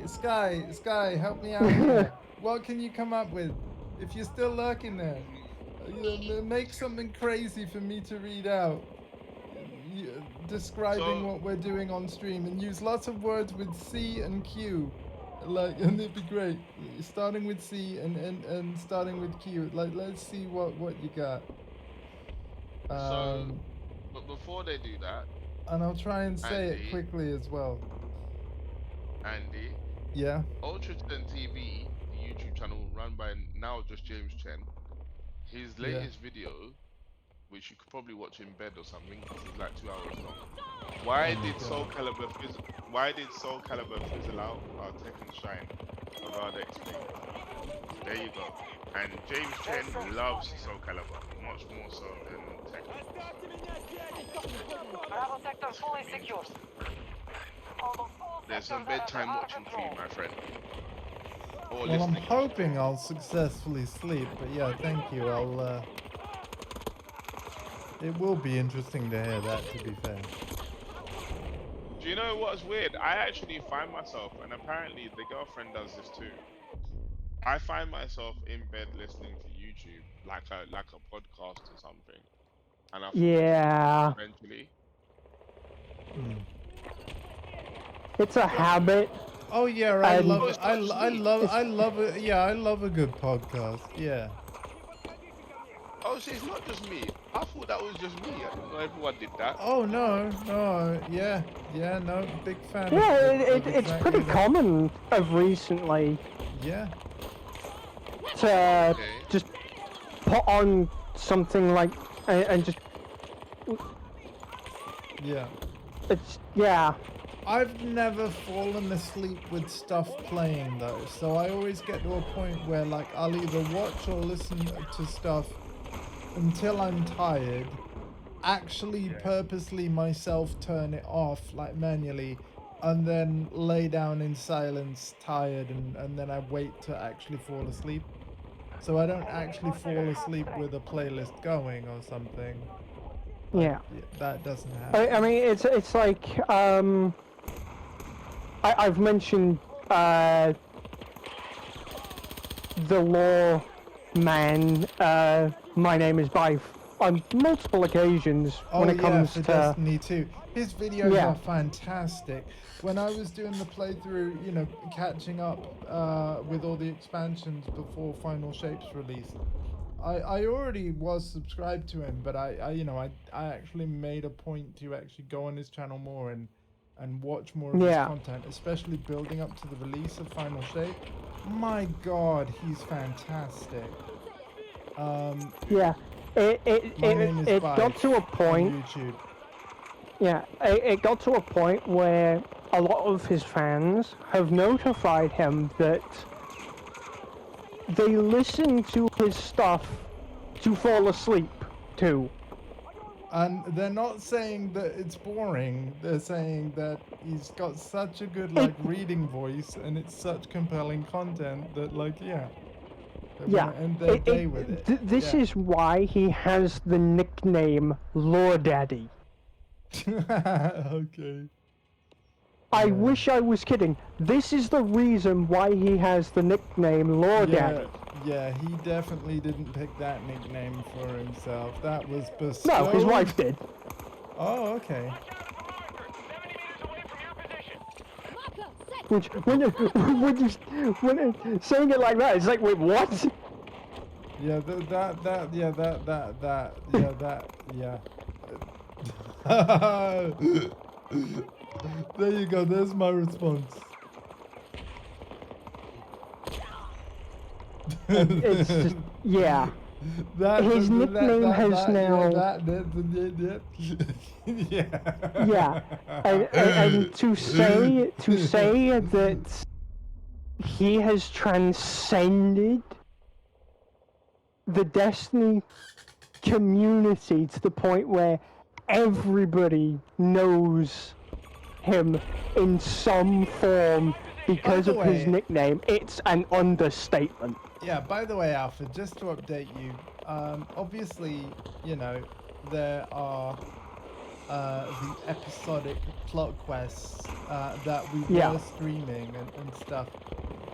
help me out here. What can you come up with? If you're still lurking there, make something crazy for me to read out. Describing So- what we're doing on stream and use lots of words with C and Q. Like, and it'd be great. Starting with C and starting with Q. Like, let's see what you got. But before they do that, And I'll try and say Andy. it quickly as well. Andy, Yeah. Ultra Chen TV, the YouTube channel run by now just James Chen, his latest video, which you could probably watch in bed or something, because it's like 2 hours long. Why did Soul Calibur fizzle out? Our Tekken Shine. I'd rather explain. There you go. And James Chen loves Soul Calibur, much more so than Tekken. Bravo sector fully secure. There's some bedtime watching for you, my friend. Or Well, I'm listening. hoping I'll successfully sleep, but yeah, thank you. It will be interesting to hear that, to be fair. Do you know what's weird? I actually find myself, and apparently the girlfriend does this too. I find myself in bed listening to YouTube like a podcast or something, and I fall Yeah, asleep eventually. it's a habit. Oh yeah, I And- love Oh, it. it's I not just me. love it. Yeah, I love a good podcast. Yeah. Oh, see, it's not just me. I thought that was just me. I didn't know everyone did that. Oh no, yeah, no, big fan. Yeah, of it's exactly pretty that. common of recently Yeah. to Okay. just put on something like and just Yeah. yeah. I've never fallen asleep with stuff playing though, so I always get to a point where like I'll either watch or listen to stuff until I'm tired, actually purposely myself turn it off like manually, and then lay down in silence tired and then I wait to actually fall asleep. So I don't actually fall asleep with a playlist going or something. Yeah. That doesn't happen. I mean, it's like I've mentioned the law man. My name is Bife on multiple occasions when it comes for to Destiny 2. His videos Yeah. are fantastic. When I was doing the playthrough, you know, catching up with all the expansions before Final Shapes released, I already was subscribed to him, but I actually made a point to actually go on his channel more and watch more of his Yeah. content, especially building up to the release of Final Shape. My God, he's fantastic. yeah. My name is It Bife got to a on point. YouTube. Yeah, it got to a point where a lot of his fans have notified him that they listen to his stuff to fall asleep to. And they're not saying that it's boring. They're saying that he's got such a good like reading voice, and it's such compelling content that like they Yeah, wanna end their day with it. this Yeah. is why he has the nickname Lore Daddy. Okay. I Yeah. wish I was kidding. This is the reason why he has the nickname Lore Daddy. Yeah, he definitely didn't pick that nickname for himself. That was bestowed. No, his wife did. Oh, okay. Marker, set. Which when saying it like that, it's like, wait, what? Yeah, yeah. There you go. There's my response. It's just, yeah. His nickname has now. Yeah. Yeah, and to say that he has transcended the Destiny community to the point where everybody knows him in some form because the of his way- nickname, it's an understatement. Yeah, by the way, Alfred, just to update you, obviously, you know, there are the episodic plot quests that we Yeah. were streaming and stuff.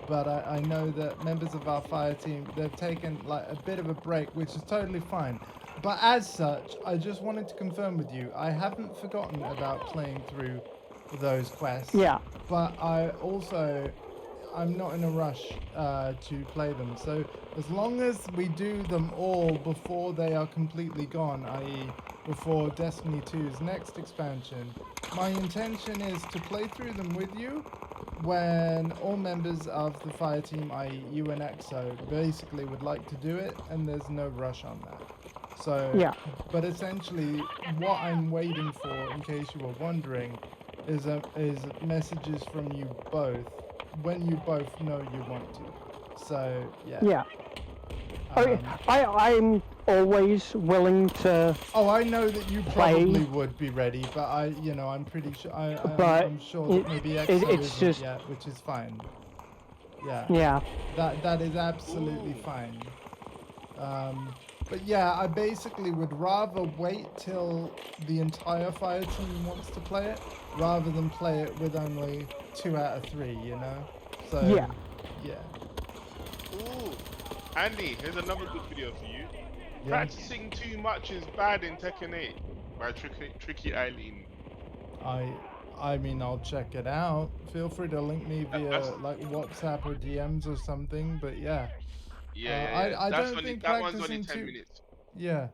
But I know that members of our fire team, they've taken like a bit of a break, which is totally fine. But as such, I just wanted to confirm with you, I haven't forgotten about playing through those quests. Yeah. But I'm not in a rush to play them. So as long as we do them all before they are completely gone, i.e. before Destiny 2's next expansion, my intention is to play through them with you when all members of the fire team, i.e. you and EXO, basically would like to do it, and there's no rush on that. So, Yeah. but essentially, what I'm waiting for, in case you were wondering, is messages from you both when you both know you want to. So, yeah. Yeah. I'm always willing to. Oh, I know that you play. probably would be ready, but I'm pretty sure. But I'm sure that maybe EXO it's isn't just- yet, which is fine. Yeah. Yeah. That is absolutely fine. But yeah, I basically would rather wait till the entire fire team wants to play it, rather than play it with only 2 out of 3. You know. So. Yeah. Yeah. Ooh. Andy, here's another good video for you. Yeah. Practicing too much is bad in Tekken 8 by Tricky Eileen. I mean, I'll check it out. Feel free to link me via That's- like WhatsApp or DMs or something. But yeah. Yeah. I That's don't only, think that one's only practicing 10 too. minutes. Yeah.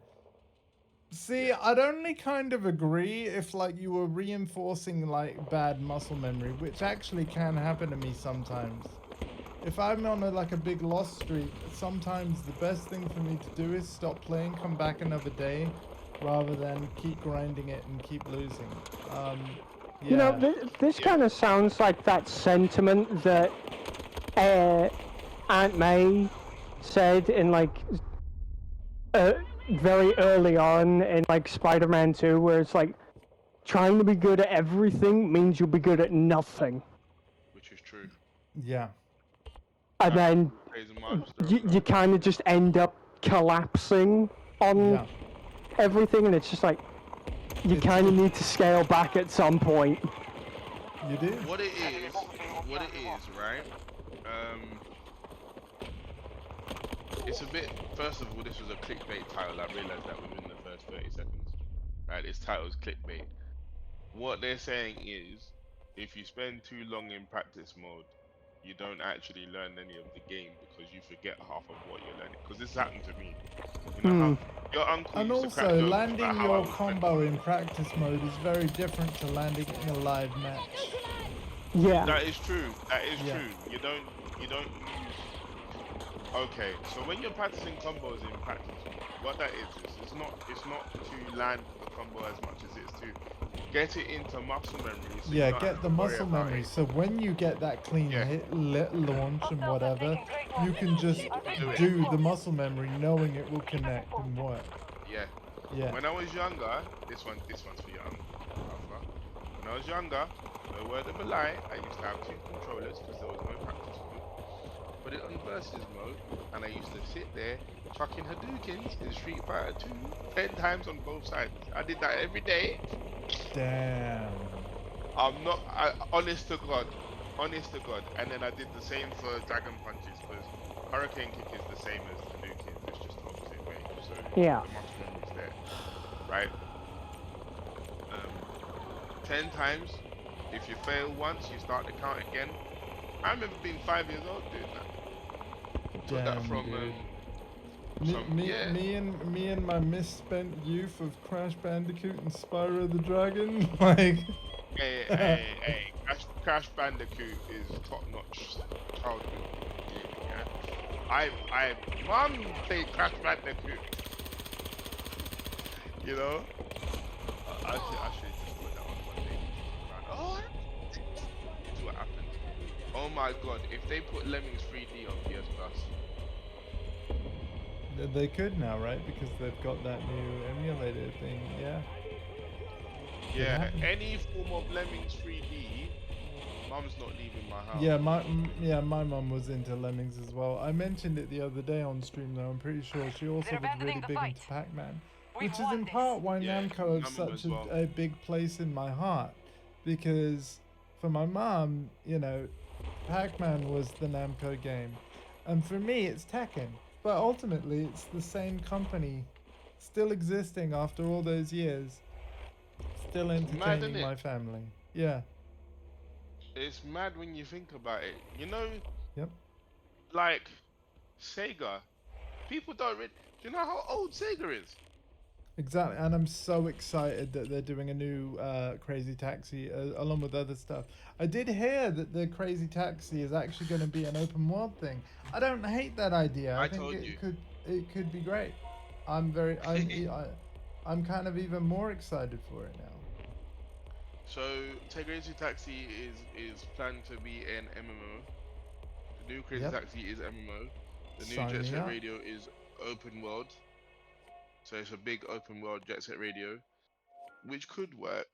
See, I'd only kind of agree if like you were reinforcing like bad muscle memory, which actually can happen to me sometimes. If I'm on a big loss streak, sometimes the best thing for me to do is stop playing, come back another day, rather than keep grinding it and keep losing. Yeah. You know, this kind of sounds like that sentiment that Aunt May said in very early on in Spider-Man 2, where it's like trying to be good at everything means you'll be good at nothing, Which is true. Yeah. and then Praise the master, you kind of just end up collapsing on Yeah. everything, and it's just like you kind of need to scale back at some point. You do? What it is, right? It's a bit. First of all, this was a clickbait title. I realized that within the first 30 seconds. Right, this title is clickbait. What they're saying is, if you spend too long in practice mode, you don't actually learn any of the game because you forget half of what you're learning. Because this happened to me. You know how your uncle And used to crack also, jokes landing about how I your was combo in practice mode is very different to landing it in a live match. Yeah. That is true. That is Yeah. true. You don't use. Okay, so when you're practicing combos in practice, what that is it's not to land the combo as much as it's to get it into muscle memory. So you Yeah, don't get have the to worry muscle about memory. it. So when you get that clean Yeah. hit, launch and whatever, you can just do the muscle memory knowing it will connect and work. Yeah. Yeah. When I was younger, this one's for young. Alpha. When I was younger, no word of a lie, I used to have 2 controllers because there was no practice mode. Put it on versus mode, and I used to sit there chucking Hadoukens in Street Fighter 2 10 times on both sides. I did that every day. Damn. Honest to God. And then I did the same for Dragon Punches because Hurricane Kick is the same as Hadouken, it's just the opposite way. So Yeah. the muscle memory's there, right? 10 times. If you fail once, you start the count again. I remember being 5 years old doing that. Took that Damn, from dude. Me and my misspent youth of Crash Bandicoot and Spyro the Dragon, like. Crash Bandicoot is top-notch childhood gaming, yeah? Mum played Crash Bandicoot. You know? I should just put that on one day. Oh, that's what happened. Oh my god, if they put Lemmings 3D on PS Plus. They could now, right? Because they've got that new emulator thing. Yeah. Could Yeah, happen. any form of Lemmings 3D, Mum's not leaving my house. Yeah, my mum was into Lemmings as well. I mentioned it the other day on stream though. I'm pretty sure she also They're was really abandoning the big fight. into Pac-Man, We've which is won in this. part why Yeah, Namco has Mum such as well. a big place in my heart. Because for my mum, you know, Pac-Man was the Namco game, and for me it's Tekken. But ultimately, it's the same company, still existing after all those years, still mad, entertaining innit? my family. Yeah. It's mad when you think about it. You know, Yep. like Sega. People don't really. Do you know how old Sega is? Exactly, and I'm so excited that they're doing a new Crazy Taxi along with other stuff. I did hear that the Crazy Taxi is actually going to be an open world thing. I don't hate that idea. I think told it you. could be great. I'm kind of even more excited for it now. So, Crazy Taxi is planned to be an MMO. The new Crazy Yep. Taxi is MMO. The new Sign Jet me Set up. Radio is open world. So it's a big open world Jet Set Radio, which could work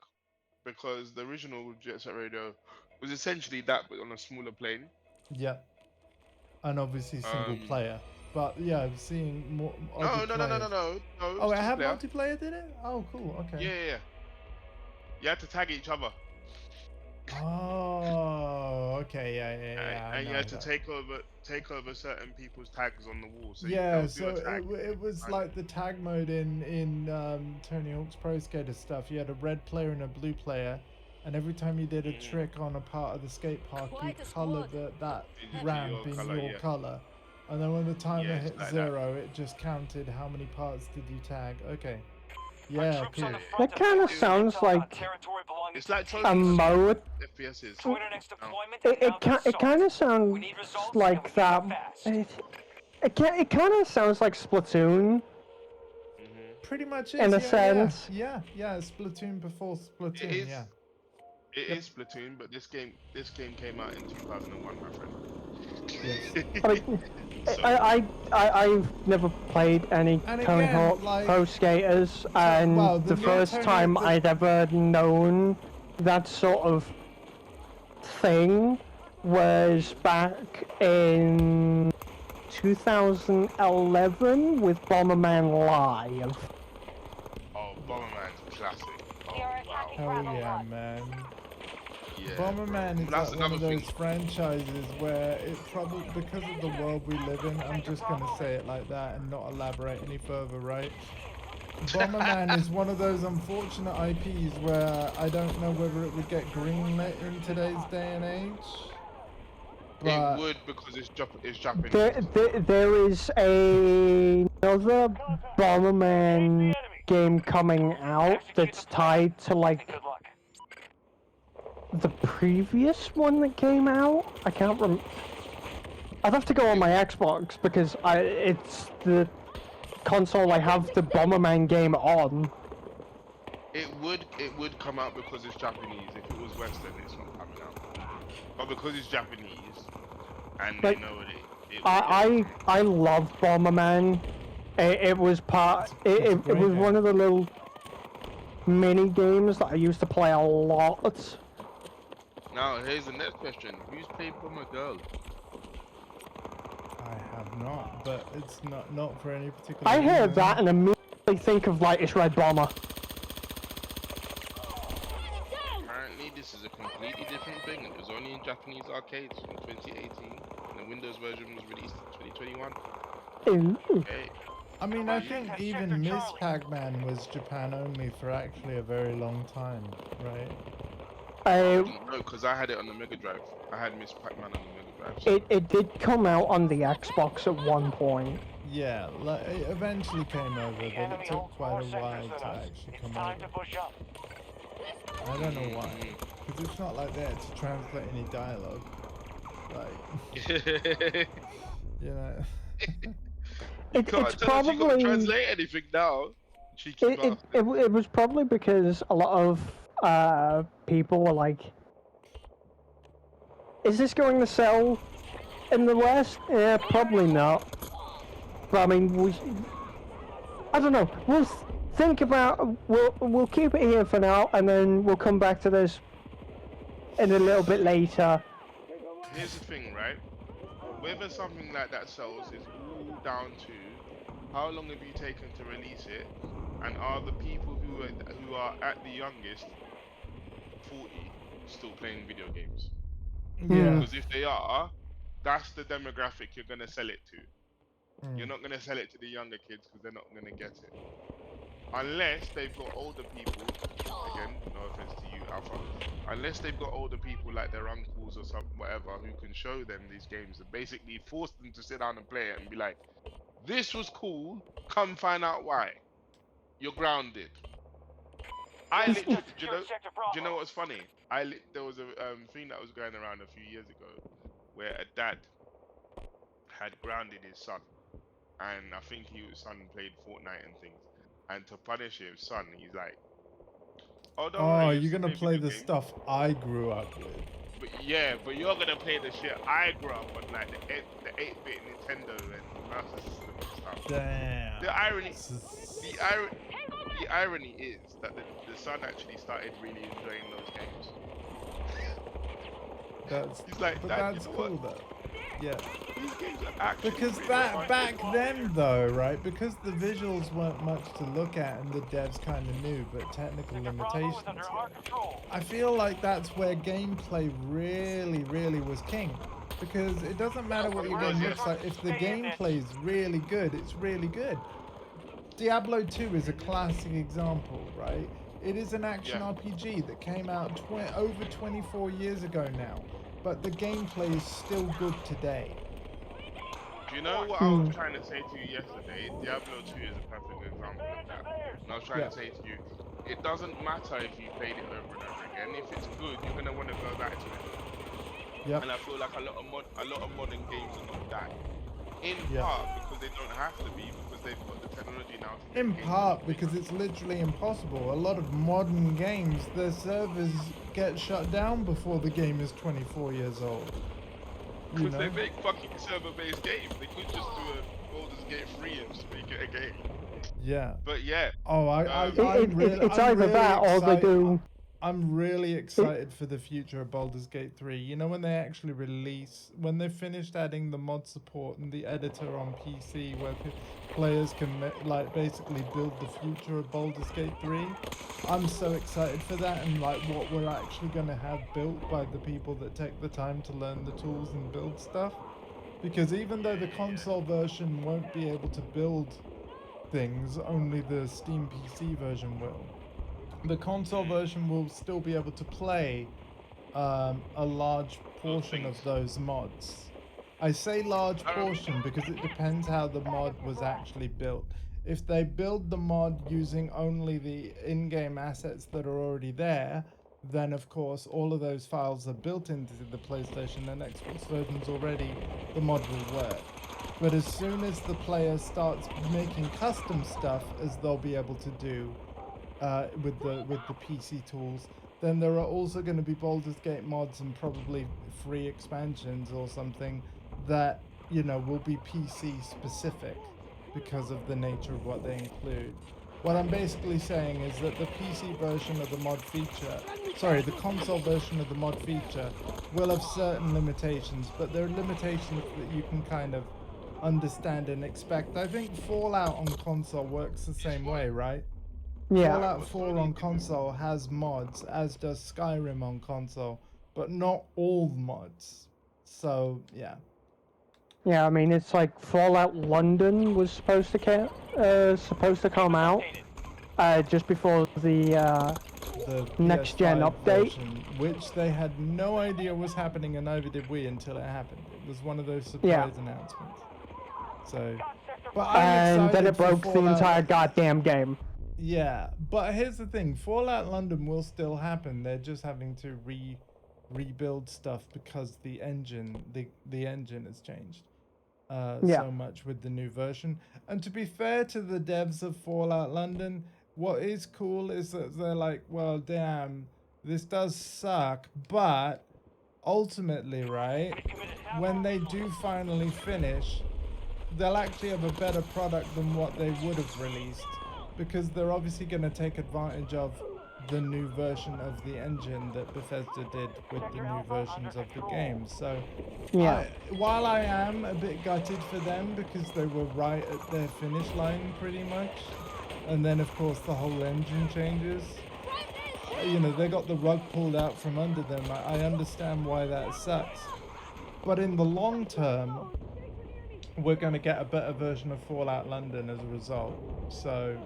because the original Jet Set Radio was essentially that but on a smaller plane. Yep. And obviously single Um, player. But yeah, I'm seeing more no, other no, no, no, players. no, no, no. Oh, it It's had two-player. multiplayer, did it? Oh, cool. Okay. Yeah. You had to tag each other, Oh, okay, yeah. and No, you I had to got take over certain people's tags on the wall. So Yeah, they'll do so a tag. it was and like the tag mode in Tony Hawk's Pro Skater stuff. You had a red player and a blue player, and every time you did a trick on a part of the skate park, you Quite a color squad. that Into ramp your in colour, your yeah. color, and then when the timer Yeah, it's hit like that. 0, it just counted how many parts did you tag. Okay, yeah, Troops on the period. front That kind of defending sounds intel like on territory belonging It's to like the Tony a Team. mode. FPSs. Join our next No. deployment and It mount an assault. kind of We sounds need results and like we need that. them fast. It kind of sounds like Splatoon Pretty much is. in a Yeah, sense. yeah. Splatoon before Splatoon. It is. Yeah. It Yep. is Splatoon, but this game came out in 2001, my friend. Yes. I mean, So- I've never played any And Tony again, Hawk like- Pro Skaters, and well, the the new first Tony time Hawk- the- I'd ever known that sort of thing was back in 2011 with Bomberman Live. Oh, Bomberman's classic. Oh, They are wow. attacking Hell Bravo yeah, 1. man. Yeah, Bomberman bro. is That's like one of another those thing. franchises where it probably, because of the world we live in, I'm just going to say it like that and not elaborate any further, right? Bomberman is one of those unfortunate IPs where I don't know whether it would get greenlit in today's day and age. But It would because it's Japanese. There is another Bomberman game coming out that's tied to like Good luck. the previous one that came out. I can't remember. I'd have to go on my Xbox because it's the console I have the Bomberman game on. It would come out because it's Japanese. If it was Western, it's not coming out. But because it's Japanese, and Like, they know it. I love Bomberman. It was part. It's a It great was game. one of the little mini games that I used to play a lot. Now here's the next question: who's played Bomber Girl? I have not, but it's not for any particular I heard reason. that and immediately think of Lightest Red Bomber. Apparently, this is a completely different thing. It was only in Japanese arcades from 2018, and the Windows version was released in 2021. Ooh. Okay. I mean, I think even Miss Pac-Man was Japan only for actually a very long time, right? Uh, No, because I had it on the Mega Drive. I had Miss Pac-Man on the Mega Drive. So it did come out on the Xbox at one point. Yeah, like, it eventually came over, but The it enemy took holds quite more a while sectors than to us. actually It's come time over. to push up. I don't know why, because it's not like they had to translate any dialogue. Like, you know, You It's can't tell us you can't probably translate anything now. Cheeky bastard. it was probably because a lot of people were like, "Is this going to sell in the West?" Yeah, probably not. But I mean, I don't know. Think about. We'll keep it here for now, and then we'll come back to this in a little bit later. Here's the thing, right? Whether something like that sells is all down to how long have you taken to release it, and are the people who are at the youngest 40 still playing video games? Yeah. Because if they are, that's the demographic you're gonna sell it to. You're Mm. not gonna sell it to the younger kids because they're not gonna get it. Unless they've got older people, again, no offense to you, Alpha. Unless they've got older people like their uncles or some whatever who can show them these games and basically force them to sit down and play it and be like, "This was cool. Come find out why. You're grounded." I literally, do you know what's funny? There was a thing that was going around a few years ago where a dad had grounded his son, and I think his son played Fortnite and things. And to punish his son, he's like, "Oh, don't worry, Oh, you you're still gonna play play video the games, stuff I grew up with. but yeah, but you're gonna play the shit I grew up on, like the 8-bit Nintendo and Master System and stuff." Damn. The irony, the irony, the irony is that the son actually started really enjoying those games. That's He's like, but "Dad, that's you know cool what? though. Yeah. These games are actually Because really that fun." back then though, right? Because the visuals weren't much to look at and the devs kind of knew, but technical limitations. I feel like that's where gameplay really was king. Because it doesn't matter what your game looks like. If the gameplay is really good, it's really good. Diablo 2 is a classic example, right? It is an action Yeah. RPG that came out over 24 years ago now, but the gameplay is still good today. Do you know what I was trying to say to you yesterday? Diablo 2 is a perfect example of that. And I was trying Yeah. to say to you, it doesn't matter if you played it over and over again. If it's good, you're gonna want to go back to it. Yep. And I feel like a lot of modern games are not that. In Yeah. part because they don't have to be, because they've got the technology now to make In games part much because bigger. it's literally impossible. A lot of modern games, their servers get shut down before the game is 24 years old. You Because they know? make fucking server-based games. They could just do a Baldur's Gate 3 and just make it a game. Yeah. But yeah, Oh, It's I'm either really that or they excited. do. I'm really excited for the future of Baldur's Gate 3. You know, when they actually when they finished adding the mod support and the editor on PC where players can like basically build the future of Baldur's Gate 3. I'm so excited for that and like what we're actually going to have built by the people that take the time to learn the tools and build stuff. Because even though the console version won't be able to build things, only the Steam PC version will. The console version will still be able to play a large portion of those mods. I say large portion because it depends how the mod was actually built. If they build the mod using only the in-game assets that are already there, then of course all of those files are built into the PlayStation and Xbox versions already, the mod will work. But as soon as the player starts making custom stuff, as they'll be able to do with the PC tools, then there are also going to be Baldur's Gate mods and probably free expansions or something that, you know, will be PC specific because of the nature of what they include. What I'm basically saying is that the PC version of the mod feature, sorry, the console version of the mod feature will have certain limitations, but there are limitations that you can kind of understand and expect. I think Fallout on console works the same way, right? Yeah. Fallout 4 on console has mods, as does Skyrim on console, but not all mods. So, yeah. Yeah, I mean, it's like Fallout London was supposed to come out just before the next gen PS5 update. version, which they had no idea was happening, and neither did we until it happened. It was one of those surprise announcements. So, but I'm And excited then it broke for the Fallout. entire goddamn game. Yeah, but here's the thing: Fallout London will still happen. They're just having to rebuild stuff because the engine has changed. Yeah. so much with the new version. And to be fair to the devs of Fallout London, what is cool is that they're like, well, damn, this does suck, but ultimately, right, when they do finally finish, they'll actually have a better product than what they would have released, because they're obviously going to take advantage of the new version of the engine that Bethesda did with the new versions of the game. So Yeah. while I am a bit gutted for them because they were right at their finish line pretty much, and then of course the whole engine changes, you know, they got the rug pulled out from under them. I understand why that sucks, but in the long term, we're going to get a better version of Fallout London as a result. So,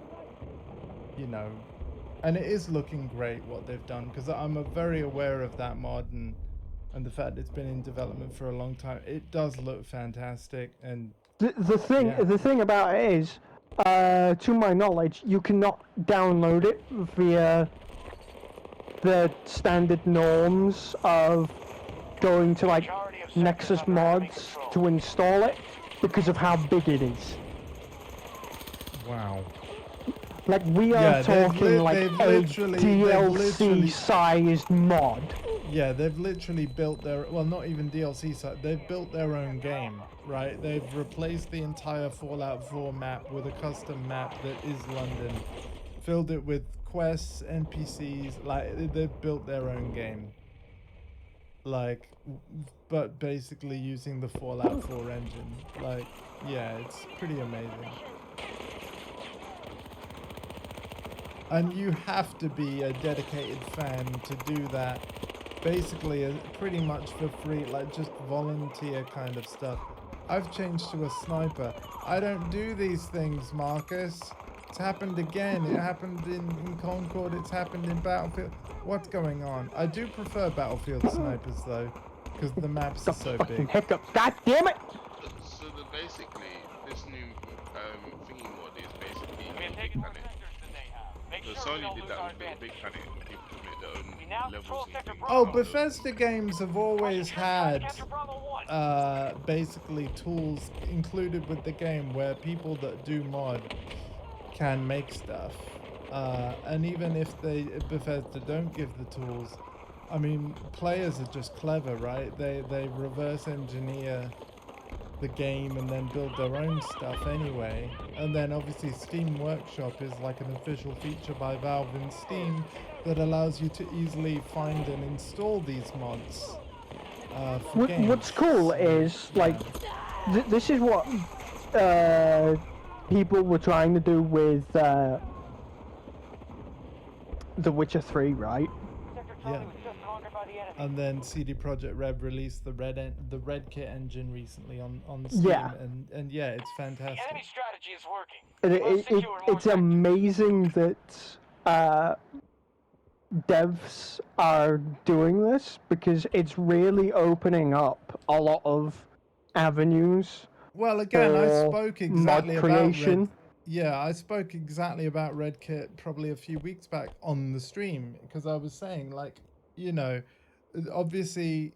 you know, and it is looking great what they've done, because I'm very aware of that mod and the fact it's been in development for a long time. It does look fantastic, and The thing about it is, to my knowledge, you cannot download it via the standard norms of going to like Nexus mods to install it because of how big it is. wow. Like we are Yeah, talking like they've a literally- DLC-sized mod. Yeah, they've literally built their, well, not even DLC side, they've built their own game, right? They've replaced the entire Fallout 4 map with a custom map that is London, filled it with quests, NPCs, like, they've built their own game. Like, but basically using the Fallout 4 engine. Like, yeah, it's pretty amazing. And you have to be a dedicated fan to do that. Basically, pretty much for free, like just volunteer kind of stuff. I've changed to a sniper. I don't do these things, Marcus. It's happened again. It happened in Concord. It's happened in Battlefield. What's going on? I do prefer Battlefield snipers though, because the maps are so Fucking big. hiccups. God damn it! So basically, this new thingy mod is basically We have Big taken more Planet. sectors than they have. Make So sure we Sony don't did lose that our with Little Big advantage. Planet. People commit their own We now levels control and sector things. Oh, Bravo. Bethesda games have always had Capture Bravo 1. basically tools included with the game where people that do mod can make stuff. And even if Bethesda don't give the tools, I mean, players are just clever, right? They reverse engineer the game and then build their own stuff anyway. And then obviously Steam Workshop is like an official feature by Valve in Steam that allows you to easily find and install these mods for games. What's cool So, is yeah. like this is what people were trying to do with The Witcher 3, right? Sector Charlie Yeah. was just conquered by the enemy. And then CD Projekt Red released the Red Kit engine recently on Steam, Yeah. and yeah, it's The fantastic. enemy strategy is working. And We must secure more it's sectors. amazing that devs are doing this because it's really opening up a lot of avenues. Well, again, I for spoke mod exactly about creation. Red. Yeah, I spoke exactly about Red Kit probably a few weeks back on the stream, because I was saying, like, you know, obviously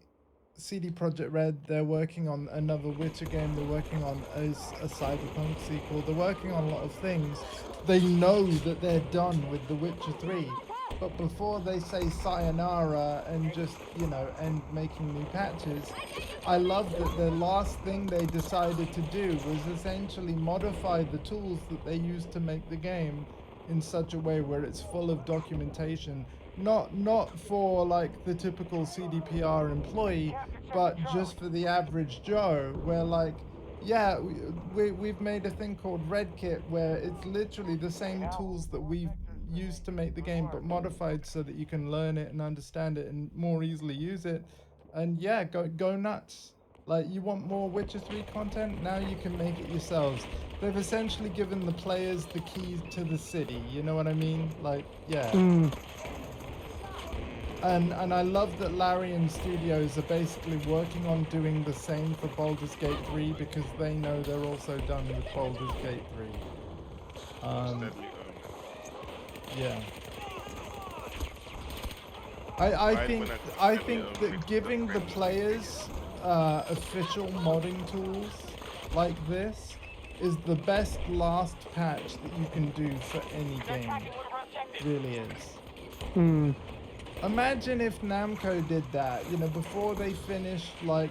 CD Projekt Red, they're working on another Witcher game, they're working on a Cyberpunk sequel, they're working on a lot of things. They know that they're done with The Witcher 3, but before they say sayonara and just, you know, end making new patches, I love that the last thing they decided to do was essentially modify the tools that they used to make the game in such a way where it's full of documentation, not for like the typical CDPR employee, but just for the average Joe, where like, yeah, we've made a thing called Red Kit where it's literally the same tools that we've used to make the game, but modified so that you can learn it and understand it and more easily use it. And yeah, go nuts. Like, you want more Witcher 3 content? Now you can make it yourselves. They've essentially given the players the keys to the city, you know what I mean? Like, yeah. And I love that Larian Studios are basically working on doing the same for Baldur's Gate 3 because they know they're also done with Baldur's Gate 3. Yeah. I think that giving the players official modding tools like this is the best last patch that you can do for any game. Really is. Hmm. Imagine if Namco did that, you know, before they finished like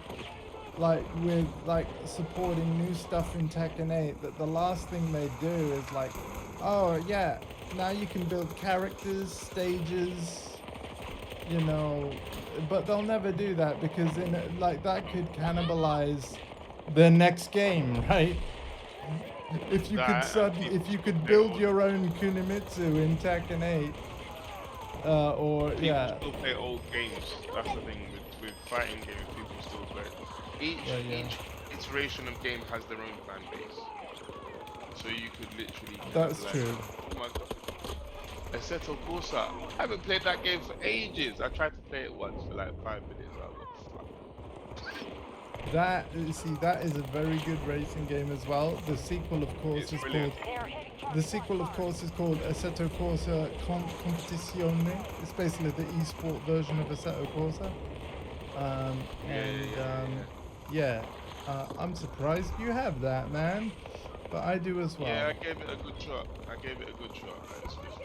with like supporting new stuff in Tekken 8, that the last thing they do is like, oh yeah, now you can build characters, stages, you know, but they'll never do that because like that could cannibalize their next game, right? If you could if you could build your own Kunimitsu in Tekken 8, or People yeah, still play old games. That's the thing with fighting games. People still play. Each iteration of game has their own fan base. So you could literally kind that's of like, true. oh my god, Assetto Corsa. I haven't played that game for ages. I tried to play it once for like 5 minutes. I was like, fuck. That see, that is a very good racing game as well. The sequel, of course, It's is brilliant. called Assetto Corsa Competizione. It's basically the esport version of Assetto Corsa. I'm surprised you have that, man. But I do as well. Yeah, I gave it a good shot. It's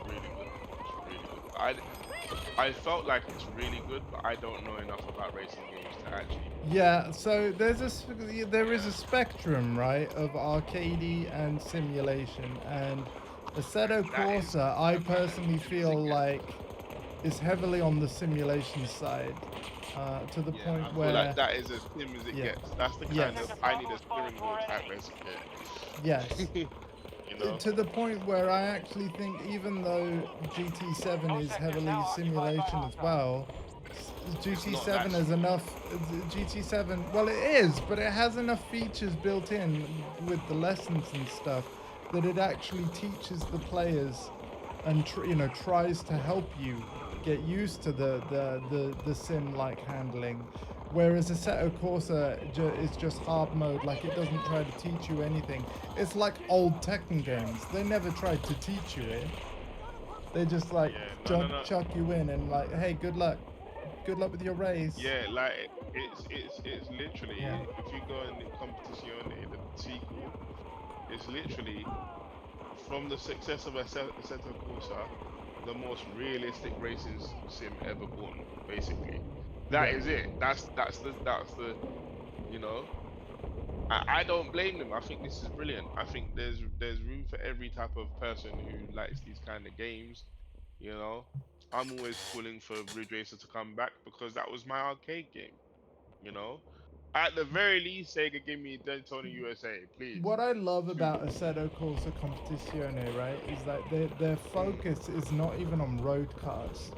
really good. It's really good. I felt like it's really good, but I don't know enough about racing games to actually. Yeah, so there is a spectrum, right, of arcadey and simulation, and Assetto Corsa, I personally feel like is heavily on the simulation side, to the point I feel where like that is as sim as it gets. That's the kind of I need a steering wheel type racing game. yes. You know? To the point where I actually think even though GT7 is heavily simulation as well, GT7 has enough. GT7, well, it is, but it has enough features built in with the lessons and stuff that it actually teaches the players and tries to help you get used to the sim-like handling. Whereas Assetto Corsa is just hard mode, like it doesn't try to teach you anything. It's like old Tekken games. They never tried to teach you it. They just like chuck you in and like, hey, good luck with your race. Yeah, like it's literally if you go in the competition, the sequel, it's literally from the success of Assetto Corsa, the most realistic racing sim ever born, basically. That is it. That's the you know. I don't blame them. I think this is brilliant. I think there's room for every type of person who likes these kind of games. You know, I'm always calling for Ridge Racer to come back because that was my arcade game. You know, at the very least, Sega give me Daytona USA, please. What I love about Assetto Corsa Competizione, right, is that their focus is not even on road cars.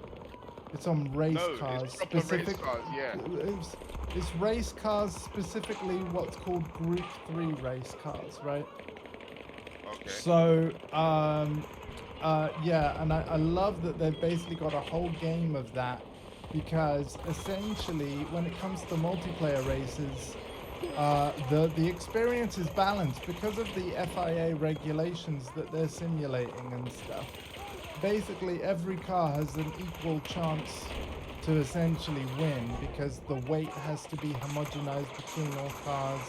It's on race cars. It's proper race cars, yeah. It's race cars, specifically what's called Group 3 race cars, right? Okay. So, yeah, and I love that they've basically got a whole game of that, because essentially, when it comes to multiplayer races, the experience is balanced because of the FIA regulations that they're simulating and stuff. Basically, every car has an equal chance to essentially win because the weight has to be homogenized between all cars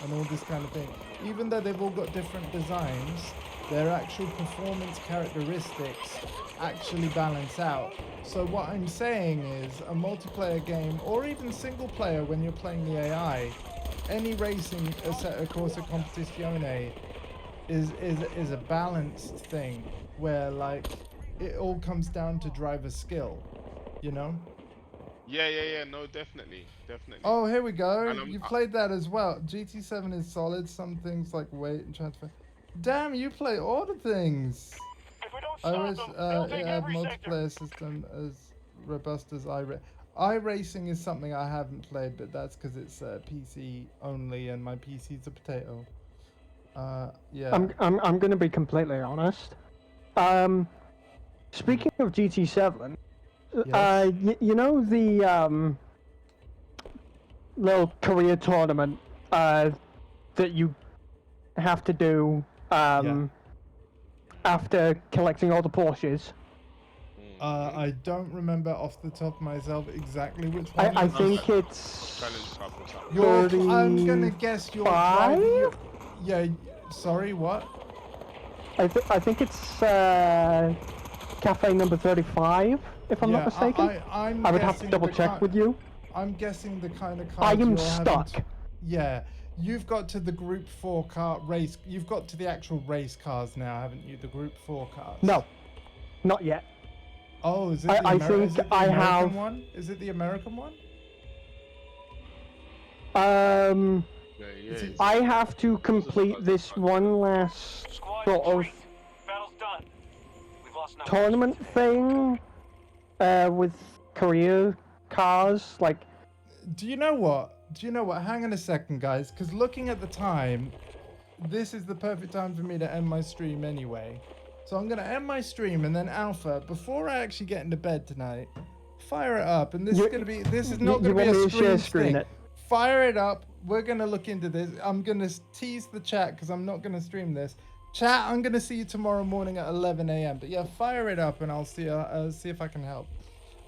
and all this kind of thing. Even though they've all got different designs, their actual performance characteristics actually balance out. So what I'm saying is a multiplayer game, or even single player when you're playing the AI, any racing Assetto Corsa Competizione is a balanced thing where like it all comes down to driver skill, you know? Yeah. No, definitely. Oh, here we go. And You played that as well. GT7 is solid. Some things like weight and transfer. Damn, you play all the things. I always it had multiplayer system as robust as iRacing is something I haven't played, but that's because it's PC only, and my PC's a potato. Yeah. I'm going to be completely honest. Speaking of GT7, Yes. you know the little career tournament that you have to do after collecting all the Porsches? I don't remember off the top of myself exactly which one. I it was. think it's Challenge Cup or something. I'm gonna guess you're 35? driving. Yeah. Sorry. What? I think it's cafe number 35, if I'm not mistaken. I'm I would have to guessing double the check with you. I'm guessing the kind of I cars am you're having stuck. yeah, you've got to the Group 4 car race. You've got to the actual race cars now, haven't you? The Group 4 cars. No, not yet. Oh, is it the, I think is it the I American have- one? Is it the American one? Yeah. I have to complete this one last Squad sort of retreat. Battle's done. We've lost numbers. tournament thing with career cars. Like, Do you know what? Hang on a second, guys, because looking at the time, this is the perfect time for me to end my stream anyway. So I'm gonna end my stream, and then Alpha, before I actually get into bed tonight, fire it up. And this is not gonna be want a me to share stream screen thing. it? Fire it up. We're gonna look into this. I'm gonna tease the chat because I'm not gonna stream this. Chat, I'm gonna see you tomorrow morning at 11 a.m. But yeah, fire it up, and I'll see if I can help.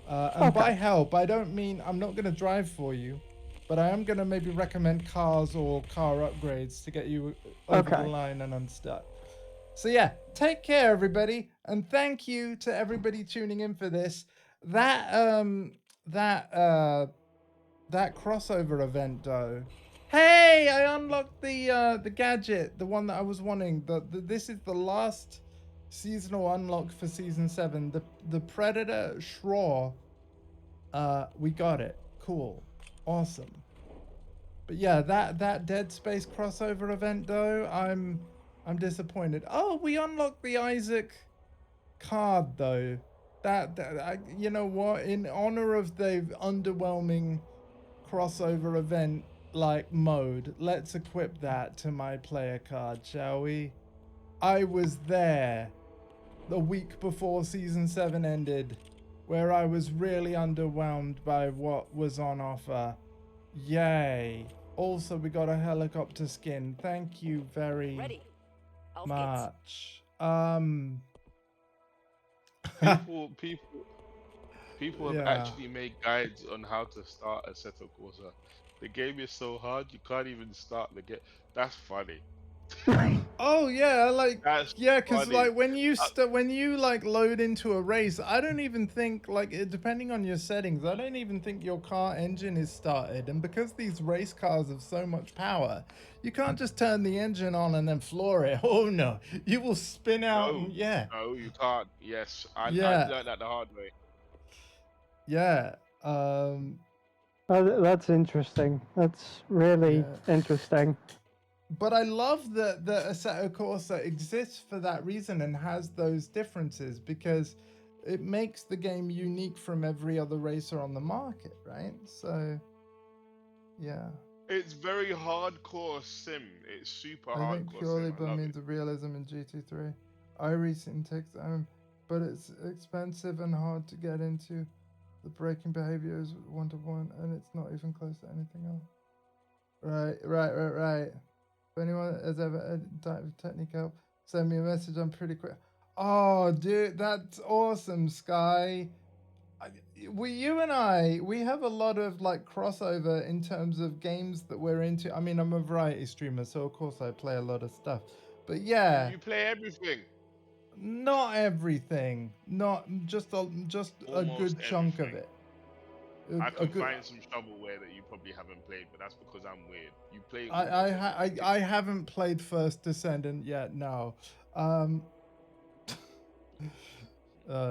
And by help, I don't mean I'm not gonna drive for you, but I am gonna maybe recommend cars or car upgrades to get you over the line and unstuck. So yeah, take care, everybody, and thank you to everybody tuning in for this. That crossover event, though. Hey, I unlocked the gadget, the one that I was wanting. This is the last seasonal unlock for season 7. The Predator Shraw. We got it. Cool, awesome. But yeah, that Dead Space crossover event, though, I'm disappointed. Oh, we unlocked the Isaac card, though. You know what? In honor of the underwhelming crossover event like mode, let's equip that to my player card, shall we? I was there the week before season 7 ended, where I was really underwhelmed by what was on offer. Yay. Also, we got a helicopter skin. Thank you very Ready. All much. People have Yeah. actually made guides on how to start a Assetto Corsa. The game is so hard you can't even start the game. That's funny. Oh yeah, like That's because funny. like when you like load into a race, I don't even think like depending on your settings, I don't even think your car engine is started. And because these race cars have so much power, you can't just turn the engine on and then floor it. Oh no, you will spin out. No, no, you can't. Yes, I learned that the hard way. Yeah. that's interesting. That's really interesting. But I love that Assetto Corsa exists for that reason and has those differences, because it makes the game unique from every other racer on the market, right? So, yeah. It's very hardcore sim. It's super hardcore. I think purely sim. by means of realism in GT3. iRacing takes but it's expensive and hard to get into. The braking behavior is 1-to-1, and it's not even close to anything else. Right. If anyone has ever had type of technique help, send me a message. I'm pretty quick. Oh, dude, that's awesome, Sky. You and I, we have a lot of like crossover in terms of games that we're into. I mean, I'm a variety streamer, so of course I play a lot of stuff. But yeah, You play everything. not everything, not just a Almost good chunk of everything. it. I can find some shovelware that you probably haven't played, but that's because I'm weird. You play. I haven't played First Descendant yet. No.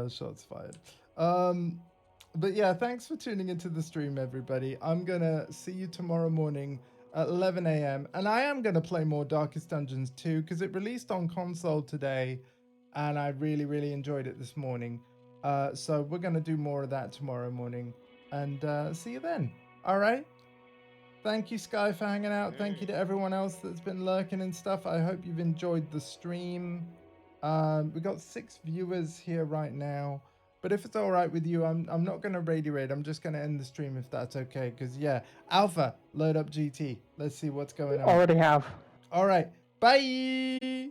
Shots fired. But yeah, thanks for tuning into the stream, everybody. I'm gonna see you tomorrow morning at 11 a.m. and I am gonna play more Darkest Dungeons 2 because it released on console today, and I really enjoyed it this morning. So we're gonna do more of that tomorrow morning, and see you then. All right. Thank you, Sky, for hanging out. Thank you to everyone else that's been lurking and stuff. I hope you've enjoyed the stream. We got 6 viewers here right now. But if it's all right with you, I'm not going to radio raid. I'm just going to end the stream if that's okay. Because, yeah, Alpha, load up GT. Let's see what's going on. Already have. All right. Bye.